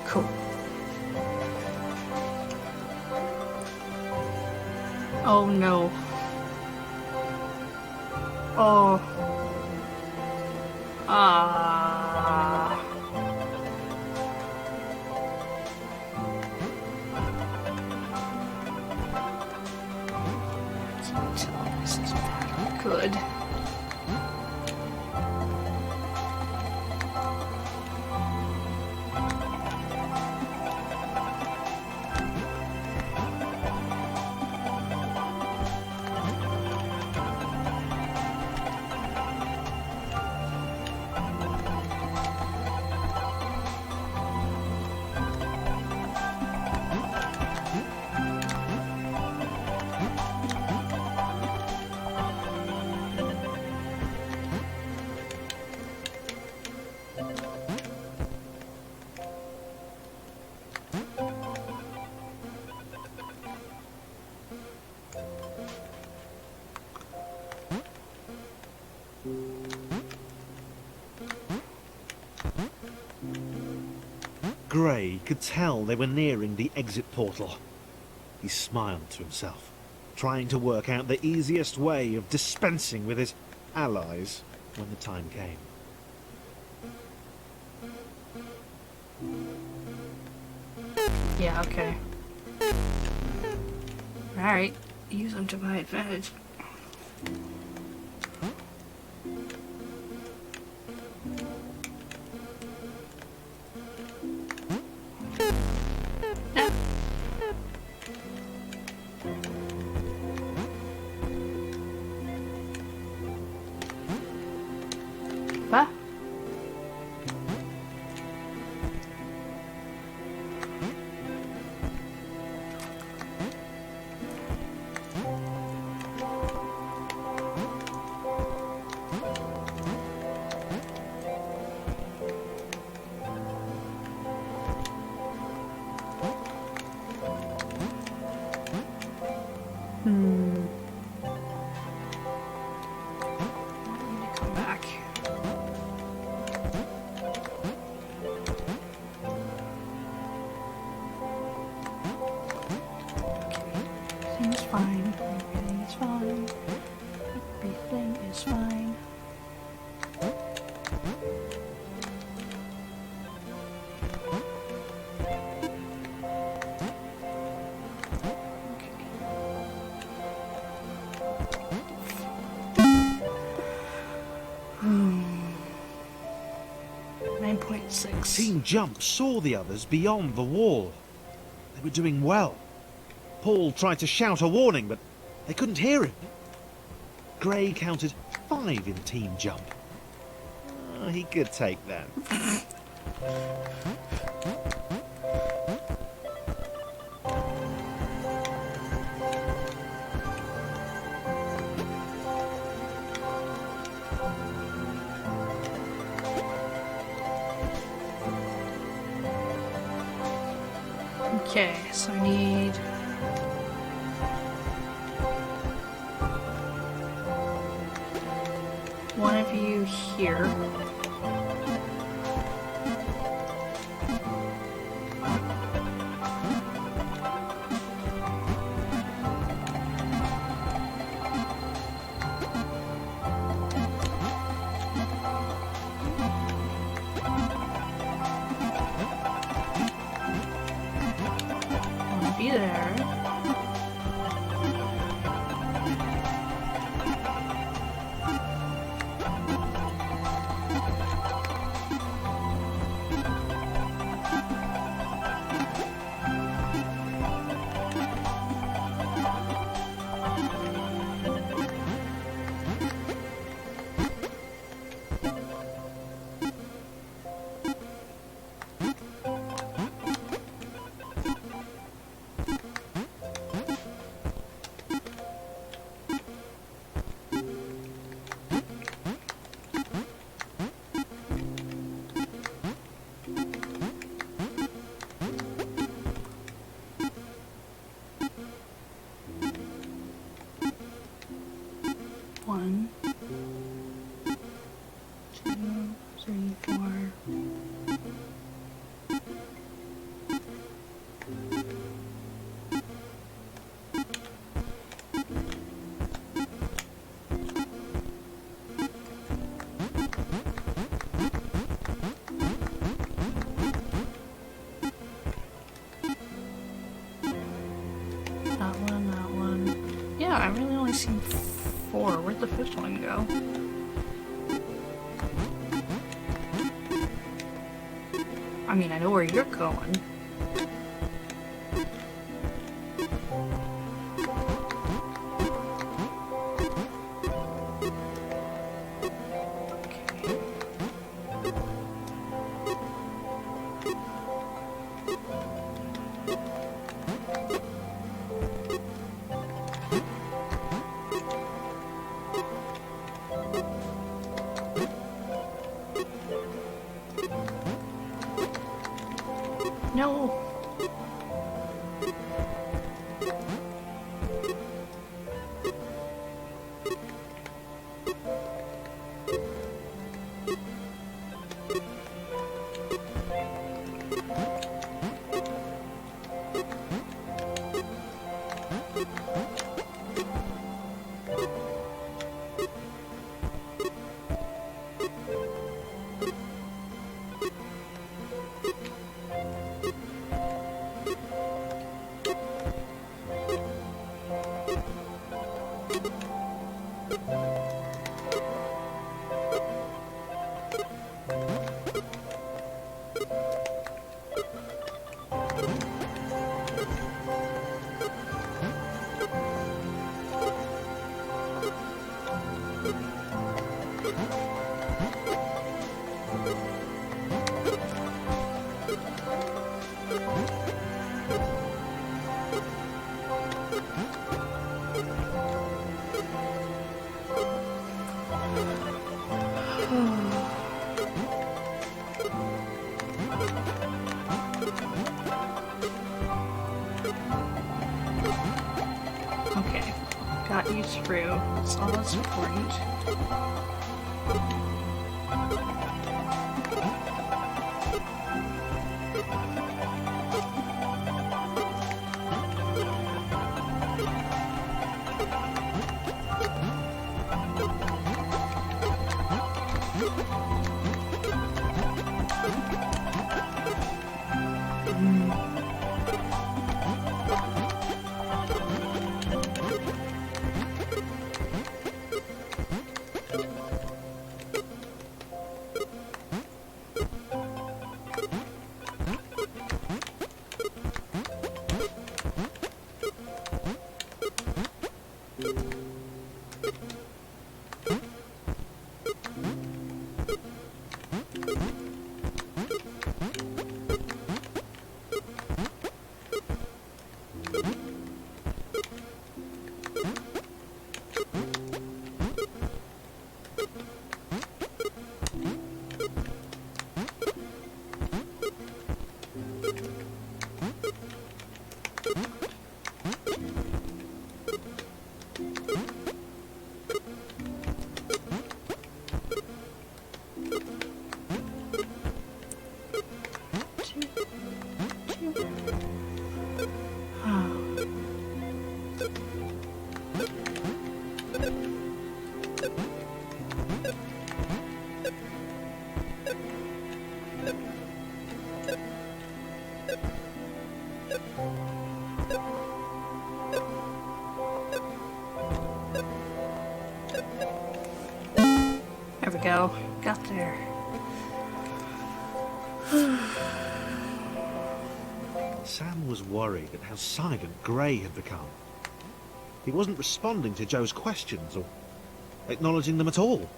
Cool. Oh no. Oh. Ah. This is not good. Gray could tell they were nearing the exit portal. He smiled to himself, trying to work out the easiest way of dispensing with his allies when the time came. Yeah, okay. Alright, use them to my advantage. What? Come back. Everything's fine. Everything's fine. Everything is fine. Okay. 9.6. Team Jump saw the others beyond the wall. They were doing well. Paul tried to shout a warning, but they couldn't hear him. Gray counted 5 in Team Jump. Oh, he could take them. Okay, so I need one of you here. Wanna be there. One, two, three, four. That one, that one. Yeah, I really only seen four. Where'd the fifth one go? I mean, I know where you're going. Okay. No. Okay, got you through. That's all that's important. There we go. Got there. Sam was worried at how silent Gray had become. He wasn't responding to Joe's questions or acknowledging them at all.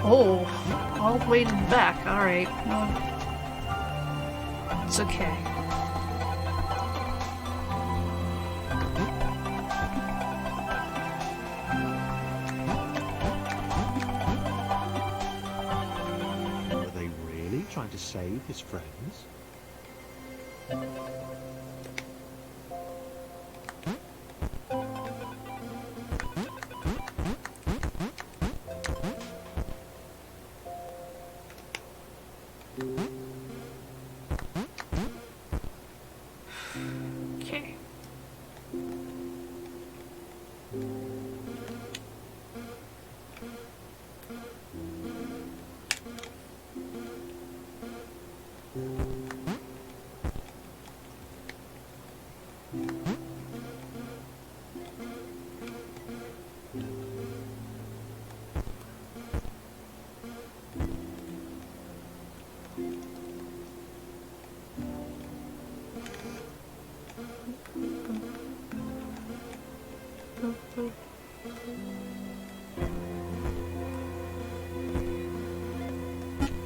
Oh, all the way to the back. Alright, well, it's okay. Were they really trying to save his friends? Okay.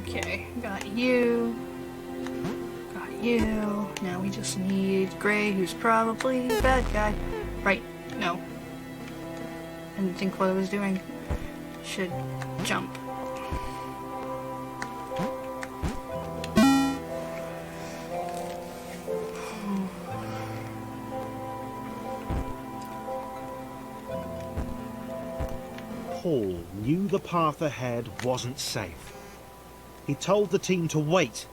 Okay, got you. Got you. Now we just need Gray, who's probably the bad guy. Right? No. I didn't think what I was doing. Should jump. Paul knew the path ahead wasn't safe. He told the team to wait,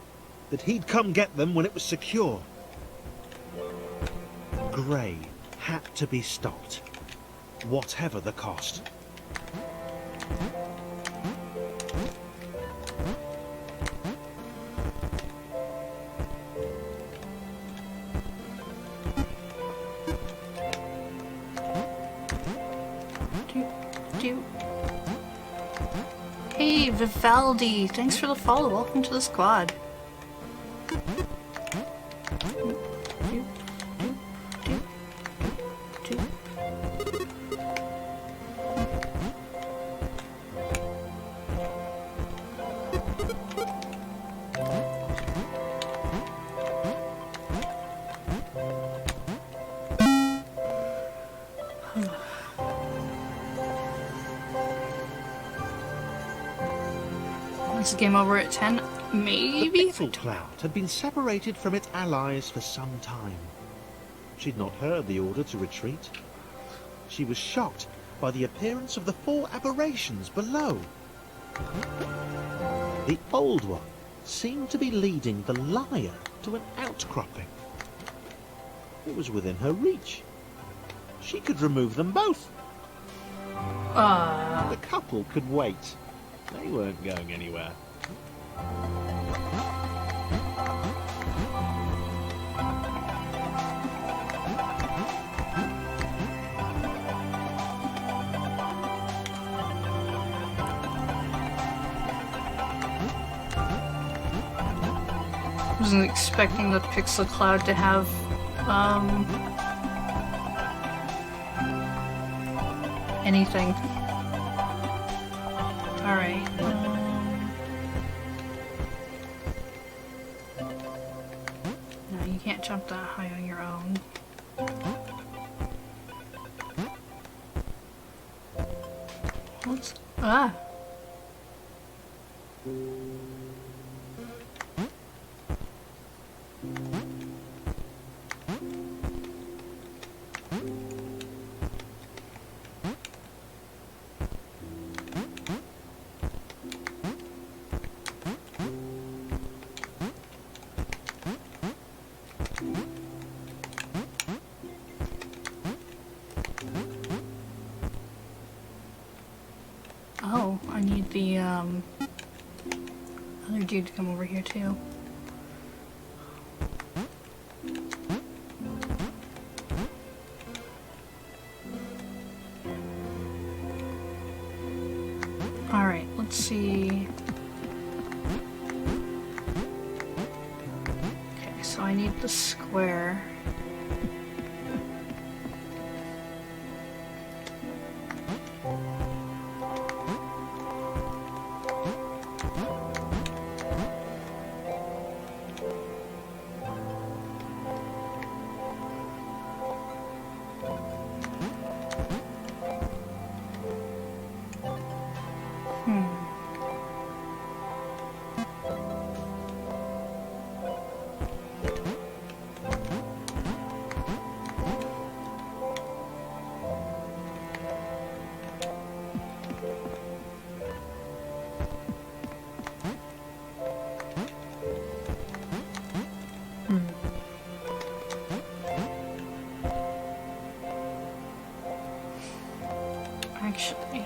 that he'd come get them when it was secure. Gray had to be stopped, whatever the cost. Hey, Vivaldi, thanks for the follow. Welcome to the squad. Is the game over at 10? Maybe? The Pixel Cloud had been separated from its allies for some time. She'd not heard the order to retreat. She was shocked by the appearance of the 4 aberrations below, The old one seemed to be leading the liar to an outcropping. It was within her reach. She could remove them both. The couple could wait. They weren't going anywhere. Wasn't expecting the pixel cloud to have anything. Alright. No, you can't jump that high on your own. What's... Ah! Oh, I need the, other dude to come over here, too. Alright, let's see. Okay, so I need the square. Actually...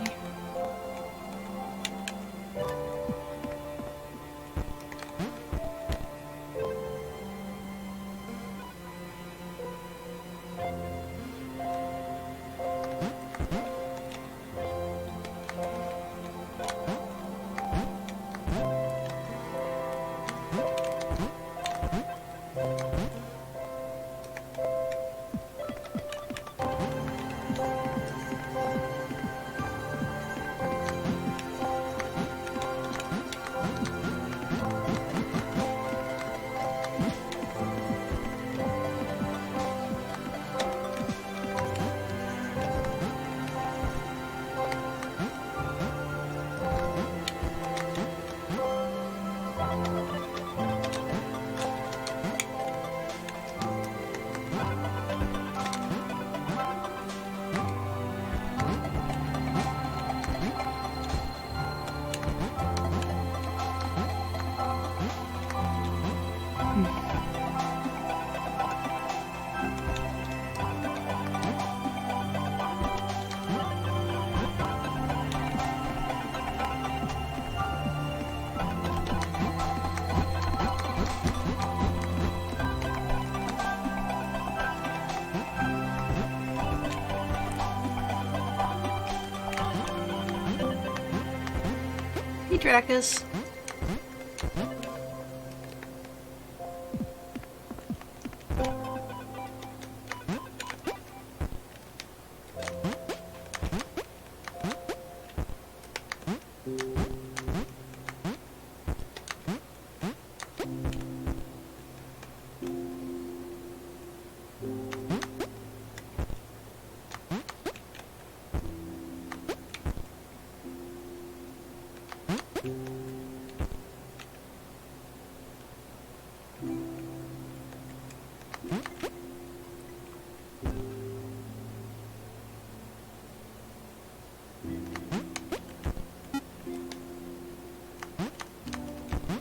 Hey, Dracus.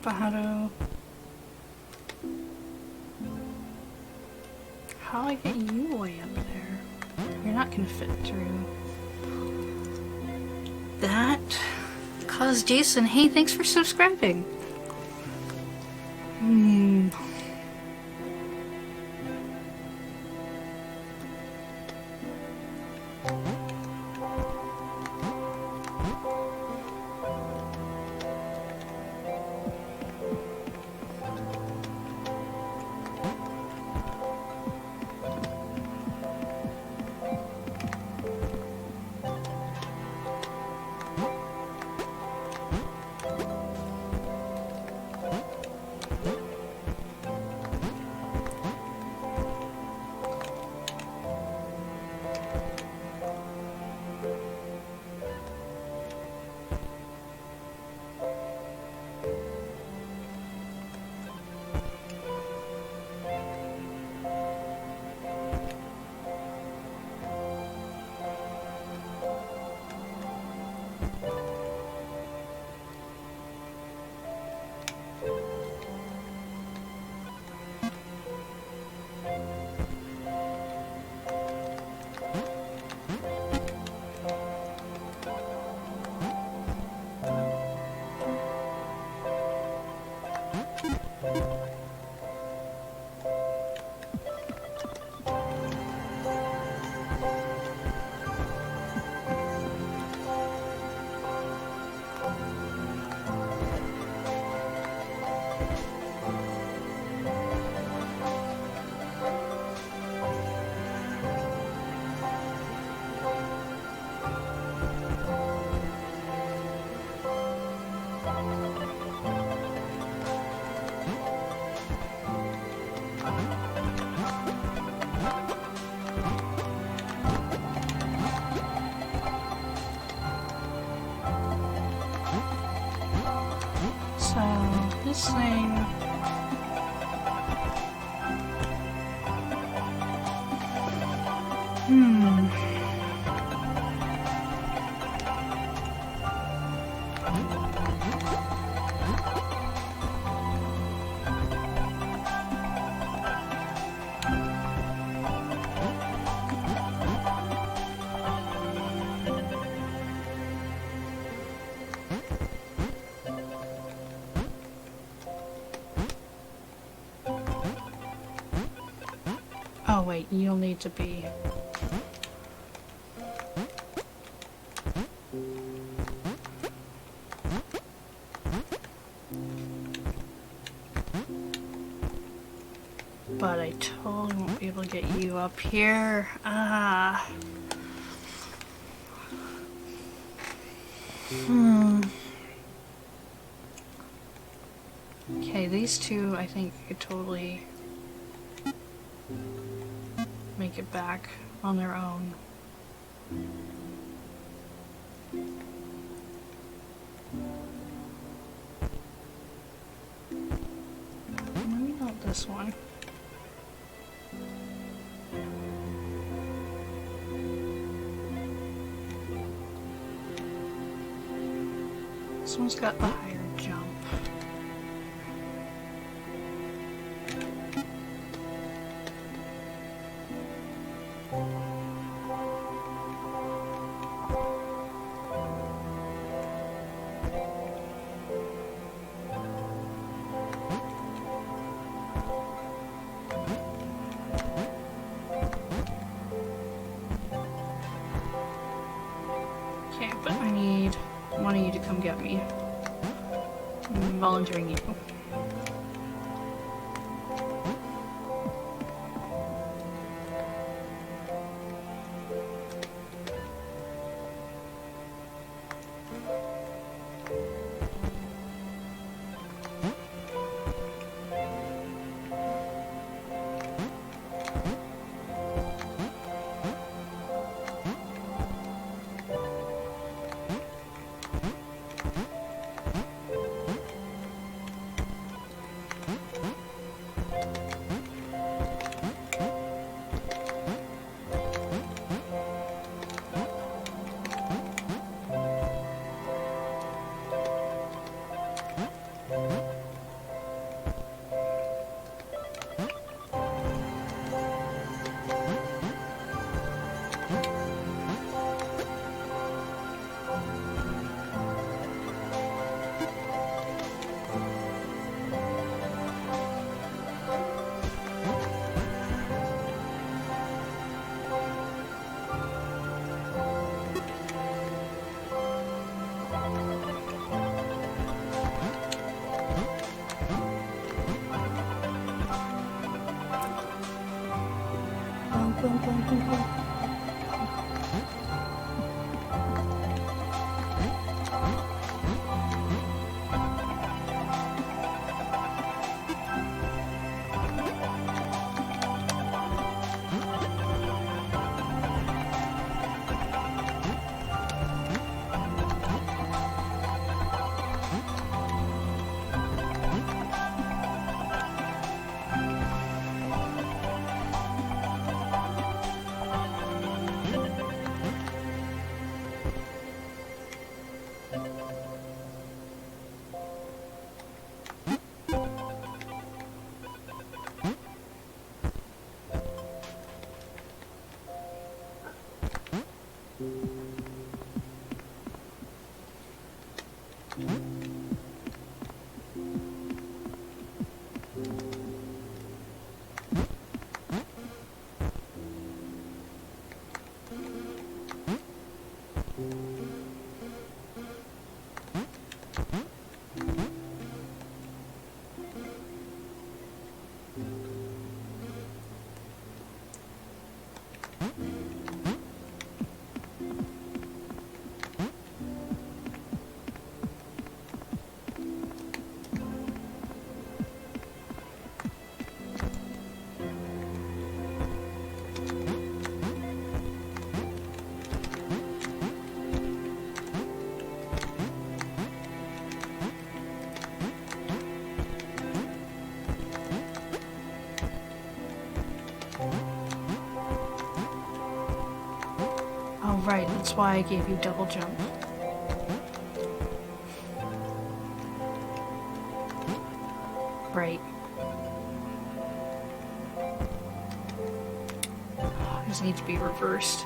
but how do I get you way up there? You're not gonna fit through that. Cause Jason, hey, thanks for subscribing. So this thing. Oh wait, you'll need to be... But I totally won't be able to get you up here. Okay, these two I think could totally make it back on their own. Maybe not this one. This one's got the higher jump. Okay, but I need one of you to come get me. I'm volunteering you. Oh, right, that's why I gave you double jump. Right. These need to be reversed.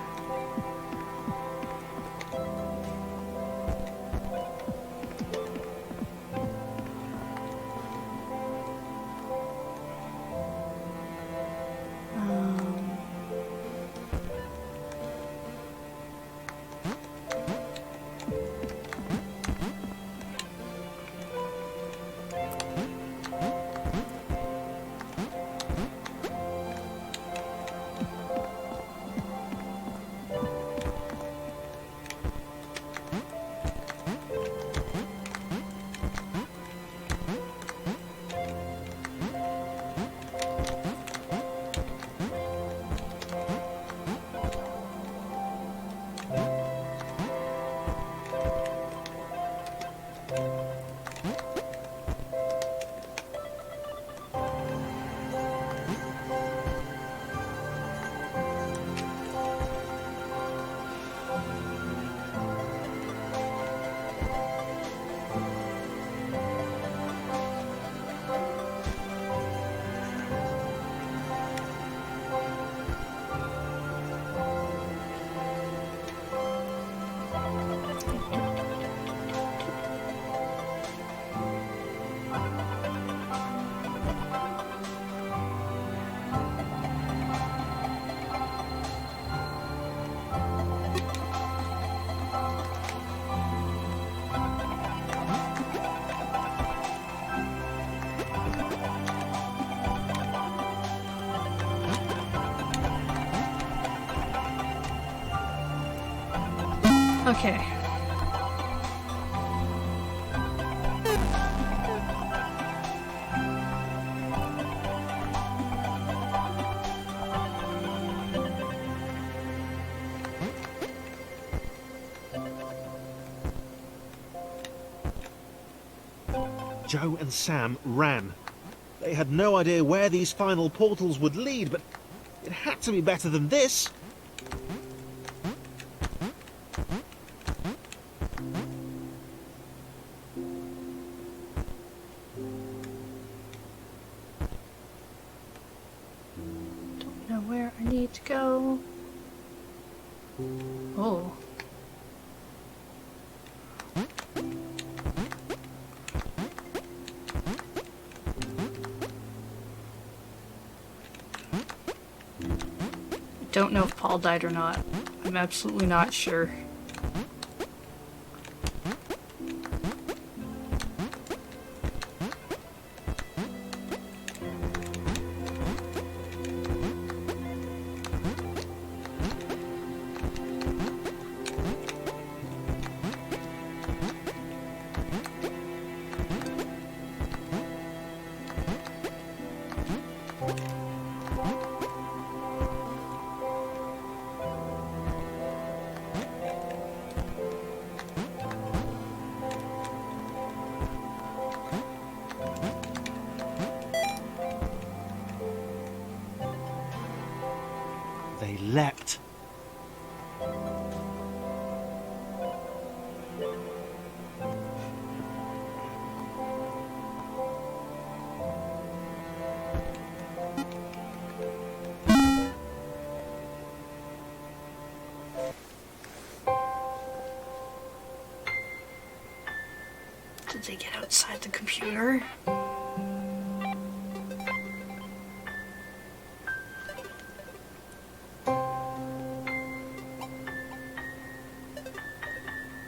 Okay. Joe and Sam ran. They had no idea where these final portals would lead, but it had to be better than this. Don't know where I need to go. Oh. Don't know if Paul died or not. I'm absolutely not sure. leapt. Did they get outside the computer?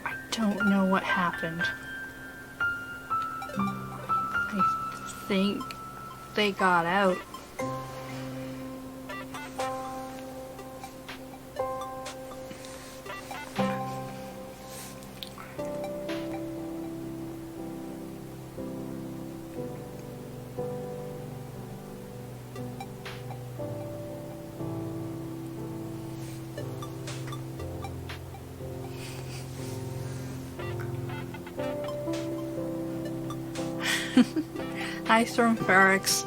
I don't know what happened. I think they got out. Hi, Storm Barracks.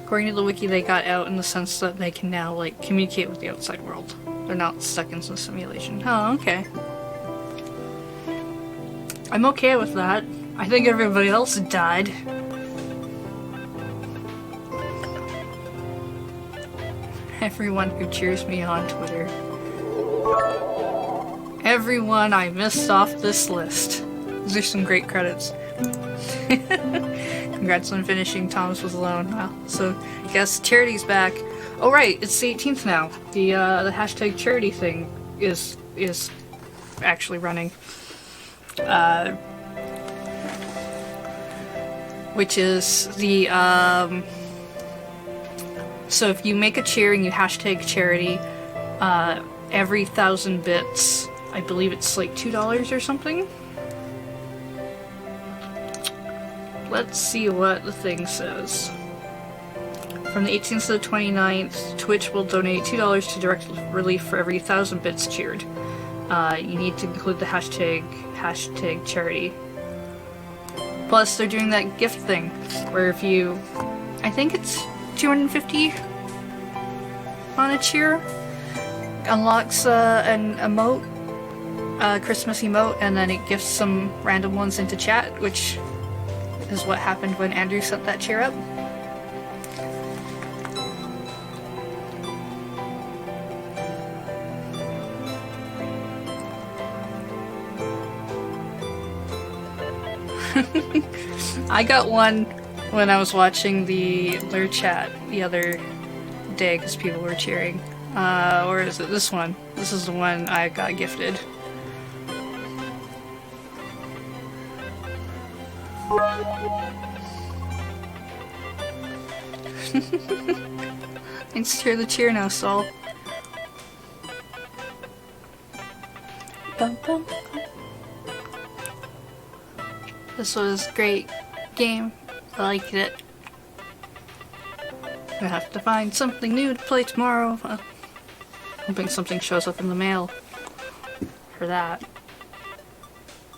According to the wiki, they got out in the sense that they can now, like, communicate with the outside world. They're not stuck in some simulation. Oh, okay. I'm okay with that. I think everybody else died. Everyone who cheers me on Twitter. Everyone I missed off this list. These are some great credits. Congrats on finishing Thomas Was Alone. Wow. So, guess charity's back. Oh right, it's the 18th now. The hashtag charity thing is actually running. Which is the so if you make a cheer and you hashtag charity, every 1,000 bits, I believe it's like $2 or something. Let's see what the thing says. From the 18th to the 29th, Twitch will donate $2 to direct relief for every 1,000 bits cheered. You need to include the hashtag charity. Plus, they're doing that gift thing, where if you, I think it's 250 on a cheer, unlocks an emote, a Christmas emote, and then it gifts some random ones into chat, which is what happened when Andrew sent that cheer up. I got one when I was watching the Lure chat the other day because people were cheering. Or is it this one? This is the one I got gifted. Thanks to hear the cheer now, Saul. Bum, bum, bum. This was a great game. I liked it. I have to find something new to play tomorrow. Hoping something shows up in the mail for that.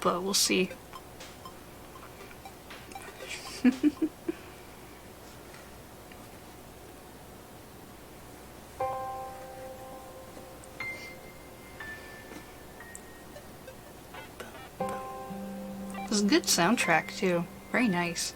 But we'll see. It's a good soundtrack too. Very nice.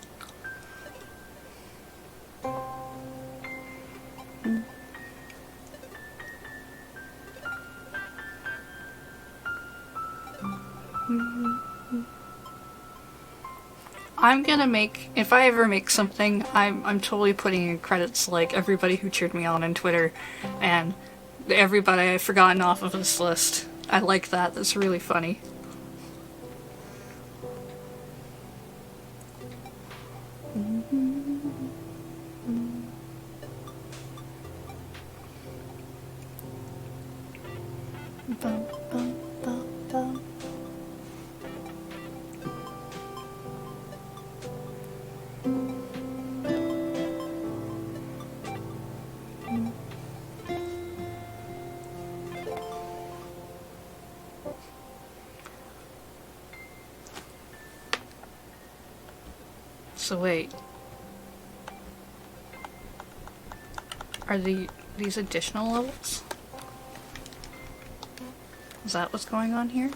I'm gonna make, if I ever make something, I'm totally putting in credits like everybody who cheered me on Twitter and everybody I've forgotten off of this list. I like that. That's really funny. Bum, bum, bum, bum. So wait. Are these additional levels? Is that what's going on here?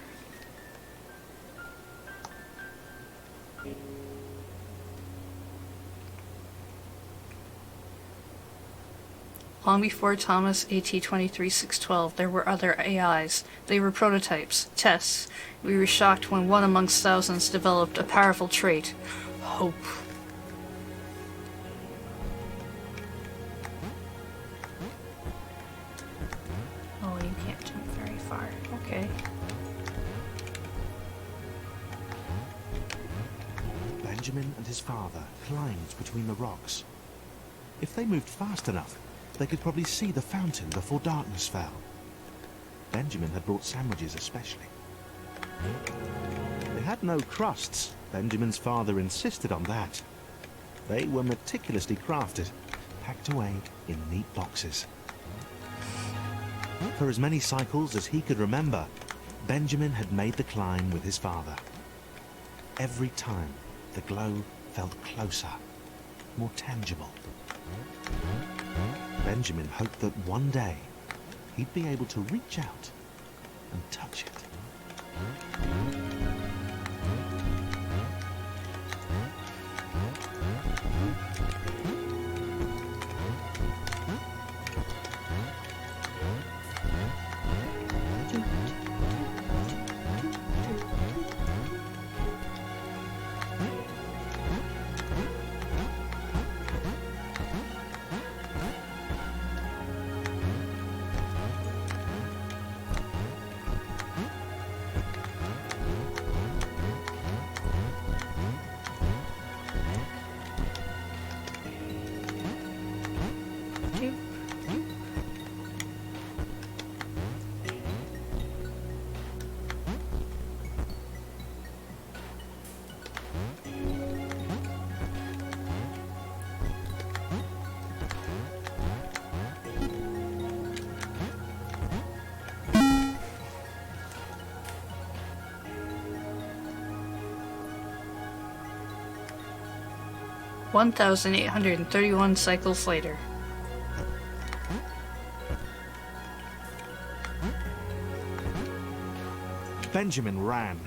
Long before Thomas AT-23612, there were other AIs. They were prototypes, tests. We were shocked when one amongst thousands developed a powerful trait. Hope. Oh, you can't jump very far. Okay. Benjamin and his father climbed between the rocks. If they moved fast enough, they could probably see the fountain before darkness fell. Benjamin had brought sandwiches especially. They had no crusts. Benjamin's father insisted on that. They were meticulously crafted, packed away in neat boxes. For as many cycles as he could remember, Benjamin had made the climb with his father. Every time, the glow felt closer, more tangible. Benjamin hoped that one day he'd be able to reach out and touch it. Okay. 1,831 cycles later. Benjamin ran.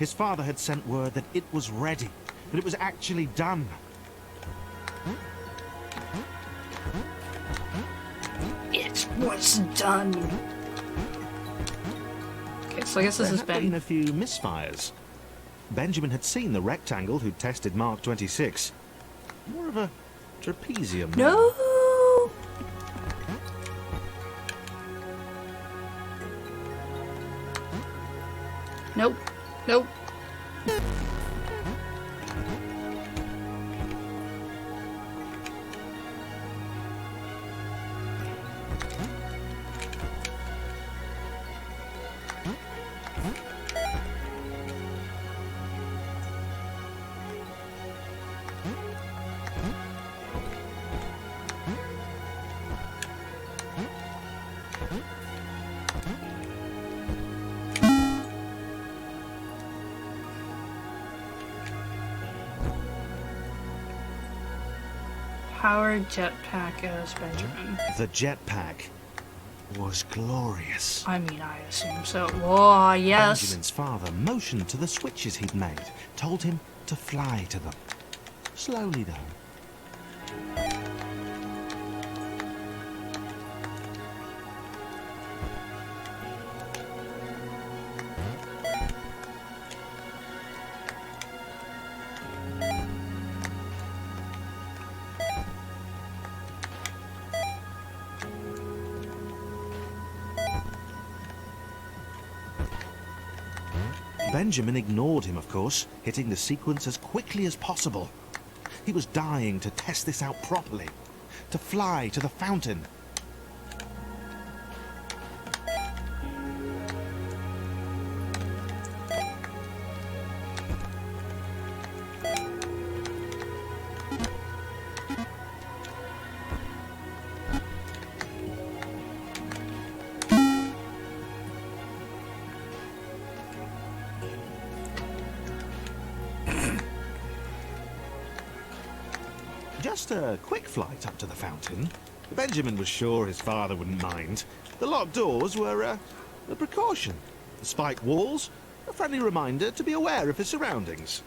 His father had sent word that it was ready, that it was actually done. It was done. Okay, so I guess this There has had been been a few misfires. Benjamin had seen the rectangle who'd tested Mark 26. More of a trapezium. No. Nope. Nope. Powered jetpack as Benjamin. The jetpack was glorious. I mean, I assume so. Whoa, yes. Benjamin's father motioned to the switches he'd made, told him to fly to them. Slowly, though. Benjamin ignored him, of course, hitting the sequence as quickly as possible. He was dying to test this out properly, to fly to the fountain. just a quick flight up to the fountain, Benjamin was sure his father wouldn't mind. The locked doors were a precaution. The spiked walls, a friendly reminder to be aware of his surroundings.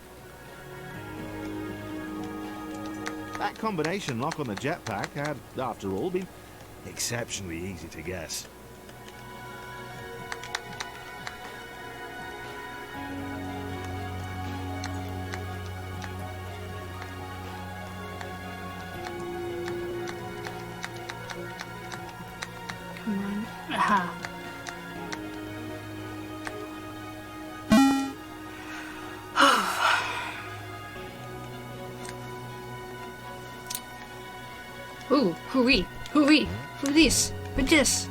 That combination lock on the jetpack had, after all, been exceptionally easy to guess. Come on. Aha. Ooh, hooey, hooey, who this? Who this?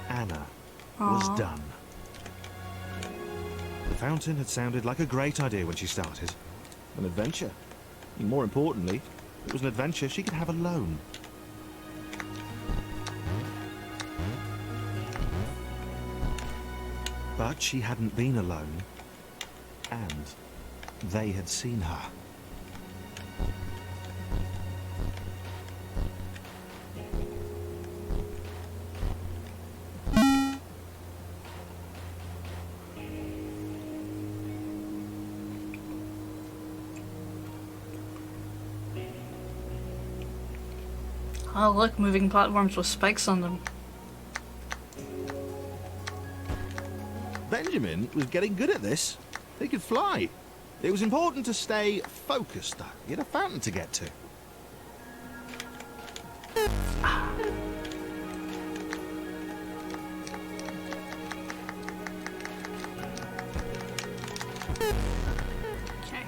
Anna was Aw. done. The fountain had sounded like a great idea when she started. An adventure. And more importantly, it was an adventure she could have alone. But she hadn't been alone. And they had seen her. Oh look, moving platforms with spikes on them. Benjamin was getting good at this. He could fly. It was important to stay focused, though. He had a fountain to get to. Okay.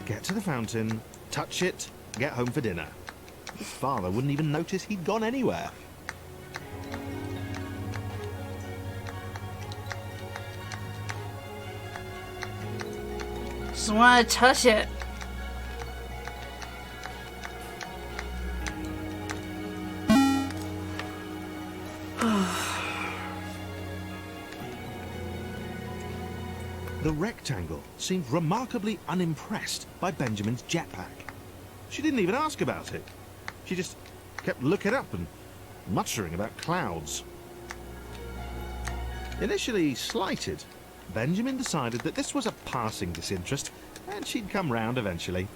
Get to the fountain, touch it, get home for dinner. His father wouldn't even notice he'd gone anywhere. Just wanna touch it. The rectangle seemed remarkably unimpressed by Benjamin's jetpack. She didn't even ask about it. She just kept looking up and muttering about clouds. Initially slighted, Benjamin decided that this was a passing disinterest and she'd come round eventually.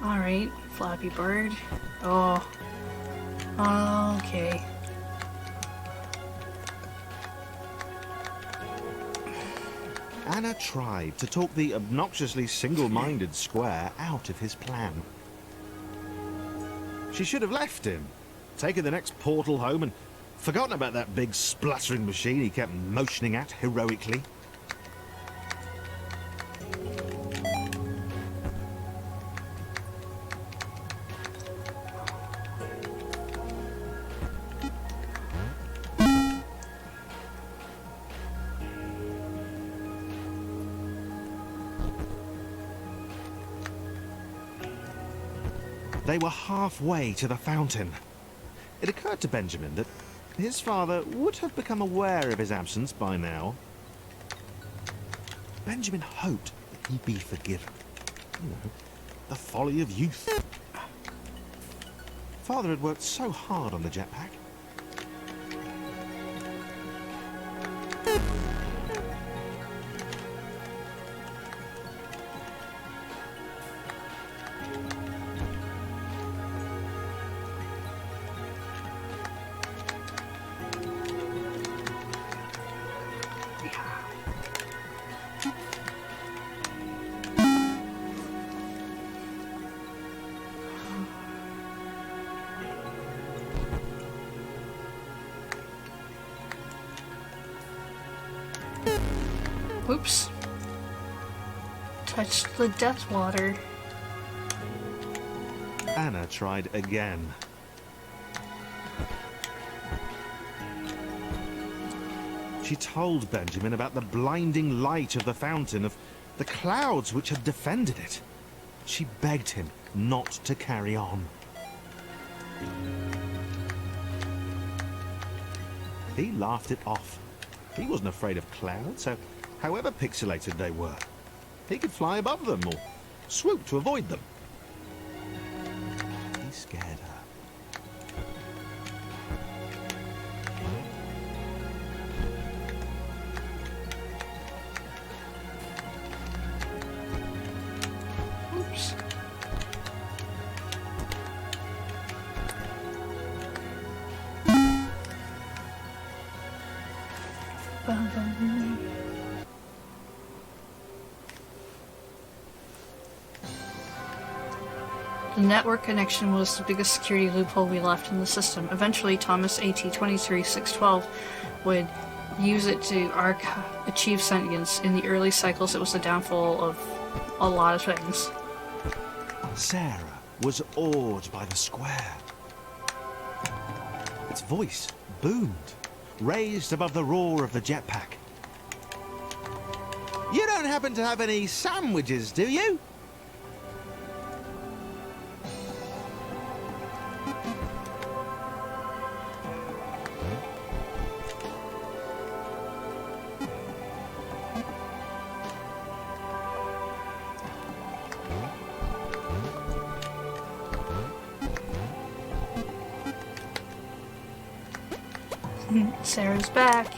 Alright, Flappy Bird. Oh. Okay. Anna tried to talk the obnoxiously single-minded Square out of his plan. She should have left him, taken the next portal home and forgotten about that big spluttering machine he kept motioning at heroically. They were halfway to the fountain. It occurred to Benjamin that his father would have become aware of his absence by now. Benjamin hoped that he'd be forgiven. You know, the folly of youth. Father had worked so hard on the jetpack. Oops. Touched the death water. Anna tried again. She told Benjamin about the blinding light of the fountain, of the clouds which had defended it. She begged him not to carry on. He laughed it off. He wasn't afraid of clouds, so however pixelated they were, he could fly above them or swoop to avoid them. He scared her. Oops. The network connection was the biggest security loophole we left in the system. Eventually, Thomas AT-23612 would use it to achieve sentience. In the early cycles, it was the downfall of a lot of things. Sarah was awed by the square. Its voice boomed, raised above the roar of the jetpack. You don't happen to have any sandwiches, do you? Sarah's back.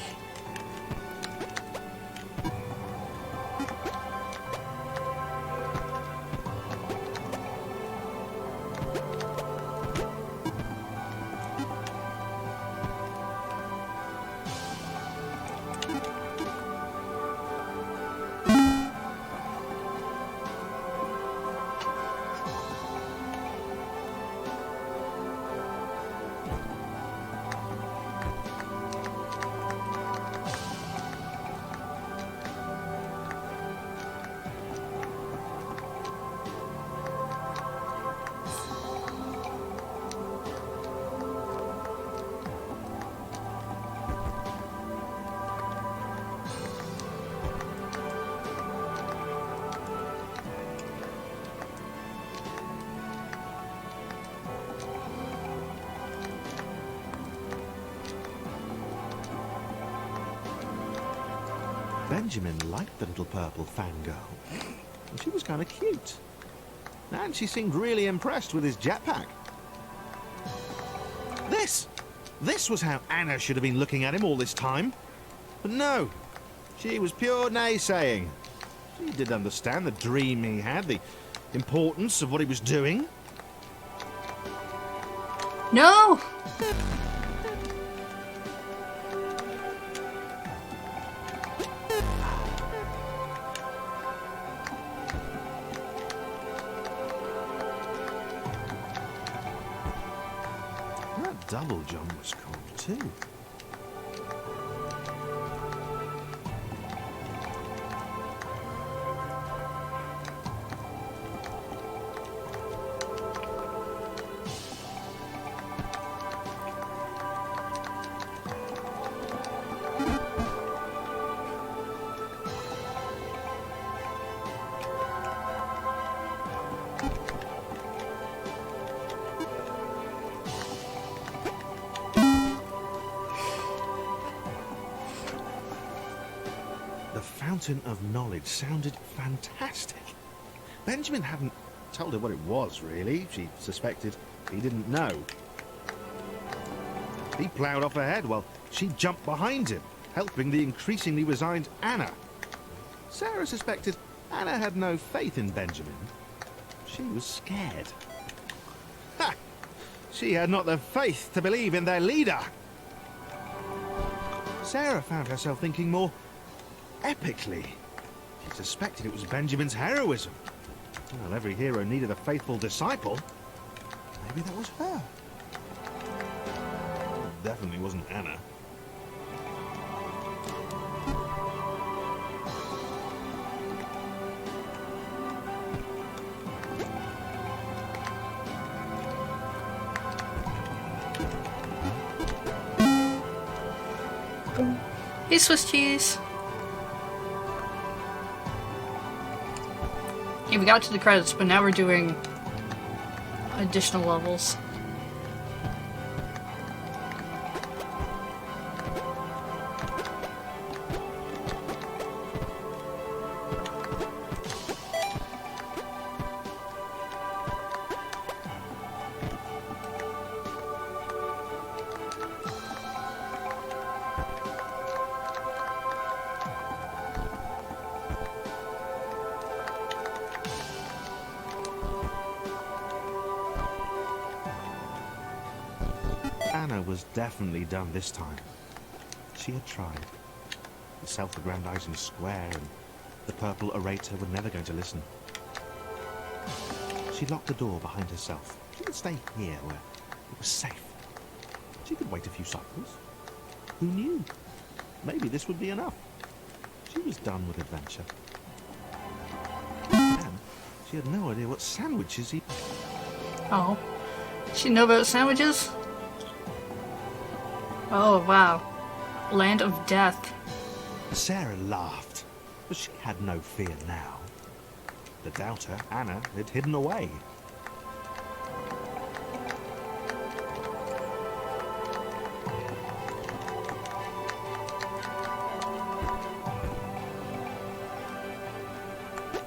Benjamin liked the little purple fangirl. And she was kind of cute. And she seemed really impressed with his jetpack. This was how Anna should have been looking at him all this time. But no, she was pure naysaying. She did understand the dream he had, the importance of what he was doing. No! That double jump was cool too. The Fountain of Knowledge sounded fantastic. Benjamin hadn't told her what it was, really. She suspected He didn't know. He ploughed off ahead while she jumped behind him, helping the increasingly resigned Anna. Sarah suspected Anna had no faith in Benjamin. She was scared. Ha! She had not the faith to believe in their leader. Sarah found herself thinking more epically. She suspected it was Benjamin's heroism. Well, every hero needed a faithful disciple. Maybe that was her. Definitely wasn't Anna. Hey, Swiss cheese. Okay, we got to the credits, but now we're doing additional levels. Anna was definitely done this time. She had tried. The self-aggrandizing square and the purple orator were never going to listen. She locked the door behind herself. She could stay here where it was safe. She could wait a few cycles. Who knew? Maybe this would be enough. She was done with adventure. And she had no idea what sandwiches he... Oh. She know about sandwiches? Oh, wow. Land of Death. Sarah laughed, but she had no fear now. The doubter, Anna, had hidden away.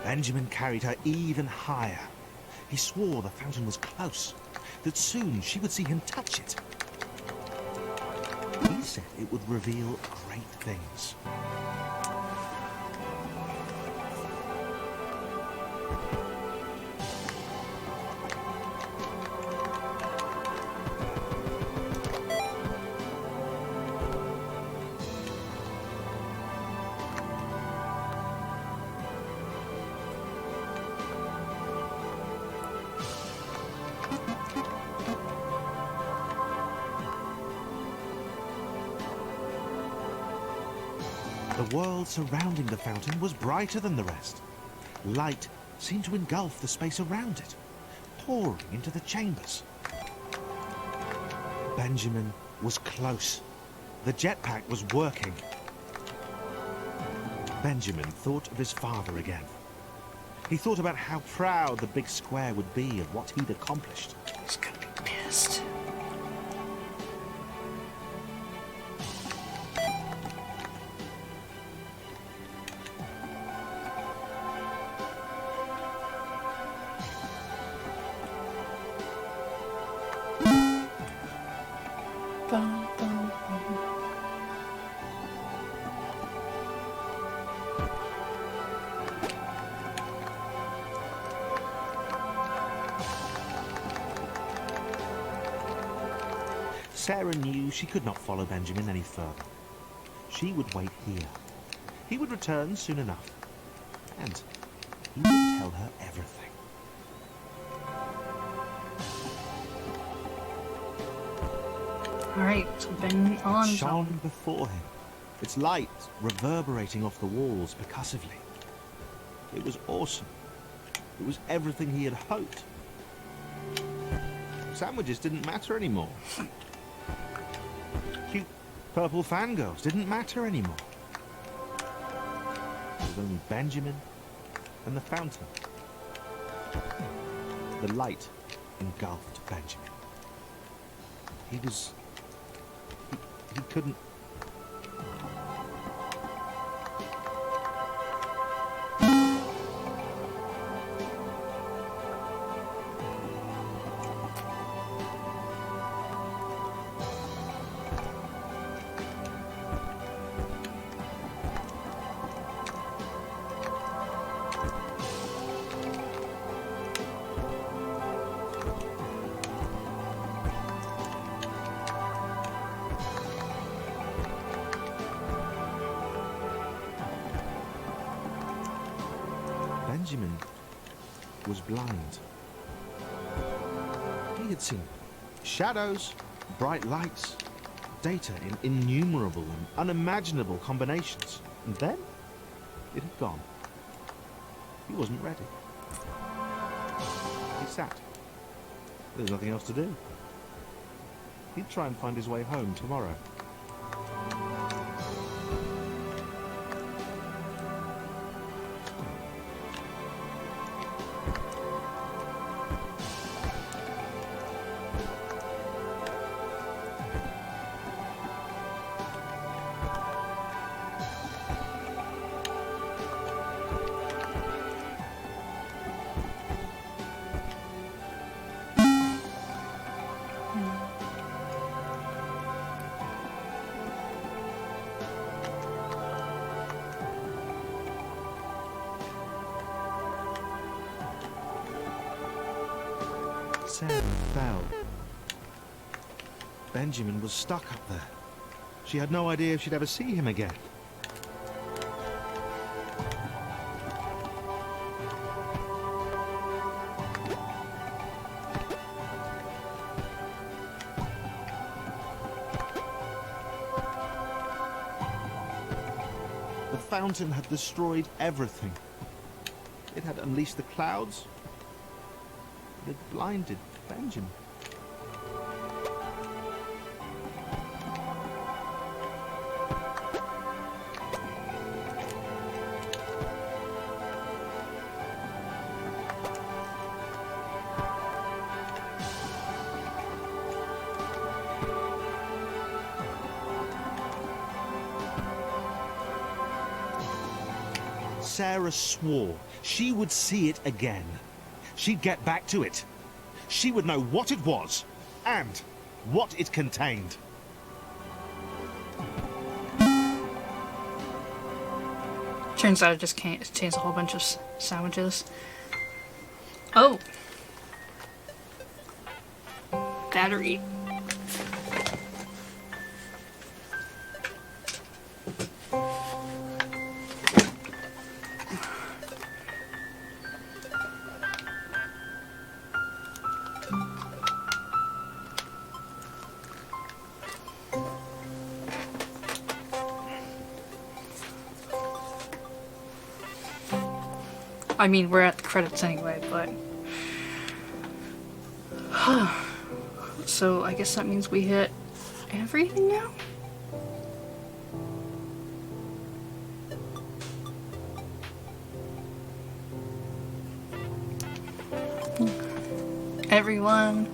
Benjamin carried her even higher. He swore the fountain was close, that soon she would see him touch it. He said it would reveal great things. The world surrounding the fountain was brighter than the rest. Light seemed to engulf the space around it, pouring into the chambers. Benjamin was close. The jetpack was working. Benjamin thought of his father again. He thought about how proud the big square would be of what he'd accomplished. He's gonna be pissed. Bum, bum, bum. Sarah knew she could not follow Benjamin any further. She would wait here. He would return soon enough. And he would tell her everything. Alright, so Ben on. Shone before him, its light reverberating off the walls percussively. It was awesome. It was everything he had hoped. Sandwiches didn't matter anymore. Cute purple fangirls didn't matter anymore. There was only Benjamin and the fountain. The light engulfed Benjamin. He was... He couldn't... Benjamin was blind. He had seen shadows, bright lights, data in innumerable and unimaginable combinations. And then it had gone. He wasn't ready. He sat. There was nothing else to do. He'd try and find his way home tomorrow. Sarah fell. Benjamin was stuck up there. She had no idea if she'd ever see him again. The fountain had destroyed everything. It had unleashed the clouds. It had blinded Benjamin. Sarah swore she would see it again. She'd get back to it. She would know what it was and what it contained. Turns out it just contains a whole bunch of sandwiches. Oh! Battery. I mean, we're at the credits anyway, but... So, I guess that means we hit everything now? Everyone.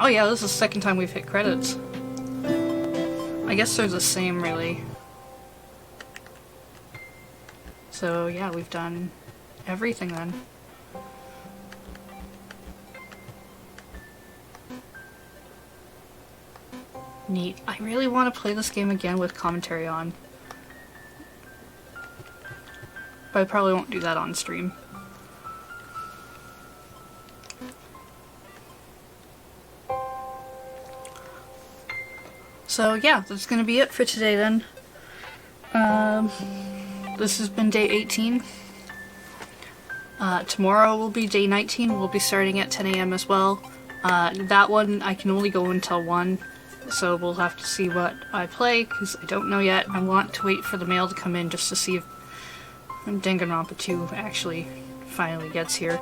Oh yeah, this is the second time we've hit credits. I guess they're the same, really. So yeah, we've done everything then. Neat. I really want to play this game again with commentary on. But I probably won't do that on stream. So yeah, that's gonna be it for today then. This has been day 18. Tomorrow will be day 19. We'll be starting at 10 AM as well. That one I can only go until 1, so we'll have to see what I play, because I don't know yet. I want to wait for the mail to come in just to see if Danganronpa 2 actually finally gets here.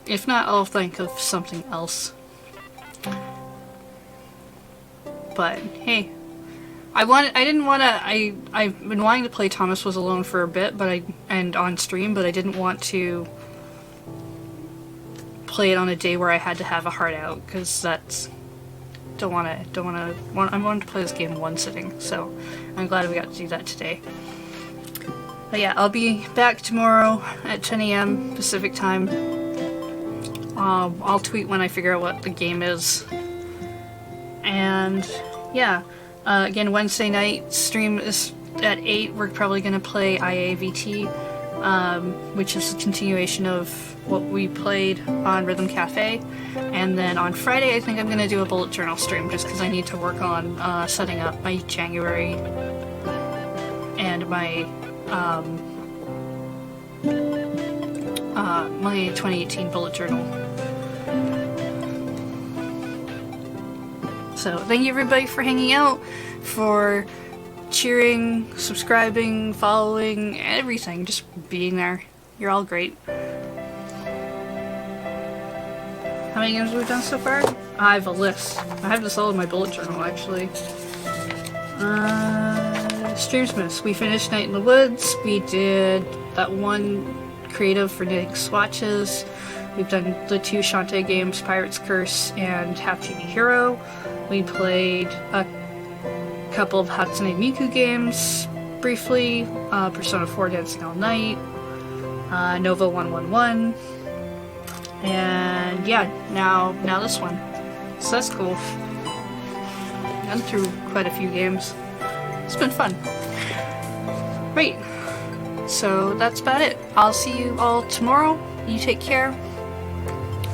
If not, I'll think of something else. But hey, I've been wanting to play Thomas Was Alone for a bit, and on stream, but I didn't want to play it on a day where I had to have a heart out, because that's I wanted to play this game in one sitting, so I'm glad we got to do that today. But yeah, I'll be back tomorrow at 10 AM Pacific time. I'll tweet when I figure out what the game is. And yeah, again, Wednesday night stream is at 8. We're probably going to play IAVT, which is a continuation of what we played on Rhythm Cafe. And then on Friday, I think I'm going to do a bullet journal stream, just because I need to work on setting up my January and my my 2018 bullet journal. So thank you everybody for hanging out, for cheering, subscribing, following, everything, just being there. You're all great. How many games have we done so far? I have a list. I have this all in my bullet journal, actually. Streamsmiths. We finished Night in the Woods. We did that one creative for knitting swatches. We've done the 2 Shantae games, Pirate's Curse and Half Genie Hero. We played a couple of Hatsune Miku games, briefly. Persona 4 Dancing All Night. Nova 111. And yeah, now this one. So that's cool. Gone through quite a few games. It's been fun. Great. So that's about it. I'll see you all tomorrow. You take care.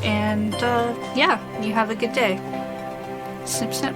And yeah, you have a good day. Snip snip.